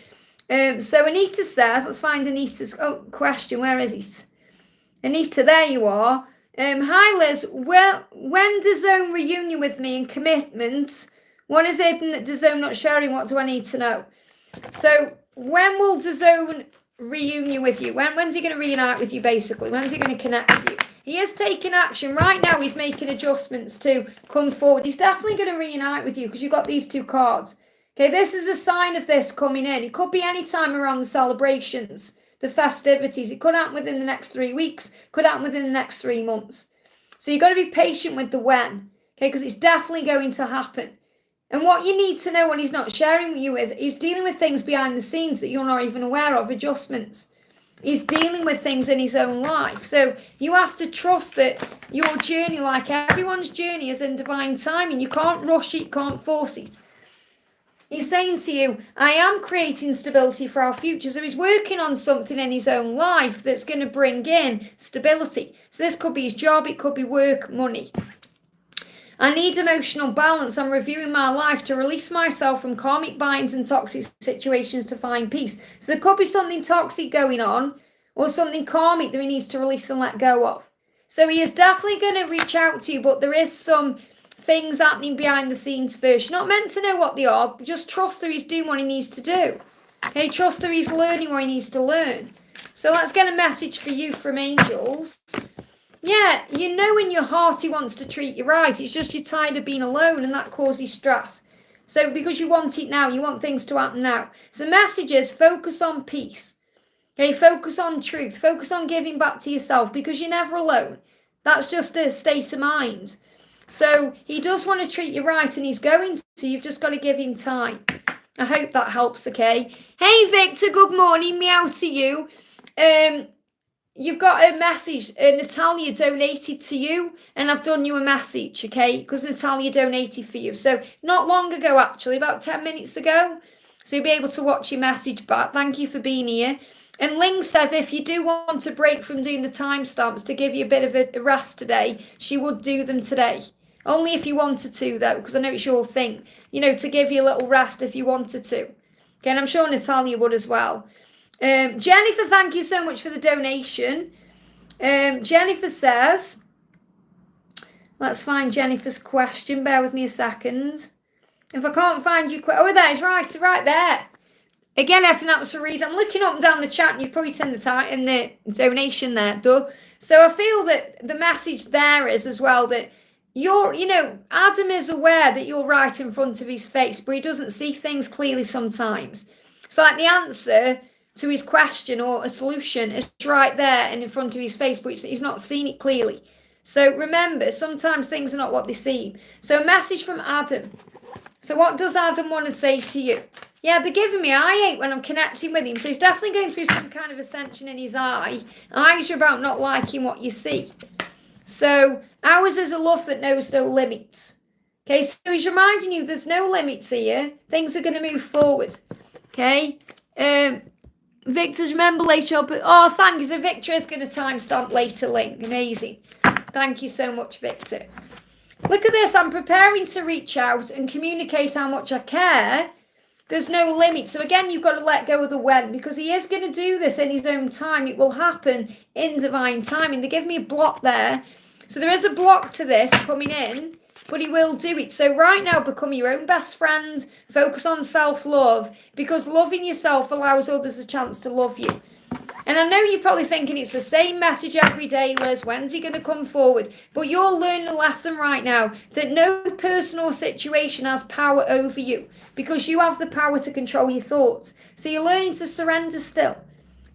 So, Anita says, let's find Anita's question. Where is it? Anita, there you are. Hi, Liz. Well, when does DAZN reunion with me and commitment? What is it that DAZN not sharing? What do I need to know? So, when will DAZN reunion with you? When's he going to reunite with you, basically? When's he going to connect with you? He is taking action. Right now, he's making adjustments to come forward. He's definitely going to reunite with you because you've got these two cards. Okay, this is a sign of this coming in. It could be any time around the celebrations, the festivities. It could happen within the next 3 weeks. Could happen within the next 3 months. So you've got to be patient with the when. Okay, because it's definitely going to happen. And what you need to know when he's not sharing with you with, he's dealing with things behind the scenes that you're not even aware of, adjustments. He's dealing with things in his own life. So you have to trust that your journey, like everyone's journey, is in divine timing. You can't rush it, you can't force it. He's saying to you, I am creating stability for our future. So he's working on something in his own life that's going to bring in stability. So this could be his job, it could be work, money. I need emotional balance. I'm reviewing my life to release myself from karmic binds and toxic situations to find peace. So there could be something toxic going on or something karmic that he needs to release and let go of. So he is definitely going to reach out to you, but there is some things happening behind the scenes first. You're not meant to know what they are. Just trust that he's doing what he needs to do. Okay, trust that he's learning what he needs to learn. So let's get a message for you from angels. Yeah, you know in your heart he wants to treat you right. It's just you're tired of being alone and that causes stress. So because you want it now, you want things to happen now. So the message is focus on peace. Okay, focus on truth. Focus on giving back to yourself because you're never alone. That's just a state of mind. So he does want to treat you right and he's going to. You've just got to give him time. I hope that helps, okay? Hey, Victor, good morning. Meow to you. You've got a message. Natalia donated to you, and I've done you a message, okay? Because Natalia donated for you. So not long ago, actually, about 10 minutes ago. So you'll be able to watch your message back. Thank you for being here. And Ling says if you do want to break from doing the timestamps to give you a bit of a rest today, she would do them today. Only if you wanted to, though, because I know it's your thing, to give you a little rest if you wanted to. Okay, and I'm sure Natalia would as well. Jennifer, thank you so much for the donation. Jennifer says, let's find Jennifer's question. Bear with me a second. If I can't find your question, there it's right there. Again, everything happens for a reason. I'm looking up and down the chat, and you've probably seen the donation there, duh. So I feel that the message there is as well that Adam is aware that you're right in front of his face, but he doesn't see things clearly sometimes. It's like the answer to his question or a solution is right there and in front of his face, but he's not seeing it clearly. So remember, sometimes things are not what they seem. So a message from Adam. So what does Adam want to say to you? Yeah, they're giving me eye ache when I'm connecting with him. So he's definitely going through some kind of ascension in his eye. Eyes are about not liking what you see. So ours is a love that knows no limits. Okay, so he's reminding you there's no limits here. Things are going to move forward. Okay. Victor's remember later. Oh, thank you. So Victor is going to timestamp later link. Amazing. Thank you so much, Victor. Look at this. I'm preparing to reach out and communicate how much I care. There's no limit. So again, you've got to let go of the when, because he is going to do this in his own time. It will happen in divine timing. They give me a block there. So there is a block to this coming in, but he will do it. So right now, become your own best friend. Focus on self-love, because loving yourself allows others a chance to love you. And I know you're probably thinking it's the same message every day, Liz. When's he going to come forward? But you're learning a lesson right now that no person or situation has power over you, because you have the power to control your thoughts. So you're learning to surrender still,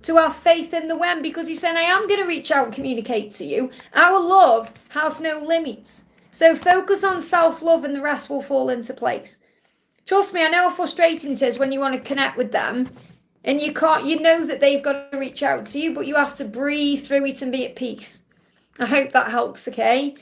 to have faith in the when, because he's saying, I am going to reach out and communicate to you. Our love has no limits. So focus on self-love and the rest will fall into place. Trust me, I know how frustrating it is when you want to connect with them. And you know that they've got to reach out to you, but you have to breathe through it and be at peace. I hope that helps, okay?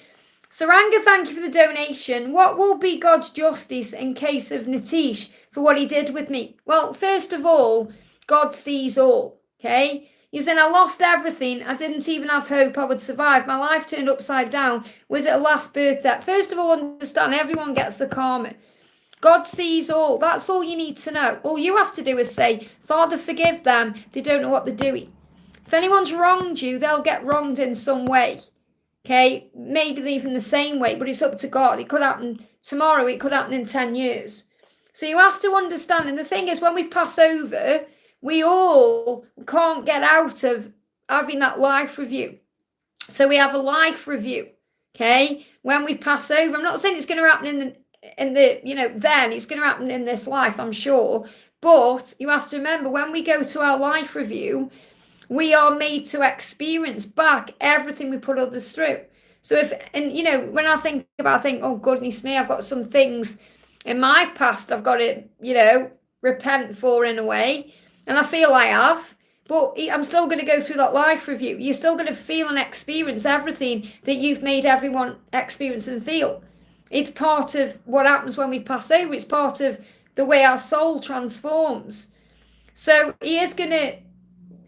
Saranga, thank you for the donation. What will be God's justice in case of Nitish for what he did with me? Well, first of all, God sees all, okay? You're saying I lost everything. I didn't even have hope I would survive. My life turned upside down. Was it a last birth debt? First of all, understand everyone gets the karma. God sees all. That's all you need to know. All you have to do is say, Father, forgive them. They don't know what they're doing. If anyone's wronged you, they'll get wronged in some way. Okay? Maybe even the same way, but it's up to God. It could happen tomorrow. It could happen in 10 years. So you have to understand. And the thing is, when we pass over, we all can't get out of having that life review. So we have a life review. Okay? When we pass over, I'm not saying it's going to happen then it's going to happen in this life, I'm sure. But you have to remember, when we go to our life review, we are made to experience back everything we put others through. So when I think, oh, goodness me, I've got some things in my past I've got to, repent for in a way. And I feel I have. But I'm still going to go through that life review. You're still going to feel and experience everything that you've made everyone experience and feel. It's part of what happens when we pass over. It's part of the way our soul transforms. So he is going to,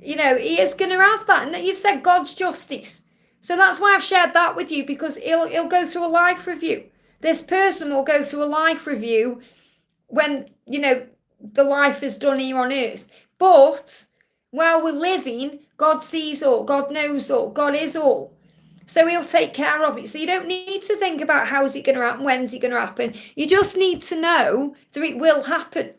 have that. And you've said God's justice. So that's why I've shared that with you, because he'll go through a life review. This person will go through a life review when, the life is done here on earth. But while we're living, God sees all. God knows all. God is all. So he'll take care of it. So you don't need to think about how's it going to happen, when's it going to happen. You just need to know that it will happen.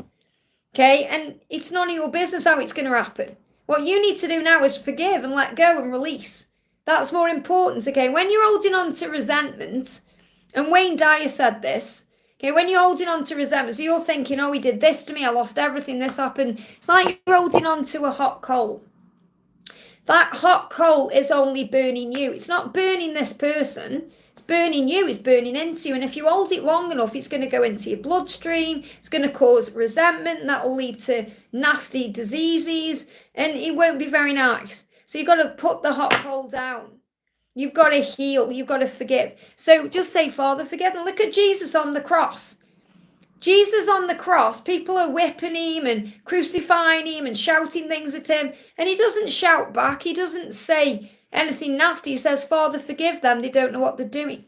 Okay? And it's none of your business how it's going to happen. What you need to do now is forgive and let go and release. That's more important, okay? When you're holding on to resentment, and Wayne Dyer said this, okay, when you're holding on to resentment, so you're thinking, oh, he did this to me, I lost everything, this happened. It's like you're holding on to a hot coal. That hot coal is only burning you. It's not burning this person. It's burning you. It's burning into you. And if you hold it long enough, it's going to go into your bloodstream. It's going to cause resentment. And that will lead to nasty diseases. And it won't be very nice. So you've got to put the hot coal down. You've got to heal. You've got to forgive. So just say, Father, forgive them. Look at Jesus on the cross. Jesus on the cross, people are whipping him and crucifying him and shouting things at him. And he doesn't shout back. He doesn't say anything nasty. He says, Father, forgive them. They don't know what they're doing.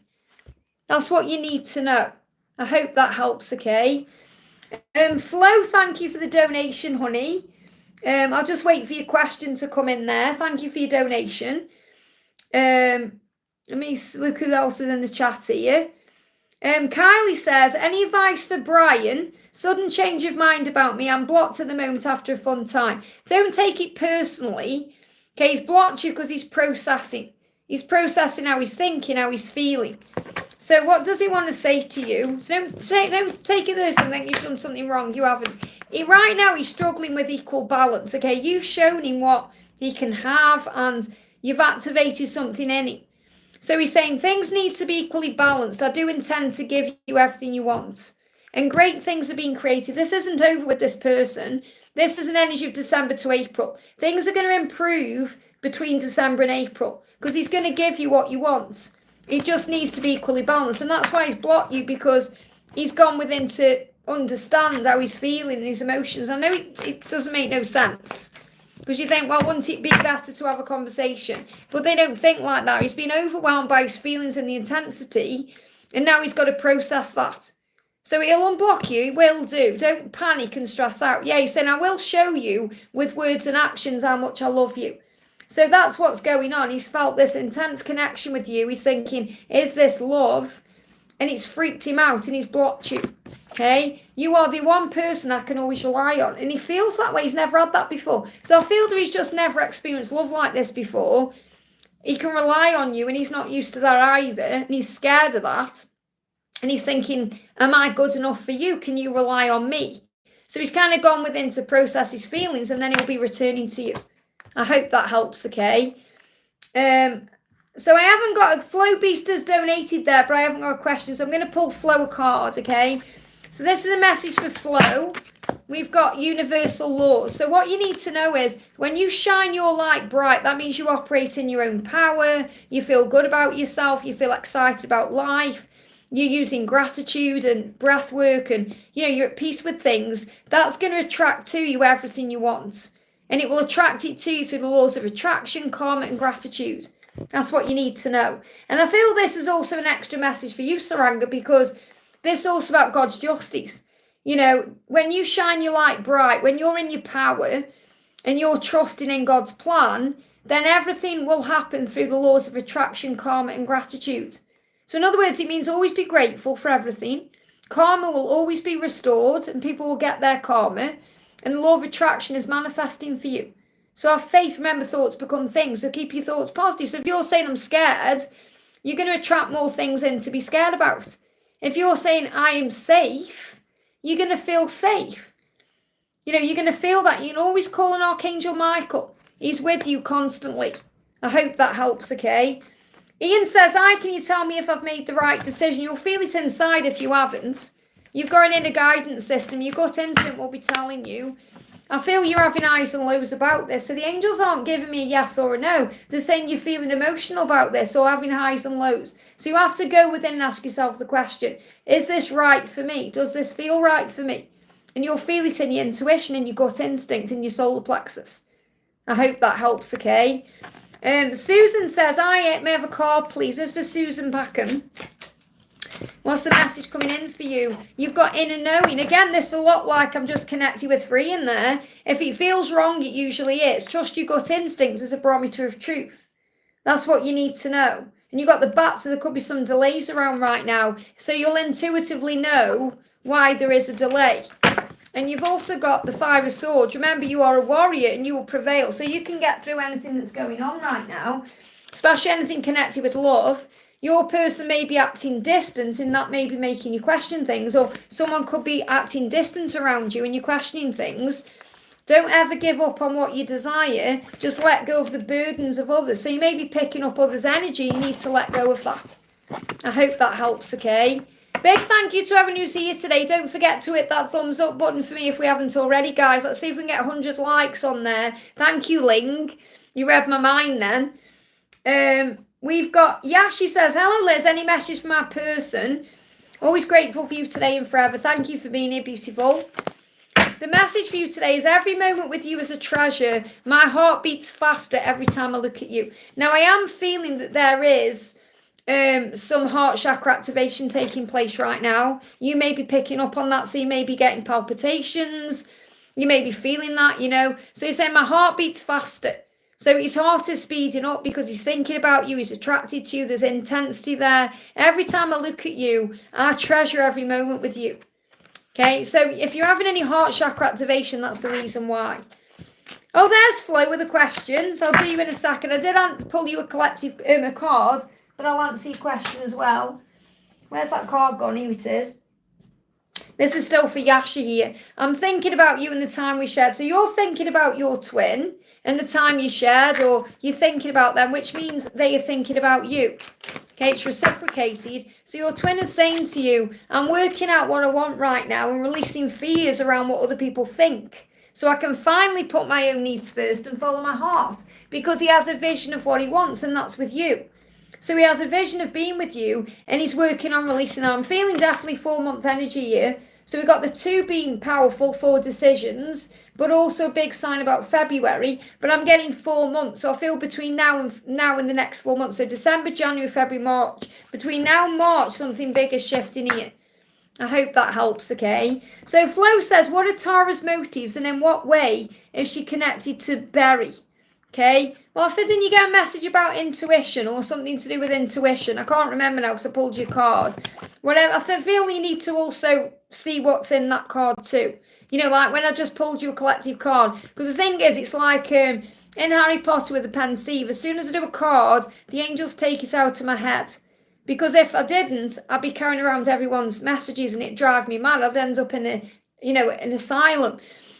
That's what you need to know. I hope that helps, okay? Flo, thank you for the donation, honey. I'll just wait for your question to come in there. Thank you for your donation. Let me look who else is in the chat here. Kylie says, any advice for Brian? Sudden change of mind about me. I'm blocked at the moment after a fun time. Don't take it personally. Okay, he's blocked you because he's processing. He's processing how he's thinking, how he's feeling. So what does he want to say to you? So don't take it as and think you've done something wrong. You haven't. Right now he's struggling with equal balance. Okay, you've shown him what he can have and you've activated something in him. So he's saying things need to be equally balanced. I do intend to give you everything you want. And great things are being created. This isn't over with this person. This is an energy of December to April. Things are going to improve between December and April because he's going to give you what you want. It just needs to be equally balanced. And that's why he's blocked you, because he's gone within to understand how he's feeling and his emotions. I know it doesn't make no sense. Because you think, well, wouldn't it be better to have a conversation? But they don't think like that. He's been overwhelmed by his feelings and the intensity, and now he's got to process that. So he'll unblock you, he will do. Don't panic and stress out. Yeah, he's saying, I will show you with words and actions how much I love you. So that's what's going on. He's felt this intense connection with you. He's thinking, is this love? And it's freaked him out and he's blocked you. Okay? You are the one person I can always rely on. And he feels that way. He's never had that before. So I feel that he's just never experienced love like this before. He can rely on you and he's not used to that either. And he's scared of that. And he's thinking, am I good enough for you? Can you rely on me? So he's kind of gone within to process his feelings and then he'll be returning to you. I hope that helps, okay? So I haven't got, Flo Beast has donated there, but I haven't got a question. So I'm going to pull Flo a card, okay? So this is a message for Flo. We've got universal laws. So what you need to know is when you shine your light bright, that means you operate in your own power. You feel good about yourself. You feel excited about life. You're using gratitude and breath work and, you're at peace with things. That's going to attract to you everything you want. And it will attract it to you through the laws of attraction, karma, and gratitude. That's what you need to know. And I feel this is also an extra message for you, Saranga, because this is also about God's justice. When you shine your light bright, when you're in your power and you're trusting in God's plan, then everything will happen through the laws of attraction, karma, and gratitude. So in other words, it means always be grateful for everything. Karma will always be restored and people will get their karma. And the law of attraction is manifesting for you. So have faith, remember thoughts become things. So keep your thoughts positive. So if you're saying I'm scared, you're going to attract more things in to be scared about. If you're saying I am safe, you're going to feel safe. You're going to feel that. You can always call on Archangel Michael. He's with you constantly. I hope that helps, okay? Ian says, hi, can you tell me if I've made the right decision? You'll feel it inside if you haven't. You've got an inner guidance system. Your gut instinct will be telling you. I feel you're having highs and lows about this. So the angels aren't giving me a yes or a no. They're saying you're feeling emotional about this or having highs and lows. So you have to go within and ask yourself the question, is this right for me? Does this feel right for me? And you'll feel it in your intuition, in your gut instinct, in your solar plexus. I hope that helps, okay? Susan says, hi, may I have a card, please? This is for Susan Packham. What's the message coming in for you? You've got inner knowing. Again, this is a lot like I'm just connected with free in there. If it feels wrong, it usually is. Trust your gut instinct as a barometer of truth. That's what you need to know. And you've got the bat, so there could be some delays around right now. So you'll intuitively know why there is a delay. And you've also got the Five of Swords. Remember, you are a warrior and you will prevail. So you can get through anything that's going on right now, especially anything connected with love. Your person may be acting distant and that may be making you question things, or someone could be acting distant around you and you're questioning things. Don't ever give up on what you desire. Just let go of the burdens of others. So you may be picking up others' energy. You need to let go of that. I hope that helps, okay? Big thank you to everyone who's here today. Don't forget to hit that thumbs up button for me if we haven't already, guys. Let's see if we can get 100 likes on there. Thank you, Ling. You read my mind then. We've got, Yashi says, hello Liz, any message from our person? Always grateful for you today and forever. Thank you for being here, beautiful. The message for you today is every moment with you is a treasure. My heart beats faster every time I look at you. Now, I am feeling that there is some heart chakra activation taking place right now. You may be picking up on that, so you may be getting palpitations. You may be feeling that, you know. So you're saying my heart beats faster. So his heart is speeding up because he's thinking about you. He's attracted to you. There's intensity there. Every time I look at you, I treasure every moment with you. Okay, so if you're having any heart chakra activation, that's the reason why. Oh, there's Flo with the questions. I'll do you in a second. I did pull you a collective a card, but I'll answer your question as well. Where's that card gone? Here it is. This is still for Yasha here. I'm thinking about you and the time we shared. So you're thinking about your twin and the time you shared, or you're thinking about them, which means they are thinking about you. Okay, it's reciprocated. So your twin is saying to you, I'm working out what I want right now and releasing fears around what other people think. So I can finally put my own needs first and follow my heart. Because he has a vision of what he wants, and that's with you. So he has a vision of being with you, and he's working on releasing that. I'm feeling definitely 4-month energy here. So we've got the 2 being powerful, 4 decisions, but also a big sign about February. But I'm getting 4 months. So I feel between now and the next 4 months. So December, January, February, March. Between now and March, something big is shifting here. I hope that helps, okay? So Flo says, what are Tara's motives and in what way is she connected to Berry? Okay, well, didn't you get a message about intuition or something to do with intuition? I can't remember now because I pulled your card. Whatever, I feel you need to also see what's in that card too. You know, like when I just pulled you a collective card. Because the thing is, it's like in Harry Potter with the Pensieve. As soon as I do a card, the angels take it out of my head. Because if I didn't, I'd be carrying around everyone's messages and it'd drive me mad. I'd end up in an asylum.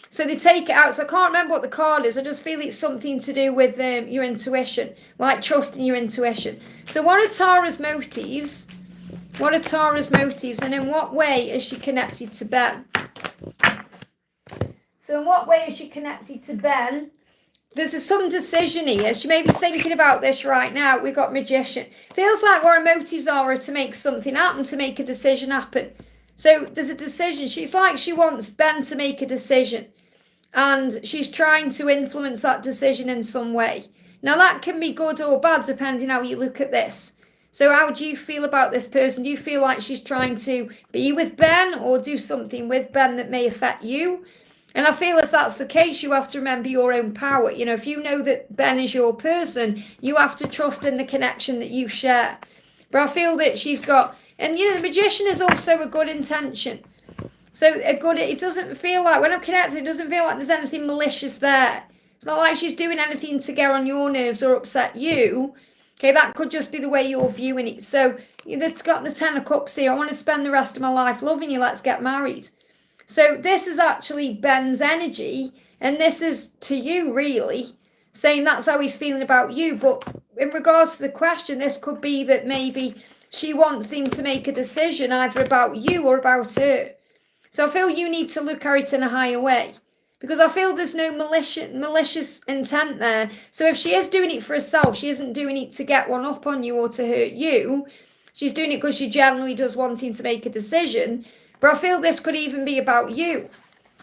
So they take it out. So I can't remember what the card is. I just feel it's something to do with your intuition, like trusting your intuition. So what are Tara's motives? What are Tara's motives? And in what way is she connected to Ben? So in what way is she connected to Ben? There's some decision here. She may be thinking about this right now. We've got Magician. Feels like what her motives are to make something happen, to make a decision happen. So there's a decision. She's like she wants Ben to make a decision. And she's trying to influence that decision in some way. Now that can be good or bad depending how you look at this. So how do you feel about this person? Do you feel like she's trying to be with Ben or do something with Ben that may affect you? And I feel if that's the case, you have to remember your own power. You know, if you know that Ben is your person, you have to trust in the connection that you share. But I feel that she's got, and you know, the Magician is also a good intention. So it doesn't feel like, when I'm connected, it doesn't feel like there's anything malicious there. It's not like she's doing anything to get on your nerves or upset you. Okay, that could just be the way you're viewing it. So it's got the 10 of Cups here. I want to spend the rest of my life loving you. Let's get married. So this is actually Ben's energy. And this is to you, really, saying that's how he's feeling about you. But in regards to the question, this could be that maybe she wants him to make a decision either about you or about her. So I feel you need to look at it in a higher way. Because I feel there's no malicious intent there. So if she is doing it for herself, she isn't doing it to get one up on you or to hurt you. She's doing it because she genuinely does want him to make a decision. But I feel this could even be about you.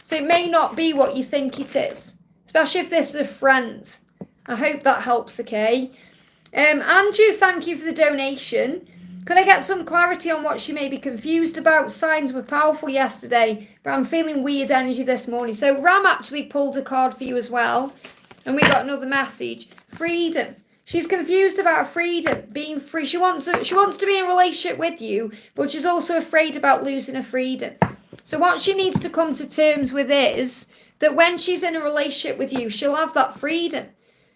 So it may not be what you think it is. Especially if this is a friend. I hope that helps, okay? Andrew, thank you for the donation. Could I get some clarity on what she may be confused about? Signs were powerful yesterday, but I'm feeling weird energy this morning. So Ram actually pulled a card for you as well. And we got another message. Freedom. She's confused about freedom, being free. She wants to be in a relationship with you, but she's also afraid about losing her freedom. So what she needs to come to terms with is that when she's in a relationship with you, she'll have that freedom.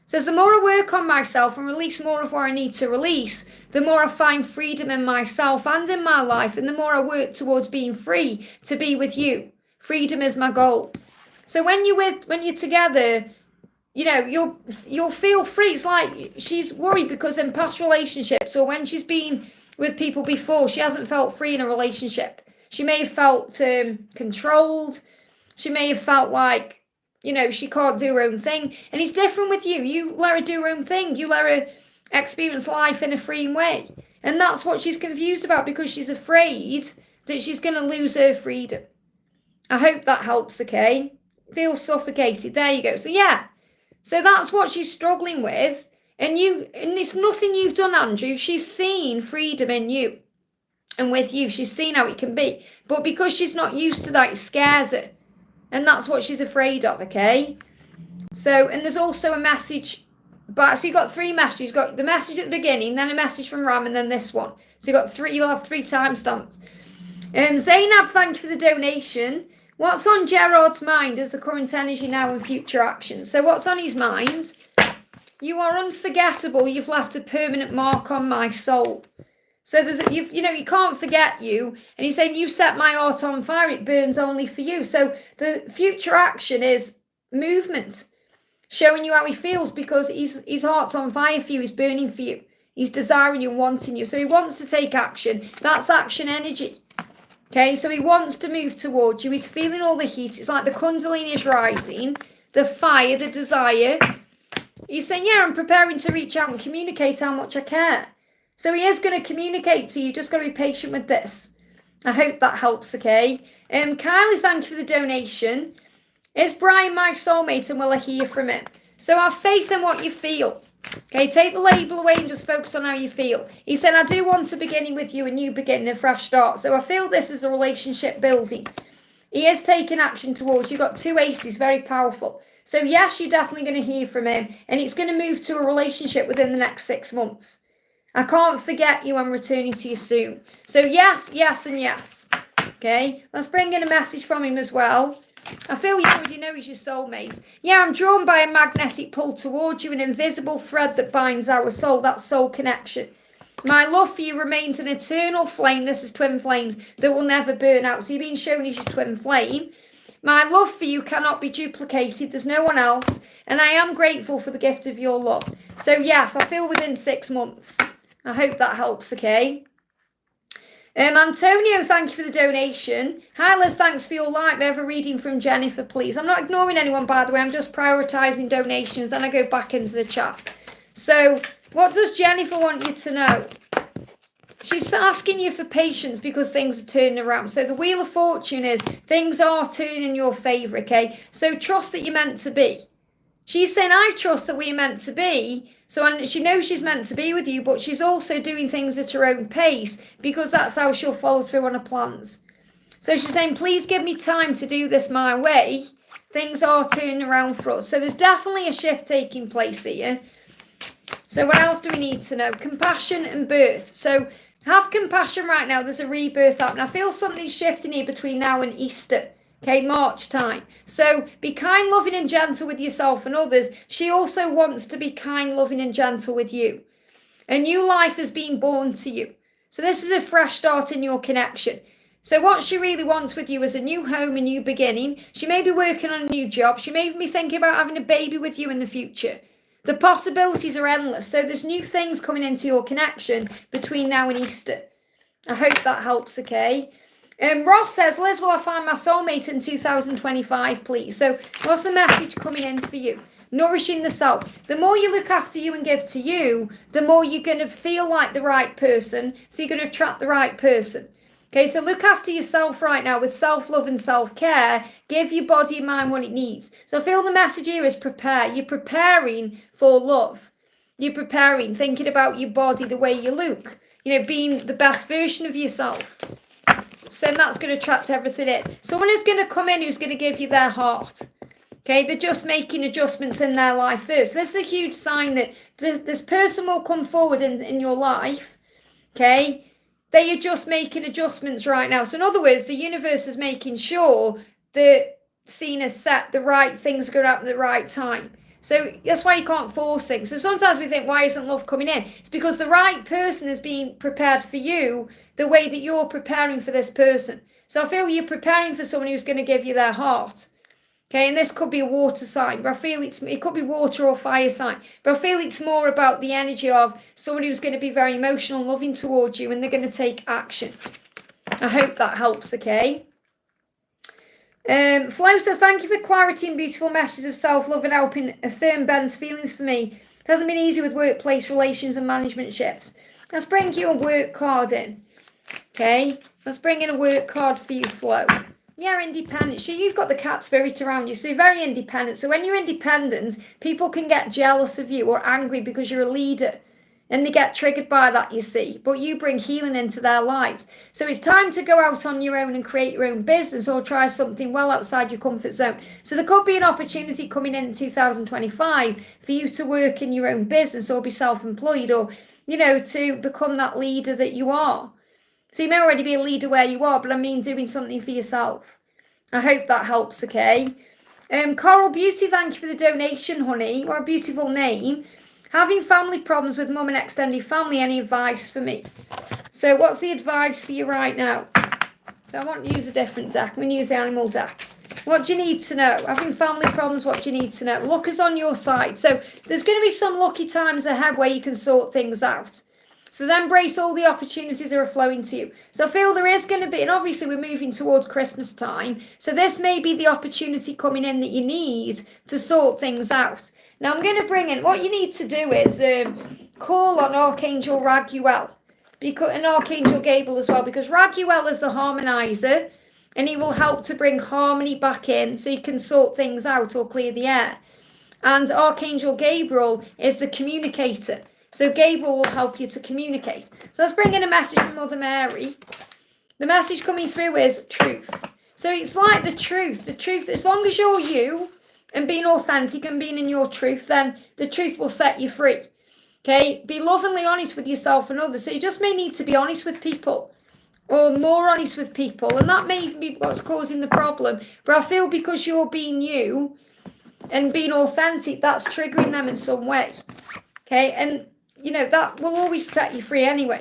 Says the more I work on myself and release more of what I need to release, the more I find freedom in myself and in my life, and the more I work towards being free to be with you. Freedom is my goal. So when you're together, you know, you'll feel free. It's like she's worried because in past relationships or when she's been with people before, she hasn't felt free in a relationship. She may have felt controlled. She may have felt like, you know, she can't do her own thing. And it's different with you. You let her do her own thing. You let her experience life in a free way. And that's what she's confused about because she's afraid that she's going to lose her freedom. I hope that helps, okay? Feels suffocated. There you go. So yeah, so that's what she's struggling with. And it's nothing you've done, Andrew. She's seen freedom in you and with you. She's seen how it can be. But because she's not used to that, it scares her. And that's what she's afraid of, okay? So, and there's also a message, so you've got 3 messages. You've got the message at the beginning, then a message from Ram, and then this one. So you'll have 3 timestamps. Zainab, thank you for the donation. What's on Gerard's mind is the current energy now and future action. So what's on his mind? You are unforgettable. You've left a permanent mark on my soul. So you can't forget you. And he's saying, you set my heart on fire. It burns only for you. So the future action is movement, showing you how he feels, because his heart's on fire for you. He's burning for you. He's desiring you and wanting you. So he wants to take action. That's action energy. Okay, so he wants to move towards you. He's feeling all the heat. It's like the Kundalini is rising, the fire, the desire. He's saying, yeah, I'm preparing to reach out and communicate how much I care. So he is going to communicate to you. Just got to be patient with this. I hope that helps, okay? Kylie, thank you for the donation. Is Brian my soulmate, and will I hear from him? So have faith in what you feel. Okay, take the label away and just focus on how you feel. He said, I do want a beginning with you, a new beginning, a fresh start. So I feel this is a relationship building. He is taking action towards you. You've got 2 aces, very powerful. So yes, you're definitely going to hear from him, and it's going to move to a relationship within the next 6 months. I can't forget you. I'm returning to you soon. So yes, yes, and yes. Okay, let's bring in a message from him as well. I feel you already know he's your soulmate. Yeah, I'm drawn by a magnetic pull towards you, an invisible thread that binds our soul, that soul connection. My love for you remains an eternal flame. This is twin flames that will never burn out. So you're being shown as your twin flame. My love for you cannot be duplicated. There's no one else. And I am grateful for the gift of your love. So yes, I feel within 6 months. I hope that helps, okay? Antonio, thank you for the donation. Hi, Liz, thanks for your like. May I have a reading from Jennifer, please? I'm not ignoring anyone, by the way. I'm just prioritising donations. Then I go back into the chat. So what does Jennifer want you to know? She's asking you for patience because things are turning around. So the Wheel of Fortune is things are turning in your favour, okay? So trust that you're meant to be. She's saying, I trust that we're meant to be. So she knows she's meant to be with you, but she's also doing things at her own pace because that's how she'll follow through on her plans. So she's saying, please give me time to do this my way. Things are turning around for us. So there's definitely a shift taking place here. So what else do we need to know? Compassion and birth. So have compassion right now. There's a rebirth happening. I feel something's shifting here between now and Easter. Okay, March time. So be kind, loving and gentle with yourself and others. She also wants to be kind, loving and gentle with you. A new life has been born to you. So this is a fresh start in your connection. So what she really wants with you is a new home, a new beginning. She may be working on a new job. She may even be thinking about having a baby with you in the future. The possibilities are endless. So there's new things coming into your connection between now and Easter. I hope that helps, okay? Ross says, Liz, will I find my soulmate in 2025, please? So what's the message coming in for you? Nourishing the self. The more you look after you and give to you, the more you're going to feel like the right person. So you're going to attract the right person. Okay, so look after yourself right now with self-love and self-care. Give your body and mind what it needs. So I feel the message here is prepare. You're preparing for love. You're preparing, thinking about your body, the way you look. You know, being the best version of yourself. So that's going to attract everything in. Someone is going to come in who's going to give you their heart. Okay, they're just making adjustments in their life first. This is a huge sign that this person will come forward in your life. Okay, they are just making adjustments right now. So in other words, the universe is making sure that scene is set, the right things are going to happen at the right time. So that's why you can't force things. So sometimes we think, why isn't love coming in? It's because the right person is being prepared for you the way that you're preparing for this person. So I feel you're preparing for someone who's going to give you their heart. Okay, and this could be a water sign, but I feel it could be water or fire sign. But I feel it's more about the energy of someone who's going to be very emotional and loving towards you, and they're going to take action. I hope that helps, okay? Flo says, thank you for clarity and beautiful messages of self-love and helping affirm Ben's feelings for me. It hasn't been easy with workplace relations and management shifts. Let's bring you a work card in. Okay, let's bring in a work card for you, Flo. Yeah, independent. So you've got the cat spirit around you, so you're very independent. So when you're independent, people can get jealous of you or angry because you're a leader. And they get triggered by that, you see. But you bring healing into their lives. So it's time to go out on your own and create your own business or try something well outside your comfort zone. So there could be an opportunity coming in 2025 for you to work in your own business or be self-employed or, to become that leader that you are. So you may already be a leader where you are, but I mean doing something for yourself. I hope that helps, okay? Coral Beauty, thank you for the donation, honey. What a beautiful name. Having family problems with mum and extended family, any advice for me? So what's the advice for you right now? So I want to use a different deck. I'm going to use the animal deck. What do you need to know? Having family problems, what do you need to know? Luck is on your side. So there's going to be some lucky times ahead where you can sort things out. So embrace all the opportunities that are flowing to you. So I feel there is going to be, and obviously we're moving towards Christmas time. So this may be the opportunity coming in that you need to sort things out. Now I'm going to bring in, what you need to do is call on Archangel Raguel and Archangel Gabriel as well, because Raguel is the harmonizer and he will help to bring harmony back in so you can sort things out or clear the air. And Archangel Gabriel is the communicator. So Gabriel will help you to communicate. So let's bring in a message from Mother Mary. The message coming through is truth. So it's like the truth, as long as you're you, and being authentic and being in your truth, then the truth will set you free. Okay? Be lovingly honest with yourself and others. So you just may need to be honest with people or more honest with people. And that may be what's causing the problem. But I feel because you're being you and being authentic, that's triggering them in some way. Okay? And, that will always set you free anyway.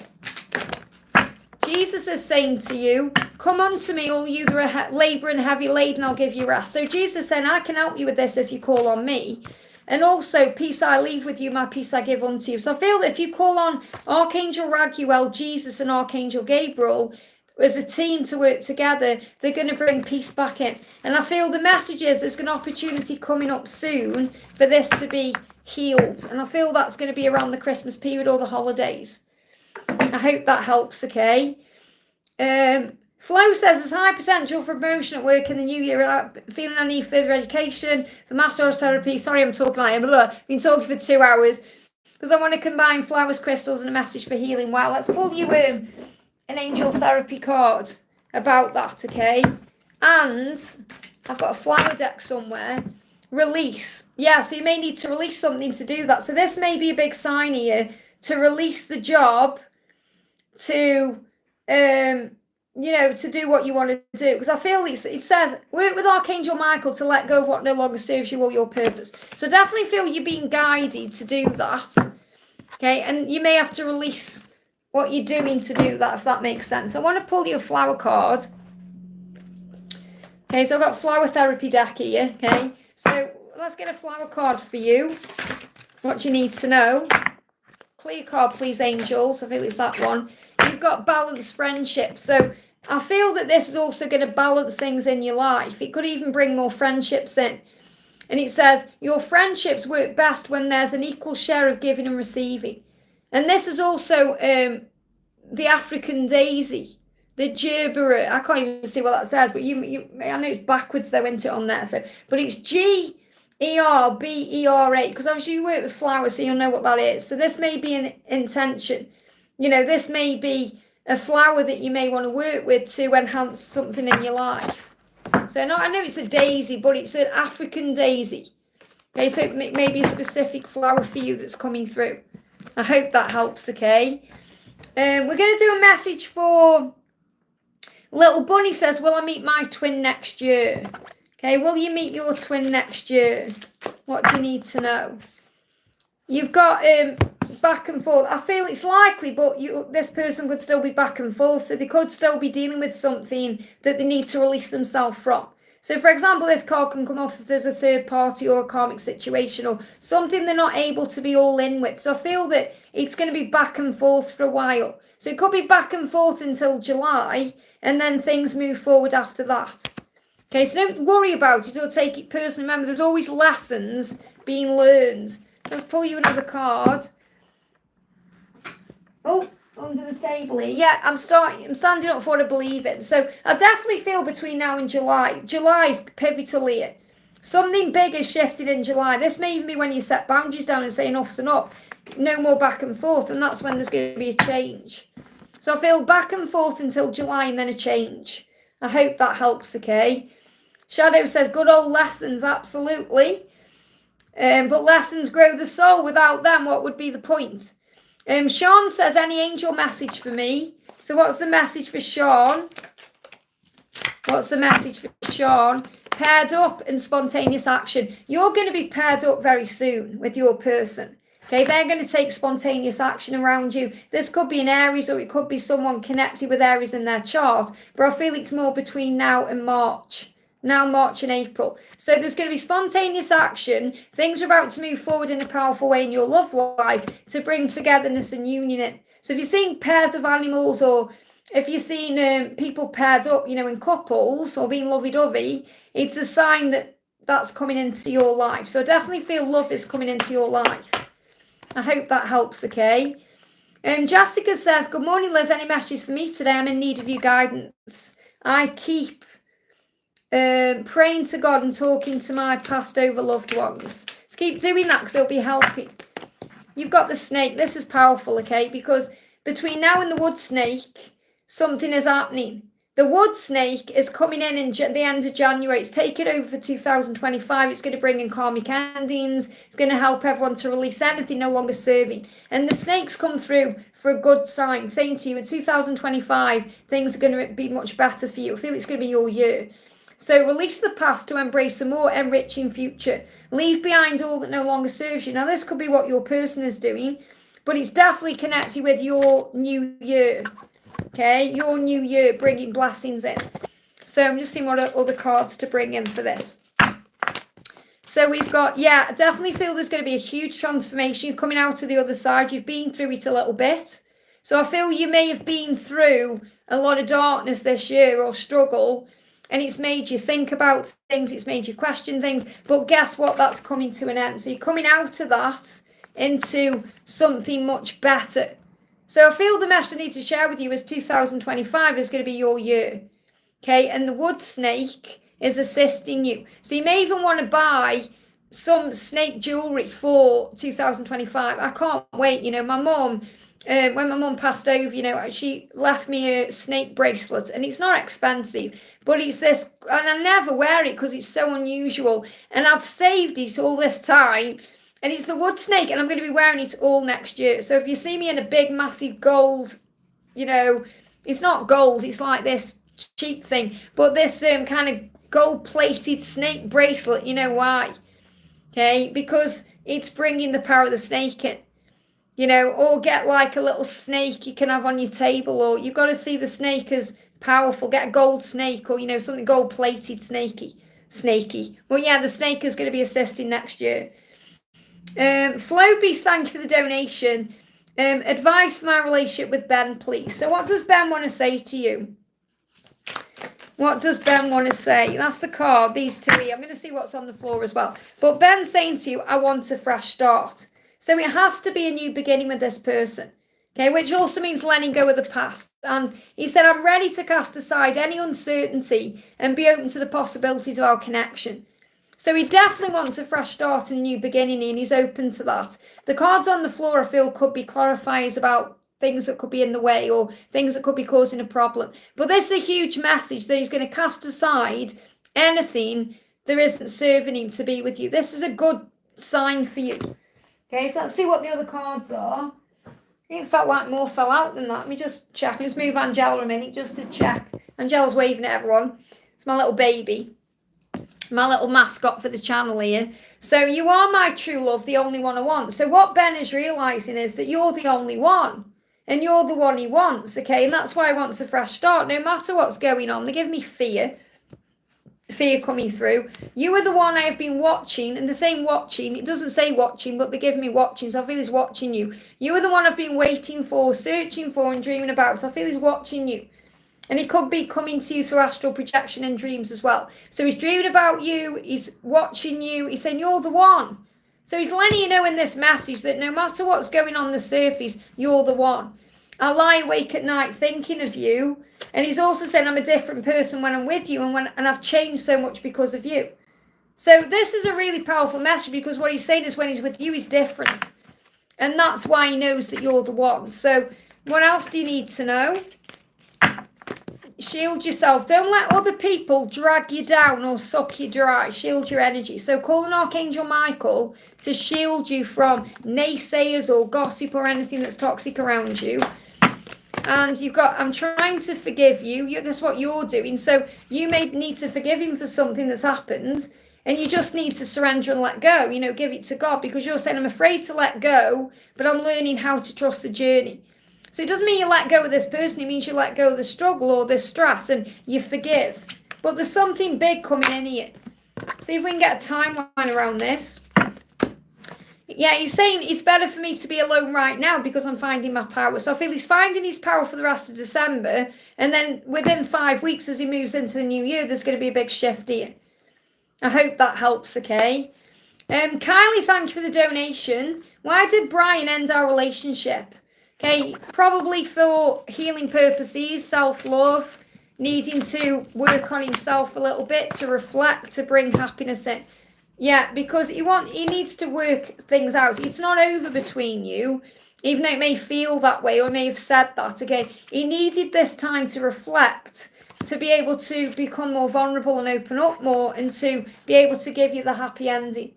Jesus is saying to you, come unto me, all you that are labouring heavy laden, I'll give you rest. So Jesus is saying, I can help you with this if you call on me. And also, peace I leave with you, my peace I give unto you. So I feel that if you call on Archangel Raguel, Jesus and Archangel Gabriel as a team to work together, they're going to bring peace back in. And I feel the message is there's an opportunity coming up soon for this to be healed. And I feel that's going to be around the Christmas period or the holidays. I hope that helps, okay? Flo says there's high potential for promotion at work in the new year. I'm feeling I need further education for massage therapy. Sorry, I'm talking like I've been talking for 2 hours because I want to combine flowers, crystals, and a message for healing. Well, let's pull you an angel therapy card about that, okay? And I've got a flower deck somewhere. Release. Yeah, so you may need to release something to do that. So this may be a big sign here to release the job to to do what you want to do. Because I feel it says, work with Archangel Michael to let go of what no longer serves you or your purpose. So I definitely feel you're being guided to do that. Okay, and you may have to release what you're doing to do that, if that makes sense. I want to pull you a flower card. Okay, so I've got a flower therapy deck here. Okay, so let's get a flower card for you. What do you need to know? Clear card, please, angels. I feel it's that one. You've got balanced friendship. So I feel that this is also going to balance things in your life. It could even bring more friendships in. And it says, your friendships work best when there's an equal share of giving and receiving. And this is also the African daisy, the gerbera. I can't even see what that says, but I know it's backwards though, isn't it, on there? So, but it's Gerbera, because obviously you work with flowers, so you'll know what that is. So this may be an intention. This may be a flower that you may want to work with to enhance something in your life. So I know it's a daisy, but it's an African daisy. Okay, so it may be a specific flower for you that's coming through. I hope that helps, okay? We're going to do a message for Little Bunny says, will I meet my twin next year? Okay, will you meet your twin next year? What do you need to know? You've got back and forth. I feel it's likely, but this person could still be back and forth. So they could still be dealing with something that they need to release themselves from. So, for example, this card can come off if there's a third party or a karmic situation or something they're not able to be all in with. So I feel that it's going to be back and forth for a while. So it could be back and forth until July, and then things move forward after that. Okay, so don't worry about it or take it personally. Remember, there's always lessons being learned. Let's pull you another card. Oh, under the table here. Yeah, I'm standing up for what I believe in. So I definitely feel between now and July. July's pivotal here. Something big is shifted in July. This may even be when you set boundaries down and say enough's enough. No more back and forth, and that's when there's going to be a change. So I feel back and forth until July and then a change. I hope that helps, okay? Shadow says, good old lessons, absolutely. But lessons grow the soul. Without them, what would be the point? Sean says, any angel message for me? So what's the message for Sean? What's the message for Sean? Paired up and spontaneous action. You're going to be paired up very soon with your person. Okay, they're going to take spontaneous action around you. This could be an Aries or it could be someone connected with Aries in their chart. But I feel it's more between now and March. Now March and April. So there's going to be spontaneous action. Things are about to move forward in a powerful way in your love life to bring togetherness and union in. So if you're seeing pairs of animals or if you're seeing people paired up, in couples or being lovey-dovey, it's a sign that that's coming into your life. So I definitely feel love is coming into your life. I hope that helps, okay? Jessica says, good morning, Liz. Any messages for me today? I'm in need of your guidance. I keep praying to God and talking to my passed over loved ones. So keep doing that because they'll be helping. You've got the snake. This is powerful, okay? Because between now and the wood snake, something is happening. The wood snake is coming in the end of January. It's taken over for 2025. It's going to bring in karmic endings. It's going to help everyone to release anything no longer serving. And the snakes come through for a good sign, saying to you in 2025, things are going to be much better for you. I feel it's going to be your year. So release the past to embrace a more enriching future. Leave behind all that no longer serves you. Now, this could be what your person is doing, but it's definitely connected with your new year. Okay, your new year bringing blessings in. So I'm just seeing what other cards to bring in for this. So we've got, I definitely feel there's going to be a huge transformation. You're coming out to the other side. You've been through it a little bit. So I feel you may have been through a lot of darkness this year or struggle. And it's made you think about things. It's made you question things. But guess what? That's coming to an end. So you're coming out of that into something much better. So I feel the message I need to share with you is 2025 is going to be your year. Okay, and the wood snake is assisting you. So you may even want to buy some snake jewellery for 2025. I can't wait. My mum, when my mum passed over, she left me a snake bracelet. And it's not expensive, but it's this, and I never wear it because it's so unusual. And I've saved it all this time. And it's the wood snake, and I'm going to be wearing it all next year. So if you see me in a big, massive gold, it's not gold. It's like this cheap thing. But this kind of gold-plated snake bracelet, you know why? Okay? Because it's bringing the power of the snake in. Or get like a little snake you can have on your table. Or you've got to see the snake as powerful. Get a gold snake or, something gold-plated snaky. Well, the snake is going to be assisting next year. Flow Beast, thank you for the donation. Advice for my relationship with Ben, please. So what does Ben want to say to you? What does Ben want to say? That's the card, these two here. I'm going to see what's on the floor as well. But Ben's saying to you, I want a fresh start. So it has to be a new beginning with this person. Okay, which also means letting go of the past. And he said, I'm ready to cast aside any uncertainty and be open to the possibilities of our connection. So he definitely wants a fresh start and a new beginning, and he's open to that. The cards on the floor, I feel, could be clarifiers about things that could be in the way or things that could be causing a problem. But this is a huge message that he's going to cast aside anything that isn't serving him to be with you. This is a good sign for you. Okay, so let's see what the other cards are. It felt like more fell out than that. Let me just check. I'll just move Angela a minute just to check. Angela's waving at everyone. It's my little baby. My little mascot for the channel here. So you are my true love, the only one I want. So what Ben is realising is that you're the only one. And you're the one he wants, okay? And that's why I want a fresh start. No matter what's going on, they give me fear. Fear coming through. You are the one I have been watching. And the same watching, it doesn't say watching, but they give me watching. So I feel he's watching you. You are the one I've been waiting for, searching for and dreaming about. So I feel he's watching you. And he could be coming to you through astral projection and dreams as well. So he's dreaming about you. He's watching you. He's saying you're the one. So he's letting you know in this message that no matter what's going on the surface, you're the one. I lie awake at night thinking of you. And he's also saying I'm a different person when I'm with you, and I've changed so much because of you. So this is a really powerful message, because what he's saying is when he's with you, he's different. And that's why he knows that you're the one. So what else do you need to know? Shield yourself. Don't let other people drag you down or suck you dry. Shield your energy. So call on Archangel Michael to shield you from naysayers or gossip or anything that's toxic around you. And you've got, I'm trying to forgive you. That's what you're doing. So you may need to forgive him for something that's happened. And you just need to surrender and let go. You know, give it to God, because you're saying, I'm afraid to let go, but I'm learning how to trust the journey. So it doesn't mean you let go of this person. It means you let go of the struggle or the stress and you forgive. But there's something big coming in here. See if we can get a timeline around this. Yeah, he's saying it's better for me to be alone right now because I'm finding my power. So I feel he's finding his power for the rest of December. And then within 5 weeks, as he moves into the new year, there's going to be a big shift here. I hope that helps, okay? Kylie, thank you for the donation. Why did Brian end our relationship? Okay, probably for healing purposes, self-love, needing to work on himself a little bit, to reflect, to bring happiness in. Yeah, because he needs to work things out. It's not over between you, even though it may feel that way or may have said that, okay? He needed this time to reflect, to be able to become more vulnerable and open up more, and to be able to give you the happy ending.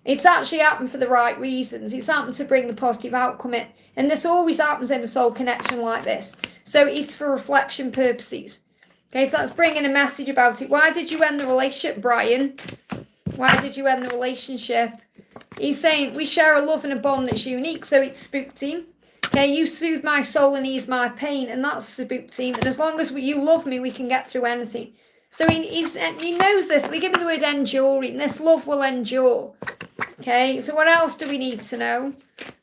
It's actually happened for the right reasons. It's happened to bring the positive outcome in. And this always happens in a soul connection like this. So it's for reflection purposes. Okay, so that's bringing a message about it. Why did you end the relationship, Brian? Why did you end the relationship? He's saying we share a love and a bond that's unique, so it spooked him. Okay, you soothe my soul and ease my pain, and that's spooked him. And as long as you love me, we can get through anything. So he knows this. They give me the word enduring. This love will endure. Okay, so what else do we need to know?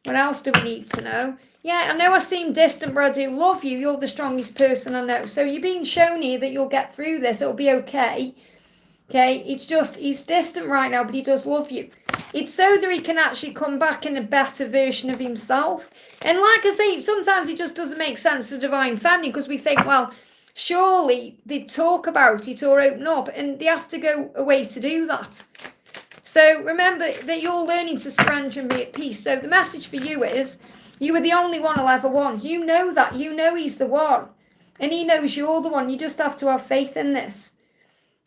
What else do we need to know? Yeah, I know I seem distant, but I do love you. You're the strongest person I know. So you're being shown here that you'll get through this. It'll be okay. Okay, it's just, he's distant right now, but he does love you. It's so that he can actually come back in a better version of himself. And like I say, sometimes it just doesn't make sense to Divine Family, because we think, well, surely they'd talk about it or open up, and they have to go away to do that. So remember that you're learning to surrender and be at peace. So the message for you is, you are the only one I'll ever want. You know that. You know he's the one. And he knows you're the one. You just have to have faith in this.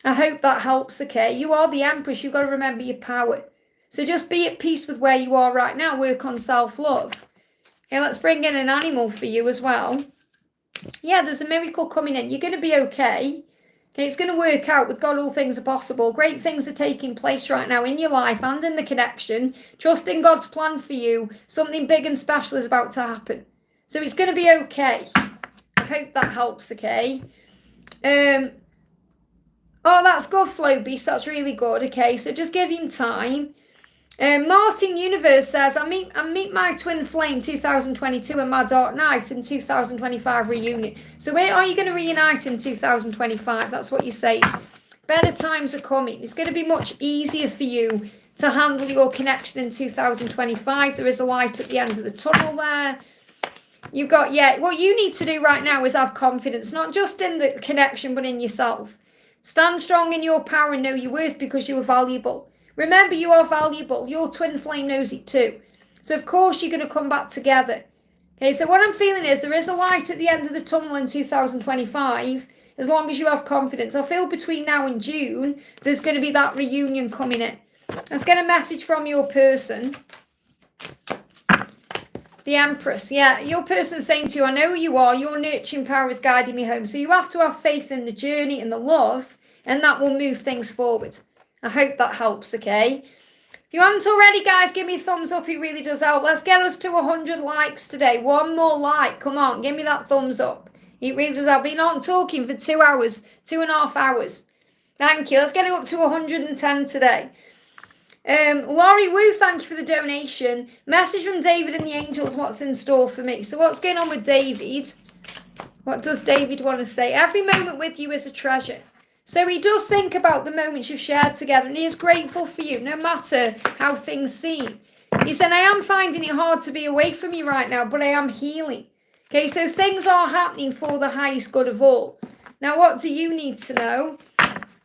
I hope that helps, okay? You are the Empress. You've got to remember your power. So just be at peace with where you are right now. Work on self-love. Okay, let's bring in an animal for you as well. Yeah, there's a miracle coming in. You're going to be okay. Okay, it's going to work out. With God, all things are possible. Great things are taking place right now in your life and in the connection. Trust in God's plan for you. Something big and special is about to happen. So it's going to be okay. I hope that helps, okay? Oh, that's good, Flow Beast. That's really good. Okay, so just give him time. Martin Universe says, I meet my twin flame 2022 and my dark night in 2025 reunion. So when are you going to reunite in 2025? That's what you're saying. Better times are coming. It's going to be much easier for you to handle your connection in 2025. There is a light at the end of the tunnel there. You've got, yeah, what you need to do right now is have confidence, not just in the connection, but in yourself. Stand strong in your power and know your worth, because you are valuable. Remember, you are valuable. Your twin flame knows it too. So, of course, you're going to come back together. Okay, so what I'm feeling is there is a light at the end of the tunnel in 2025, as long as you have confidence. I feel between now and June, there's going to be that reunion coming in. Let's get a message from your person. The Empress. Yeah, your person's saying to you, I know who you are. Your nurturing power is guiding me home. So you have to have faith in the journey and the love, and that will move things forward. I hope that helps, okay? If you haven't already, guys, give me a thumbs up. It really does help. Let's get us to 100 likes today. One more like. Come on, give me that thumbs up. It really does help. Been on talking for 2 hours, 2.5 hours. Thank you. Let's get it up to 110 today. Laurie Wu, thank you for the donation. Message from David and the angels. What's in store for me? So what's going on with David? What does David want to say? Every moment with you is a treasure. So he does think about the moments you've shared together, and he is grateful for you, no matter how things seem. He said, I am finding it hard to be away from you right now, but I am healing. Okay, so things are happening for the highest good of all. Now, what do you need to know?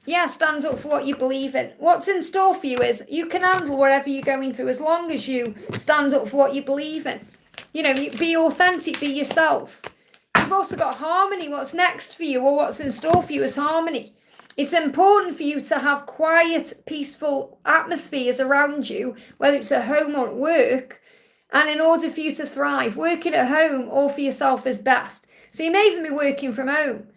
Yeah, stand up for what you believe in. What's in store for you is you can handle whatever you're going through as long as you stand up for what you believe in. You know, be authentic, be yourself. You've also got harmony. What's next for you, or what's in store for you, is harmony. It's important for you to have quiet, peaceful atmospheres around you, whether it's at home or at work. And in order for you to thrive, working at home or for yourself is best. So you may even be working from home,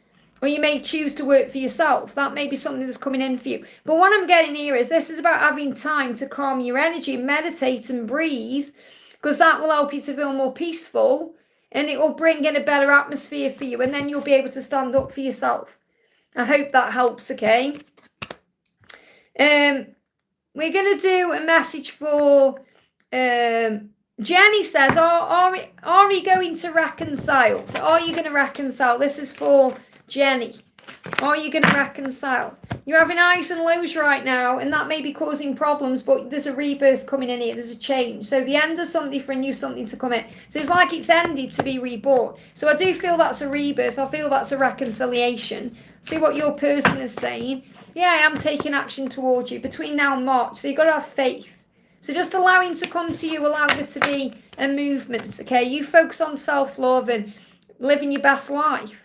or you may choose to work for yourself. That may be something that's coming in for you. But what I'm getting here is this is about having time to calm your energy, meditate and breathe, because that will help you to feel more peaceful, and it will bring in a better atmosphere for you, and then you'll be able to stand up for yourself. I hope that helps, okay? We're going to do a message for... Jenny says, are we going to reconcile? So are you going to reconcile? This is for Jenny. Are you going to reconcile? You're having highs and lows right now, and that may be causing problems, but there's a rebirth coming in here. There's a change. So the end of something for a new something to come in. So it's like it's ended to be reborn. So I do feel that's a rebirth. I feel that's a reconciliation. See what your person is saying. Yeah, I am taking action towards you between now and March. So you've got to have faith. So just allowing to come to you, allow there to be a movement, okay? You focus on self-love and living your best life.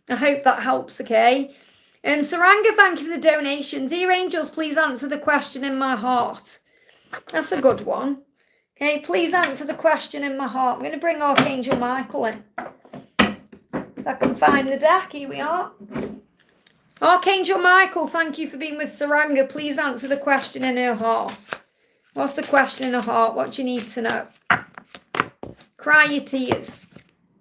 I hope that helps, okay? Saranga, thank you for the donation. Dear angels, please answer the question in my heart. That's a good one. Okay, please answer the question in my heart. I'm going to bring Archangel Michael in. If I can find the deck, here we are. Archangel Michael, thank you for being with Saranga. Please answer the question in her heart. What's the question in her heart? What do you need to know? Cry your tears.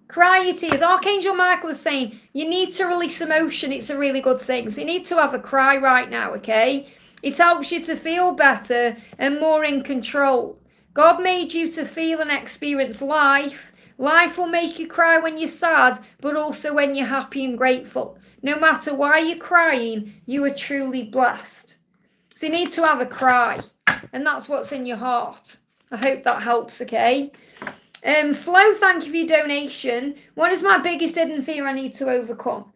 Cry your tears. Archangel Michael is saying you need to release emotion. It's a really good thing. So you need to have a cry right now, okay? It helps you to feel better and more in control. God made you to feel and experience life. Life will make you cry when you're sad, but also when you're happy and grateful. No matter why you're crying, you are truly blessed. So you need to have a cry. And that's what's in your heart. I hope that helps, okay? Flo, thank you for your donation. What is my biggest hidden fear I need to overcome?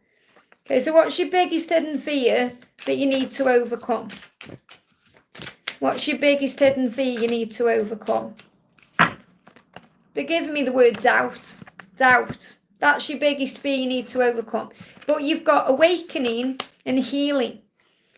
Okay, so what's your biggest hidden fear that you need to overcome? What's your biggest hidden fear you need to overcome? They're giving me the word doubt. Doubt. That's your biggest fear you need to overcome. But you've got awakening and healing.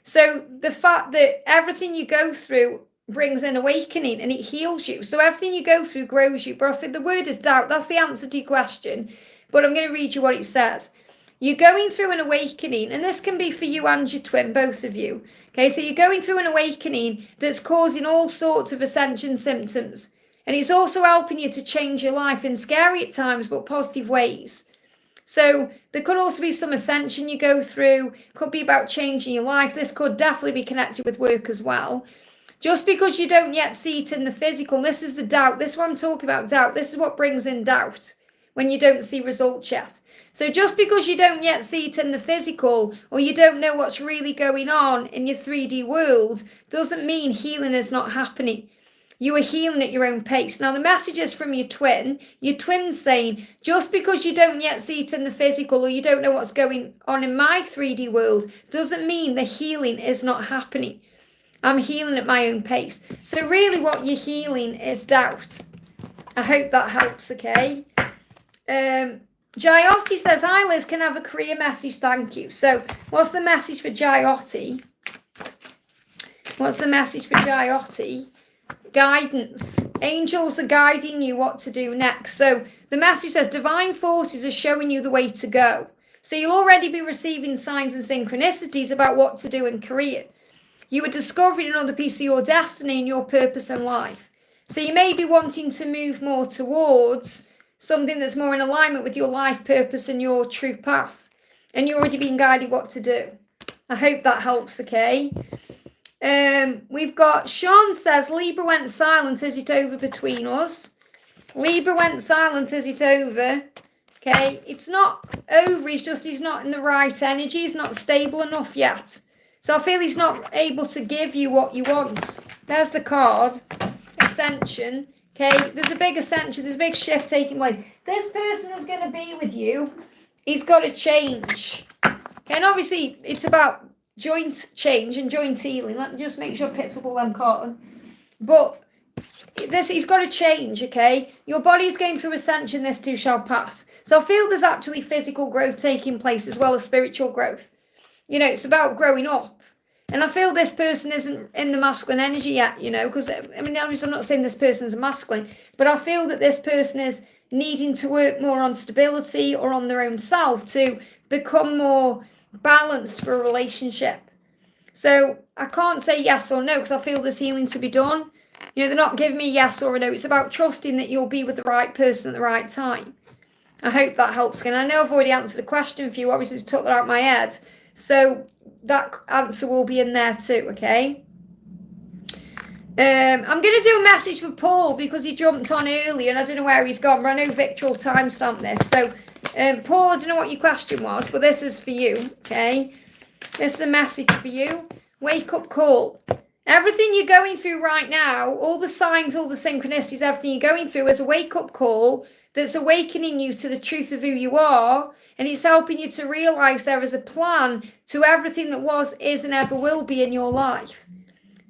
So the fact that everything you go through brings in awakening and it heals you. So everything you go through grows you. But if the word is doubt, that's the answer to your question. But I'm going to read you what it says. You're going through an awakening, and this can be for you and your twin, both of you. Okay, so you're going through an awakening that's causing all sorts of ascension symptoms. And it's also helping you to change your life in scary at times, but positive ways. So there could also be some ascension you go through. Could be about changing your life. This could definitely be connected with work as well. Just because you don't yet see it in the physical, this is the doubt. This is what I'm talking about, doubt. This is what brings in doubt when you don't see results yet. So just because you don't yet see it in the physical, or you don't know what's really going on in your 3D world, doesn't mean healing is not happening. You are healing at your own pace. Now, the message is from your twin's saying, just because you don't yet see it in the physical, or you don't know what's going on in my 3D world, doesn't mean the healing is not happening. I'm healing at my own pace. So really what you're healing is doubt. I hope that helps, okay? Jyotti says, hi Liz, can I have a career message? Thank you. So what's the message for Jyotti? What's the message for Jyotti? Guidance. Angels are guiding you what to do next. So the message says, divine forces are showing you the way to go. So you'll already be receiving signs and synchronicities about what to do in career. You are discovering another piece of your destiny and your purpose in life. So you may be wanting to move more towards something that's more in alignment with your life purpose and your true path. And you're already being guided what to do. I hope that helps, okay? We've got Sean says, Libra went silent. Is it over between us? Libra went silent. Is it over? Okay, it's not over. It's just he's not in the right energy. He's not stable enough yet. So I feel he's not able to give you what you want. There's the card. Ascension. Okay, there's a big ascension, there's a big shift taking place. This person is going to be with you. He's got to change. Okay, and obviously it's about joint change and joint healing. Let me just make sure I picked up all them cotton. But he's got to change, okay? Your body's going through ascension, this too shall pass. So I feel there's actually physical growth taking place as well as spiritual growth. You know, it's about growing up. And I feel this person isn't in the masculine energy yet, you know, because, I mean, obviously I'm not saying this person's masculine, but I feel that this person is needing to work more on stability or on their own self to become more balanced for a relationship. So I can't say yes or no because I feel there's healing to be done. You know, they're not giving me a yes or a no. It's about trusting that you'll be with the right person at the right time. I hope that helps. And I know I've already answered a question for you. Obviously, I took that out of my head. So that answer will be in there too, okay? I'm going to do a message for Paul because he jumped on earlier and I don't know where he's gone, but I know Victor will timestamp this. So, Paul, I don't know what your question was, but this is for you, okay? This is a message for you. Wake up call. Everything you're going through right now, all the signs, all the synchronicities, everything you're going through is a wake-up call that's awakening you to the truth of who you are, and it's helping you to realise there is a plan to everything that was, is, and ever will be in your life.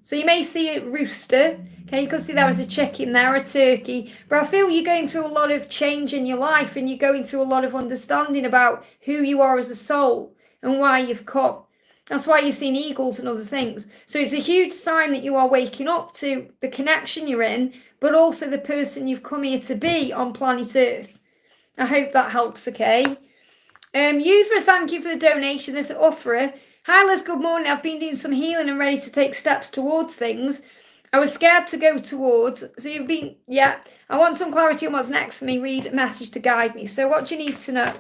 So you may see a rooster, okay, you can see there was a chicken there, a turkey, but I feel you're going through a lot of change in your life and you're going through a lot of understanding about who you are as a soul and why you've come. That's why you're seeing eagles and other things. So it's a huge sign that you are waking up to the connection you're in, but also the person you've come here to be on planet Earth. I hope that helps, okay? Euthra, thank you for the donation. This is Uthra. Hi Liz, good morning. I've been doing some healing and ready to take steps towards things. I was scared to go towards. So you've been, yeah. I want some clarity on what's next for me. Read a message to guide me. So what do you need to know?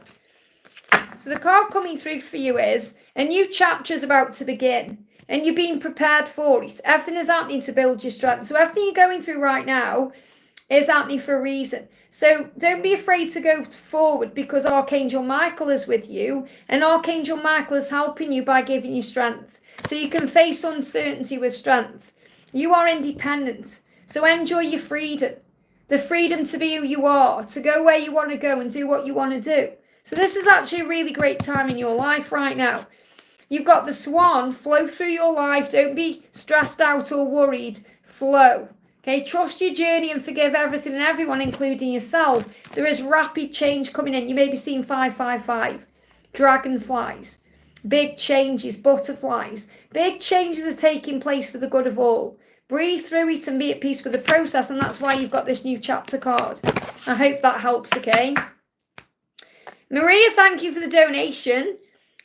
So the card coming through for you is a new chapter is about to begin and you're being prepared for it. Everything is happening to build your strength. So everything you're going through right now is happening for a reason. So don't be afraid to go forward because Archangel Michael is with you and Archangel Michael is helping you by giving you strength. So you can face uncertainty with strength. You are independent. So enjoy your freedom. The freedom to be who you are, to go where you want to go and do what you want to do. So this is actually a really great time in your life right now. You've got the swan, flow through your life. Don't be stressed out or worried. Flow. Okay, trust your journey and forgive everything and everyone, including yourself. There is rapid change coming in. You may be seeing 555. Dragonflies. Big changes, butterflies. Big changes are taking place for the good of all. Breathe through it and be at peace with the process, and that's why you've got this new chapter card. I hope that helps, okay? Maria, thank you for the donation.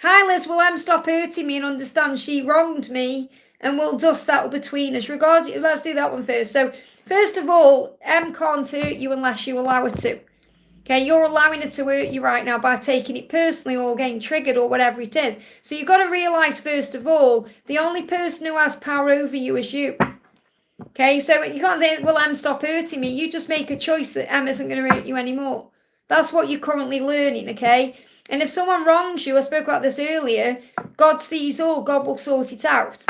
Hi Liz, will Em stop hurting me and understand she wronged me and will dust settle between us? Let's do that one first. So first of all, Em can't hurt you unless you allow her to. Okay, you're allowing her to hurt you right now by taking it personally or getting triggered or whatever it is. So you've got to realise first of all, the only person who has power over you is you. Okay, so you can't say, will Em stop hurting me? You just make a choice that Em isn't going to hurt you anymore. That's what you're currently learning, okay? And if someone wrongs you, I spoke about this earlier, God sees all, God will sort it out.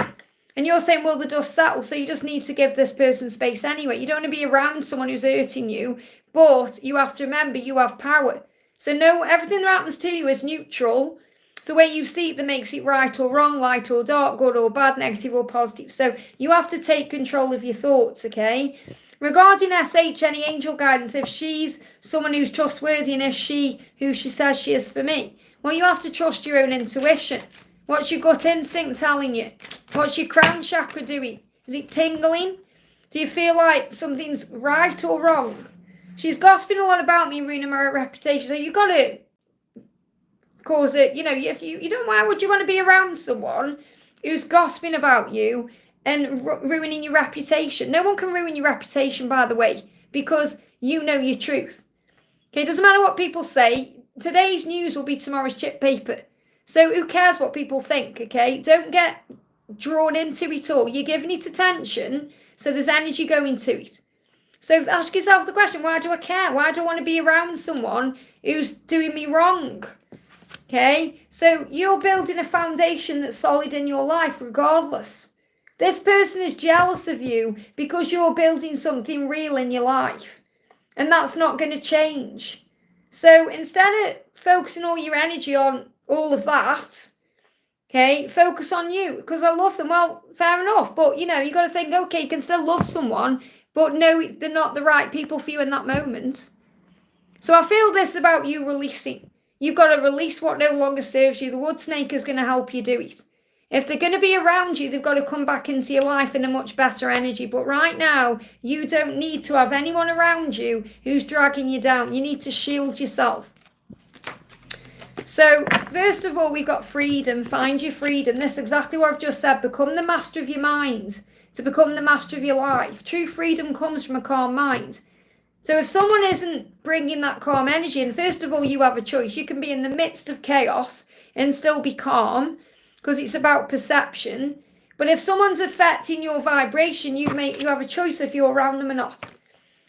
And you're saying, will the dust settle? So you just need to give this person space anyway. You don't want to be around someone who's hurting you, but you have to remember you have power. So no, everything that happens to you is neutral. It's the way you see it that makes it right or wrong, light or dark, good or bad, negative or positive. So you have to take control of your thoughts, okay? Regarding SH, any angel guidance, if she's someone who's trustworthy and is she who she says she is for me, well, you have to trust your own intuition. What's your gut instinct telling you? What's your crown chakra doing? Is it tingling? Do you feel like something's right or wrong? She's gossiping a lot about me, ruining my reputation. So you've got to cause it, you know, if you don't, why would you want to be around someone who's gossiping about you and ruining your reputation? No one can ruin your reputation, by the way, because you know your truth. Okay, it doesn't matter what people say. Today's news will be tomorrow's chip paper. So who cares what people think, okay? Don't get drawn into it all. You're giving it attention, so there's energy going to it. So ask yourself the question, why do I care? Why do I want to be around someone who's doing me wrong? Okay, so you're building a foundation that's solid in your life regardless. This person is jealous of you because you're building something real in your life. And that's not going to change. So instead of focusing all your energy on all of that, okay, focus on you. Because I love them. Well, fair enough. But, you got to think, okay, you can still love someone, but no, they're not the right people for you in that moment. So I feel this about you releasing. You've got to release what no longer serves you. The wood snake is going to help you do it. If they're going to be around you, they've got to come back into your life in a much better energy. But right now, you don't need to have anyone around you who's dragging you down. You need to shield yourself. So, first of all, we've got freedom. Find your freedom. This is exactly what I've just said. Become the master of your mind to become the master of your life. True freedom comes from a calm mind. So if someone isn't bringing that calm energy in, first of all, you have a choice. You can be in the midst of chaos and still be calm, because it's about perception. But if someone's affecting your vibration, you have a choice if you're around them or not.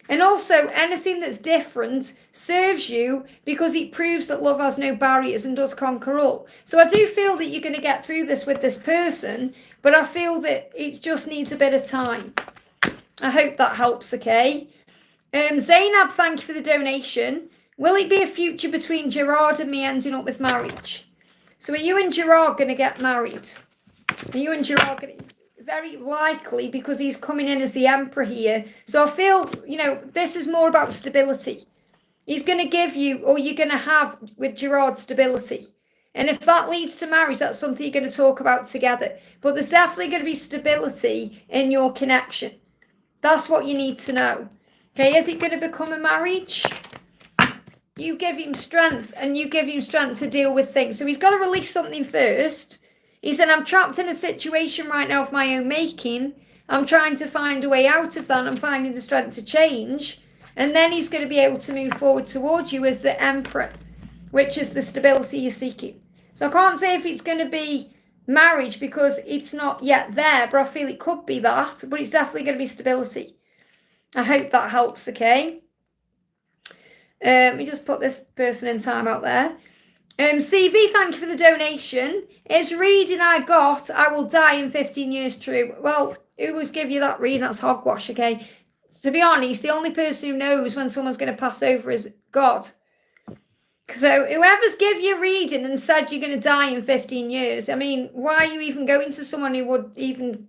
And also, anything that's different serves you because it proves that love has no barriers and does conquer all. So I do feel that you're going to get through this with this person, but I feel that it just needs a bit of time. I hope that helps, okay? Zainab, thank you for the donation. Will it be a future between Gerard and me ending up with marriage? So are you and Gerard going to get married? Are you and Gerard going to... Very likely, because he's coming in as the emperor here. So I feel, this is more about stability. He's going to give you, or you're going to have with Gerard, stability. And if that leads to marriage, that's something you're going to talk about together. But there's definitely going to be stability in your connection. That's what you need to know. Okay, is it going to become a marriage? You give him strength, and you give him strength to deal with things. So he's got to release something first. He said, I'm trapped in a situation right now of my own making. I'm trying to find a way out of that. I'm finding the strength to change. And then he's going to be able to move forward towards you as the emperor, which is the stability you're seeking. So I can't say if it's going to be marriage because it's not yet there, but I feel it could be that. But it's definitely going to be stability. I hope that helps, okay? Let me just put this person in time out there. CV, thank you for the donation. Is reading I got, I will die in 15 years true? Well, who was give you that reading? That's hogwash, okay? To be honest, the only person who knows when someone's going to pass over is God. So whoever's give you a reading and said you're going to die in 15 years, I mean, why are you even going to someone who would even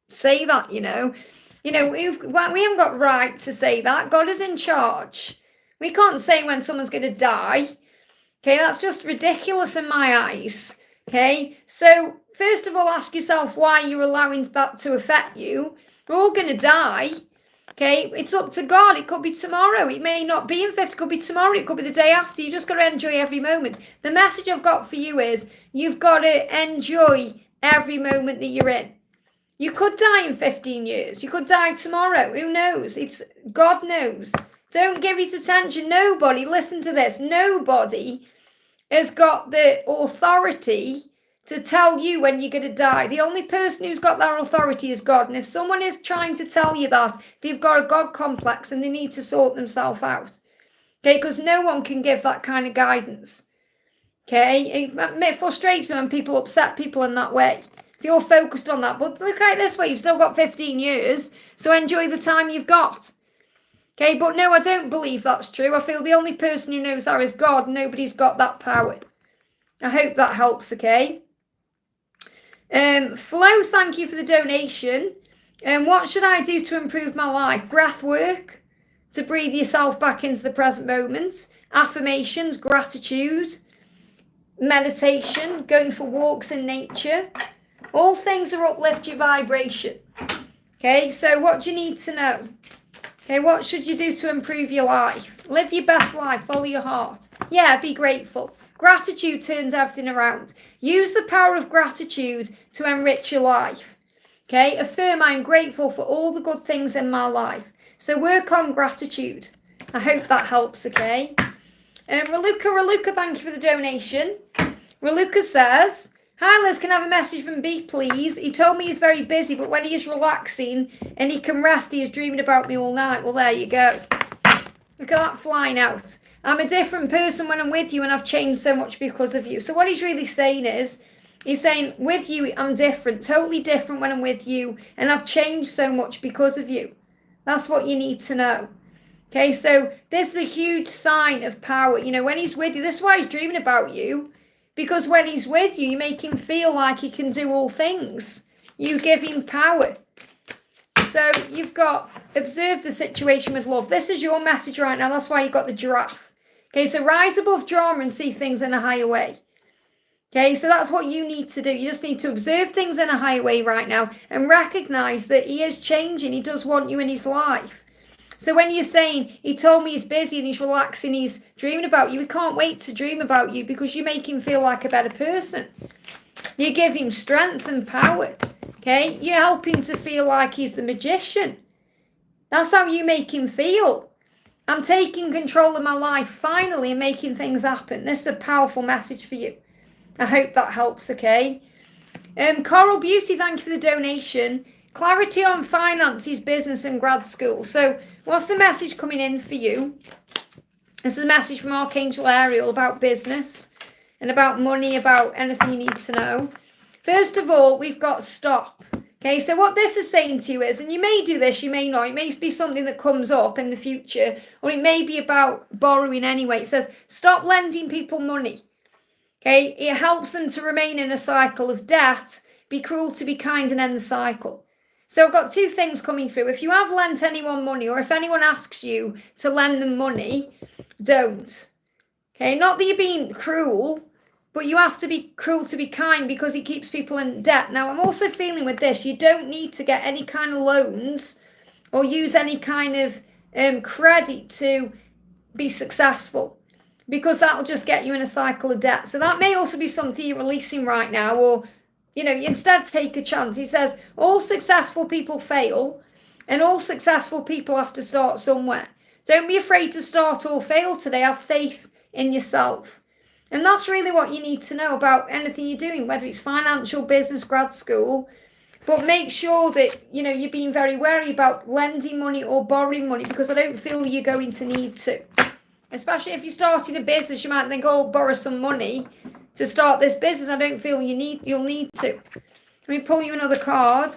say that, we haven't got right to say that. God is in charge. We can't say when someone's going to die. Okay, that's just ridiculous in my eyes. Okay, so first of all, ask yourself why you're allowing that to affect you. We're all going to die. Okay, it's up to God. It could be tomorrow. It may not be in 50. It could be tomorrow. It could be the day after. You just got to enjoy every moment. The message I've got for you is you've got to enjoy every moment that you're in. You could die in 15 years. You could die tomorrow. Who knows? It's God knows. Don't give it attention. Nobody, listen to this, nobody has got the authority to tell you when you're going to die. The only person who's got that authority is God. And if someone is trying to tell you that, they've got a God complex and they need to sort themselves out. Okay, because no one can give that kind of guidance. Okay, it frustrates me when people upset people in that way. If you're focused on that, but look at it this way, you've still got 15 years, so enjoy the time you've got. Okay, but no, I don't believe that's true. I feel the only person who knows that is God. Nobody's got that power. I hope that helps, okay? Flo, thank you for the donation. What should I do to improve my life? Breath work, to breathe yourself back into the present moment. Affirmations, gratitude, meditation, going for walks in nature. All things that uplift your vibration. Okay, so what do you need to know? Okay, what should you do to improve your life? Live your best life, follow your heart. Yeah, be grateful. Gratitude turns everything around. Use the power of gratitude to enrich your life. Okay, affirm I'm grateful for all the good things in my life. So work on gratitude. I hope that helps, okay? Raluca, thank you for the donation. Raluca says, hi Liz, can I have a message from B, please? He told me he's very busy, but when he is relaxing and he can rest, he is dreaming about me all night. Well, there you go. Look at that flying out. I'm a different person when I'm with you and I've changed so much because of you. So what he's really saying is, He's saying, with you, I'm different, totally different when I'm with you, and I've changed so much because of you. That's what you need to know. Okay, so this is a huge sign of power. You know, when he's with you, this is why he's dreaming about you, because when he's with you, you make him feel like he can do all things. You give him power. So you've got, observe the situation with love. This is your message right now. That's why you got the giraffe. Okay, so rise above drama and see things in a higher way. Okay, so that's what you need to do. You just need to observe things in a higher way right now and recognize that he is changing. He does want you in his life. So when you're saying, he told me he's busy and he's relaxing, he's dreaming about you, he can't wait to dream about you because you make him feel like a better person. You give him strength and power. Okay, you help him to feel like he's the magician. That's how you make him feel. I'm taking control of my life finally and making things happen. This is a powerful message for you. I hope that helps, okay? Coral Beauty, thank you for the donation. Clarity on finances, business and grad school. So what's the message coming in for you? This is a message from Archangel Ariel about business and about money, about anything you need to know. First of all, we've got stop. Okay, so what this is saying to you is, and you may do this, you may not, it may be something that comes up in the future, or it may be about borrowing anyway. It says, stop lending people money. Okay, it helps them to remain in a cycle of debt. Be cruel to be kind and end the cycle. So I've got two things coming through. If you have lent anyone money, or if anyone asks you to lend them money, don't. Okay, not that you're being cruel, but you have to be cruel to be kind because it keeps people in debt. Now, I'm also feeling with this, you don't need to get any kind of loans or use any kind of credit to be successful, because that will just get you in a cycle of debt. So that may also be something you're releasing right now, or, you know, instead take a chance. He says, all successful people fail, and all successful people have to start somewhere. Don't be afraid to start or fail today. Have faith in yourself. And that's really what you need to know about anything you're doing, whether it's financial, business, grad school. But make sure that, you know, you're being very wary about lending money or borrowing money, because I don't feel you're going to need to. Especially if you're starting a business, you might think, oh, borrow some money to start this business. I don't feel you'll need to. Let me pull you another card.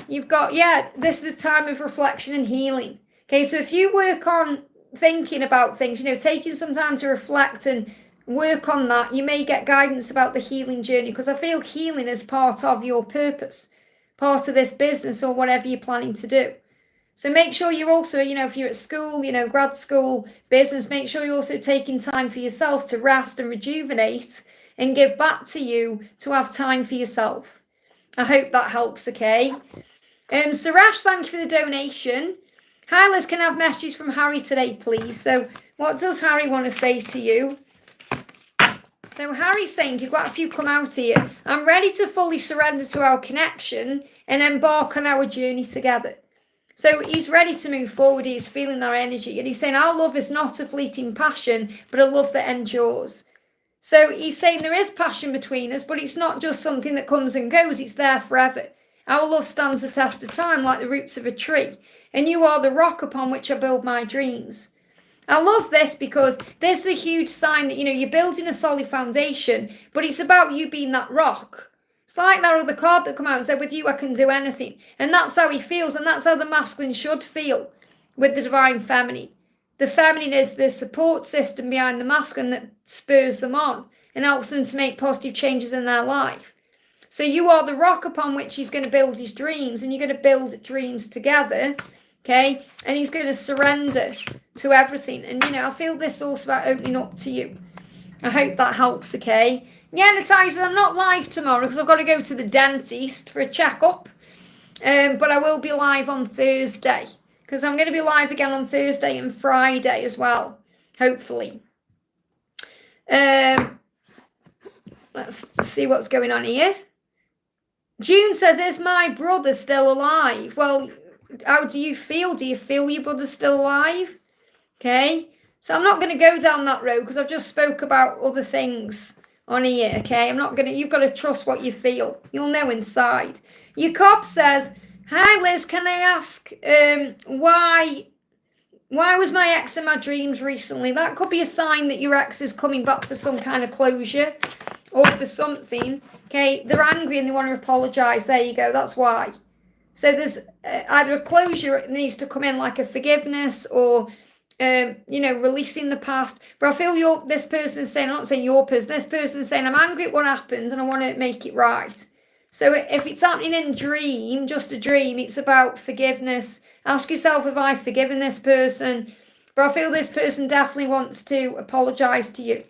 You've got, yeah, this is a time of reflection and healing. Okay, so if you work on thinking about things, you know, taking some time to reflect and work on that, you may get guidance about the healing journey, because I feel healing is part of your purpose, part of this business or whatever you're planning to do. So make sure you're also, you know, if you're at school, you know, grad school, business, make sure you're also taking time for yourself to rest and rejuvenate and give back to you, to have time for yourself. I hope that helps, okay? Suresh, thank you for the donation. Hi, Liz, can I have messages from Harry today, please? So what does Harry want to say to you? So Harry's saying, you've got a few come out here. I'm ready to fully surrender to our connection and embark on our journey together. So he's ready to move forward. He's feeling our energy. And he's saying our love is not a fleeting passion, but a love that endures. So he's saying there is passion between us, but it's not just something that comes and goes. It's there forever. Our love stands the test of time like the roots of a tree. And you are the rock upon which I build my dreams. I love this because this is a huge sign that, you know, you're building a solid foundation, but it's about you being that rock. It's like that other card that come out and said, with you I can do anything. And that's how he feels, and that's how the masculine should feel with the divine feminine. The feminine is the support system behind the masculine that spurs them on and helps them to make positive changes in their life. So you are the rock upon which he's going to build his dreams, and you're going to build dreams together, okay? And he's going to surrender to everything. And, you know, I feel this also about opening up to you. I hope that helps, okay? Yeah, Natalia says, I'm not live tomorrow because I've got to go to the dentist for a checkup. But I will be live on Thursday, because I'm going to be live again on Thursday and Friday as well, hopefully. Let's see what's going on here. June says, is my brother still alive? Well, how do you feel? Do you feel your brother's still alive? Okay. So I'm not going to go down that road because I've just spoke about other things on here, okay? I'm not going to, you've got to trust what you feel. You'll know inside. Your cop says, hi Liz, can I ask why was my ex in my dreams recently? That could be a sign that your ex is coming back for some kind of closure. or for something, okay, they're angry and they want to apologise. There you go, that's why. So there's either a closure that needs to come in, like a forgiveness or, releasing the past. But I feel this person's saying, I'm not saying your person, this person's saying, I'm angry at what happened and I want to make it right. So if it's happening in a dream, just a dream, it's about forgiveness. Ask yourself, have I forgiven this person? But I feel this person definitely wants to apologise to you.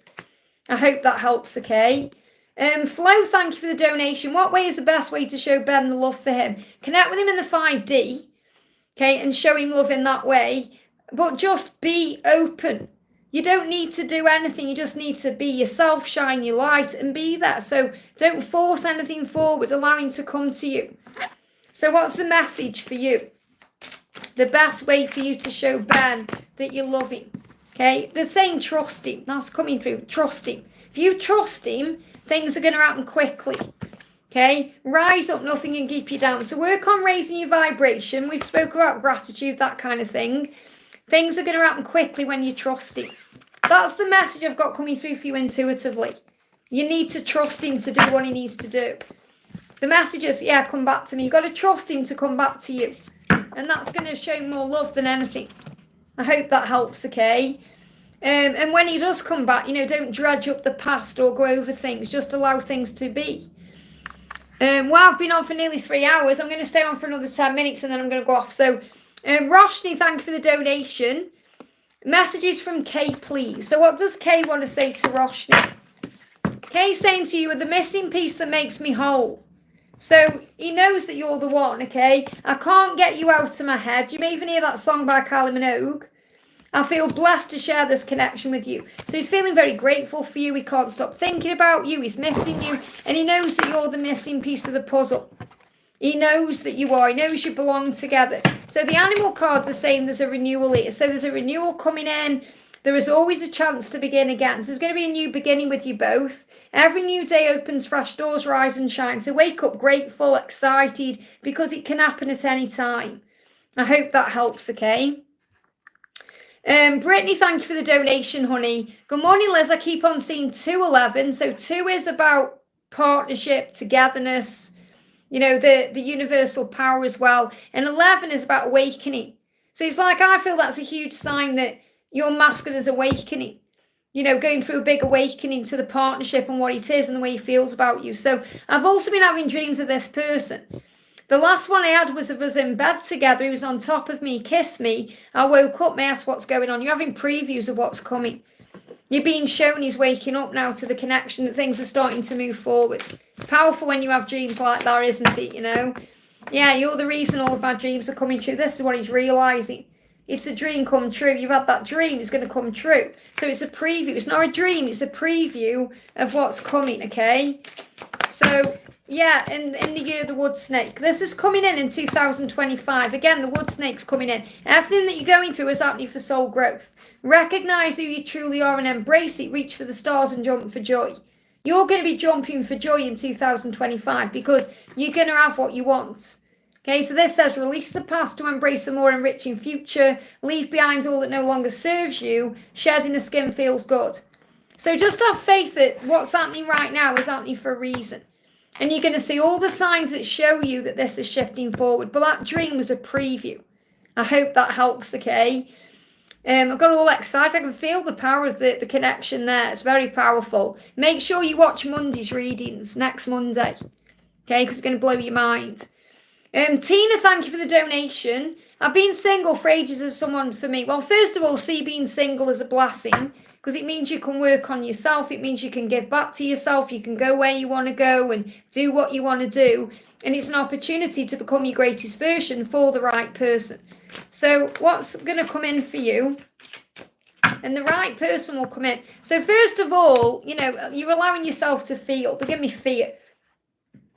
I hope that helps, okay? Flo, thank you for the donation. What way is the best way to show Ben the love for him? Connect with him in the 5D, okay, and show him love in that way. But just be open. You don't need to do anything. You just need to be yourself, shine your light, and be there. So don't force anything forward. Allow him to come to you. So what's the message for you? The best way for you to show Ben that you love him. Okay, they're saying trust him. That's coming through. Trust him. If you trust him, things are going to happen quickly. Okay, rise up, nothing can keep you down. So work on raising your vibration. We've spoken about gratitude, that kind of thing. Things are going to happen quickly when you trust him. That's the message I've got coming through for you intuitively. You need to trust him to do what he needs to do. The message is, yeah, come back to me. You've got to trust him to come back to you. And that's going to show more love than anything. I hope that helps, okay? And when he does come back, don't dredge up the past or go over things. Just allow things to be. Well, I've been on for nearly 3 hours. I'm going to stay on for another 10 minutes and then I'm going to go off. So, Roshni, thank you for the donation. Messages from Kay, please. So what does Kay want to say to Roshni? Kay's saying to you, "Are the missing piece that makes me whole." So he knows that you're the one, okay? I can't get you out of my head. You may even hear that song by Kylie Minogue. I feel blessed to share this connection with you. So he's feeling very grateful for you. He can't stop thinking about you. He's missing you. And he knows that you're the missing piece of the puzzle. He knows that you are. He knows you belong together. So the animal cards are saying there's a renewal here. So there's a renewal coming in. There is always a chance to begin again. So there's going to be a new beginning with you both. Every new day opens fresh doors, rise and shine. So wake up grateful, excited, because it can happen at any time. I hope that helps, okay? Brittany, thank you for the donation, honey. Good morning, Liz. I keep on seeing 211. So 2 is about partnership, togetherness, the universal power as well. And 11 is about awakening. So it's like, I feel that's a huge sign that your masculine is awakening. Going through a big awakening to the partnership and what it is and the way he feels about you. So I've also been having dreams of this person. The last one I had was of us in bed together. He was on top of me, kissed me. I woke up, may ask what's going on. You're having previews of what's coming. You're being shown he's waking up now to the connection, that things are starting to move forward. It's powerful when you have dreams like that, isn't it, Yeah, you're the reason all of my dreams are coming true. This is what he's realising. It's a dream come true. You've had that dream, it's going to come true. So it's a preview. It's not a dream, it's a preview of what's coming, okay? So, yeah, in the year of the wood snake. This is coming in 2025. Again, the wood snake's coming in. Everything that you're going through is happening for soul growth. Recognise who you truly are and embrace it. Reach for the stars and jump for joy. You're going to be jumping for joy in 2025 because you're going to have what you want. Okay, so this says release the past to embrace a more enriching future. Leave behind all that no longer serves you. Shedding the skin feels good. So just have faith that what's happening right now is happening for a reason. And you're going to see all the signs that show you that this is shifting forward. But that dream was a preview. I hope that helps, okay? I got all excited. I can feel the power of the connection there. It's very powerful. Make sure you watch Monday's readings next Monday. Okay, because it's going to blow your mind. Tina, thank you for the donation. I've been single for ages as someone for me. Well, first of all, see being single as a blessing because it means you can work on yourself. It means you can give back to yourself. You can go where you want to go and do what you want to do. And it's an opportunity to become your greatest version for the right person. So what's going to come in for you? And the right person will come in. So first of all, you're allowing yourself to feel. Forgive me, fear.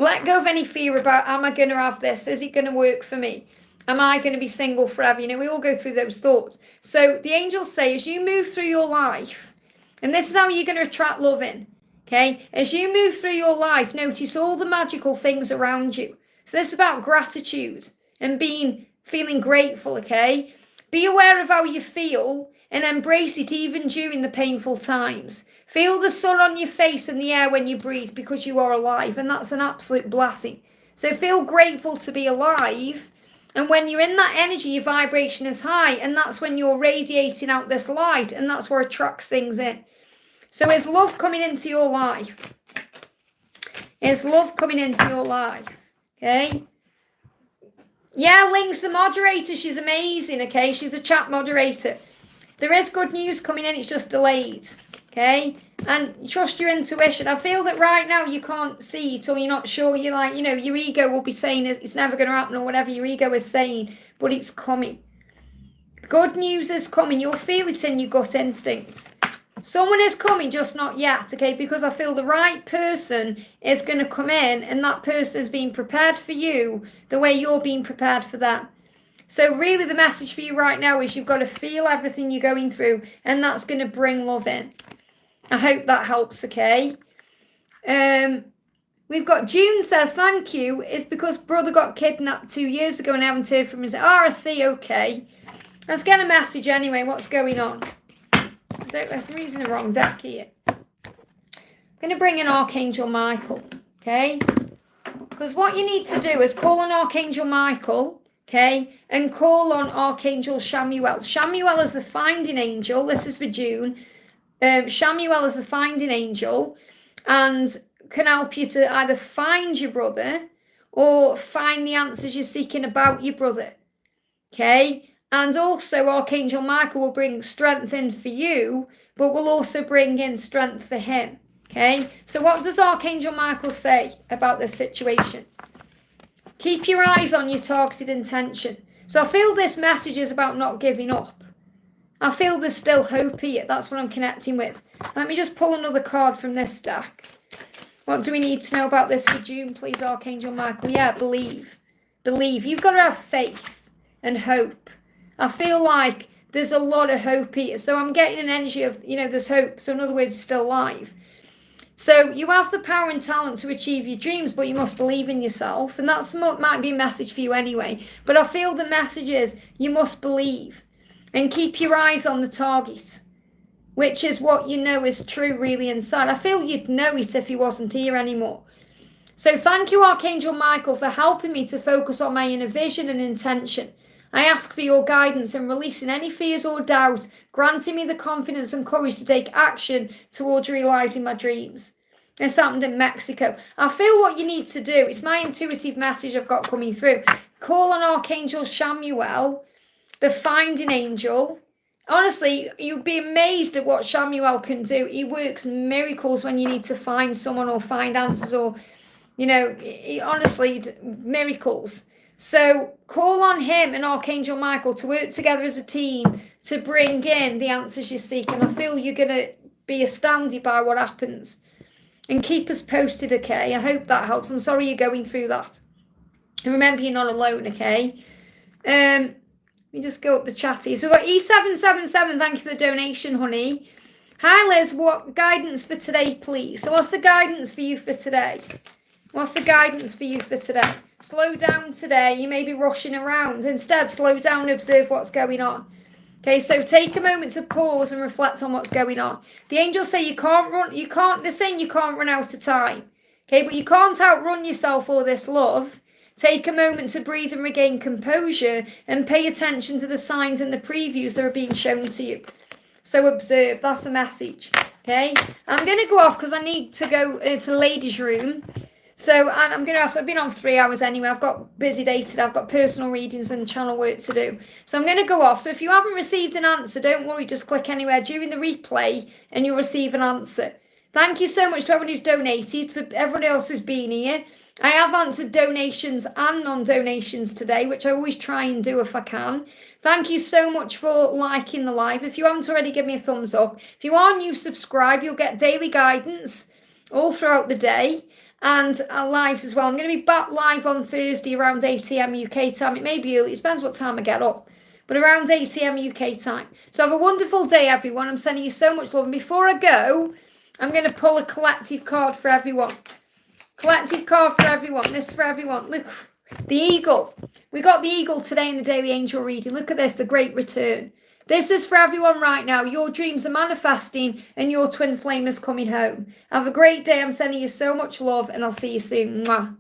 Let go of any fear about, am I going to have this? Is it going to work for me? Am I going to be single forever? We all go through those thoughts. So the angels say, as you move through your life, and this is how you're going to attract love in, okay? As you move through your life, notice all the magical things around you. So this is about gratitude and feeling grateful, okay? Be aware of how you feel and embrace it even during the painful times. Feel the sun on your face and the air when you breathe because you are alive, and that's an absolute blessing. So feel grateful to be alive. And when you're in that energy, your vibration is high, and that's when you're radiating out this light, and that's what attracts things in. So is love coming into your life? Is love coming into your life? Okay. Yeah, Link's the moderator. She's amazing, okay? She's a chat moderator. There is good news coming in. It's just delayed, okay? And trust your intuition. I feel that right now you can't see it or you're not sure. You're like, you know, your ego will be saying it's never going to happen or whatever your ego is saying, but it's coming. Good news is coming. You'll feel it in your gut instinct. Someone is coming, just not yet, okay? Because I feel the right person is going to come in, and that person is being prepared for you the way you're being prepared for them. So really the message for you right now is you've got to feel everything you're going through, and that's going to bring love in. I hope that helps, okay? We've got June says, thank you. It's because brother got kidnapped 2 years ago and I haven't heard from him. I see, okay. Let's get a message anyway. What's going on? I'm using the wrong deck here. I'm going to bring in Archangel Michael, okay? Because what you need to do is call on Archangel Michael, okay? And call on Archangel Shamuel. Shamuel is the finding angel. This is for June. Shamuel is the finding angel and can help you to either find your brother or find the answers you're seeking about your brother, okay? And also Archangel Michael will bring strength in for you, but will also bring in strength for him. Okay? So what does Archangel Michael say about this situation? Keep your eyes on your targeted intention. So I feel this message is about not giving up. I feel there's still hope here. That's what I'm connecting with. Let me just pull another card from this deck. What do we need to know about this for June, please, Archangel Michael? Yeah, believe. Believe. You've got to have faith and hope. I feel like there's a lot of hope here. So I'm getting an energy of, you know, there's hope. So in other words, it's still alive. So you have the power and talent to achieve your dreams, but you must believe in yourself. And that's might be a message for you anyway. But I feel the message is you must believe and keep your eyes on the target, which is what you know is true really inside. I feel you'd know it if he wasn't here anymore. So thank you, Archangel Michael, for helping me to focus on my inner vision and intention. I ask for your guidance in releasing any fears or doubt, granting me the confidence and courage to take action towards realising my dreams. This happened in Mexico. I feel what you need to do. It's my intuitive message I've got coming through. Call on Archangel Shamuel, the finding angel. Honestly, you'd be amazed at what Shamuel can do. He works miracles when you need to find someone or find answers or, you know, honestly, miracles. So call on him and Archangel Michael to work together as a team to bring in the answers you seek. And I feel you're going to be astounded by what happens. And keep us posted, okay? I hope that helps. I'm sorry you're going through that. And remember, you're not alone, okay? Let me just go up the chat here. So we've got E777. Thank you for the donation, honey. Hi, Liz. What guidance for today, please? So what's the guidance for you for today? What's the guidance for you for today? Slow down today. You may be rushing around. Instead, slow down and observe what's going on. Okay, so take a moment to pause and reflect on what's going on. The angels say they're saying you can't run out of time. Okay, but you can't outrun yourself or this love. Take a moment to breathe and regain composure and pay attention to the signs and the previews that are being shown to you. So observe. That's the message. Okay, I'm going to go off because I need to go into the ladies' room. So, and I've been on 3 hours anyway. I've got a busy day today. I've got personal readings and channel work to do. So I'm going to go off. So if you haven't received an answer, don't worry. Just click anywhere during the replay and you'll receive an answer. Thank you so much to everyone who's donated, for everyone else who's been here. I have answered donations and non-donations today, which I always try and do if I can. Thank you so much for liking the live. If you haven't already, give me a thumbs up. If you are new, subscribe. You'll get daily guidance all throughout the day. And our lives as well. I'm going to be back live on Thursday around 8 AM UK time. It may be early. It depends what time I get up. But around 8 AM UK time. So have a wonderful day, everyone. I'm sending you so much love. And before I go, I'm going to pull a collective card for everyone. Collective card for everyone. This is for everyone. Look, the eagle. We got the eagle today in the daily angel reading. Look at this, the great return. This is for everyone right now. Your dreams are manifesting and your twin flame is coming home. Have a great day. I'm sending you so much love and I'll see you soon. Mwah.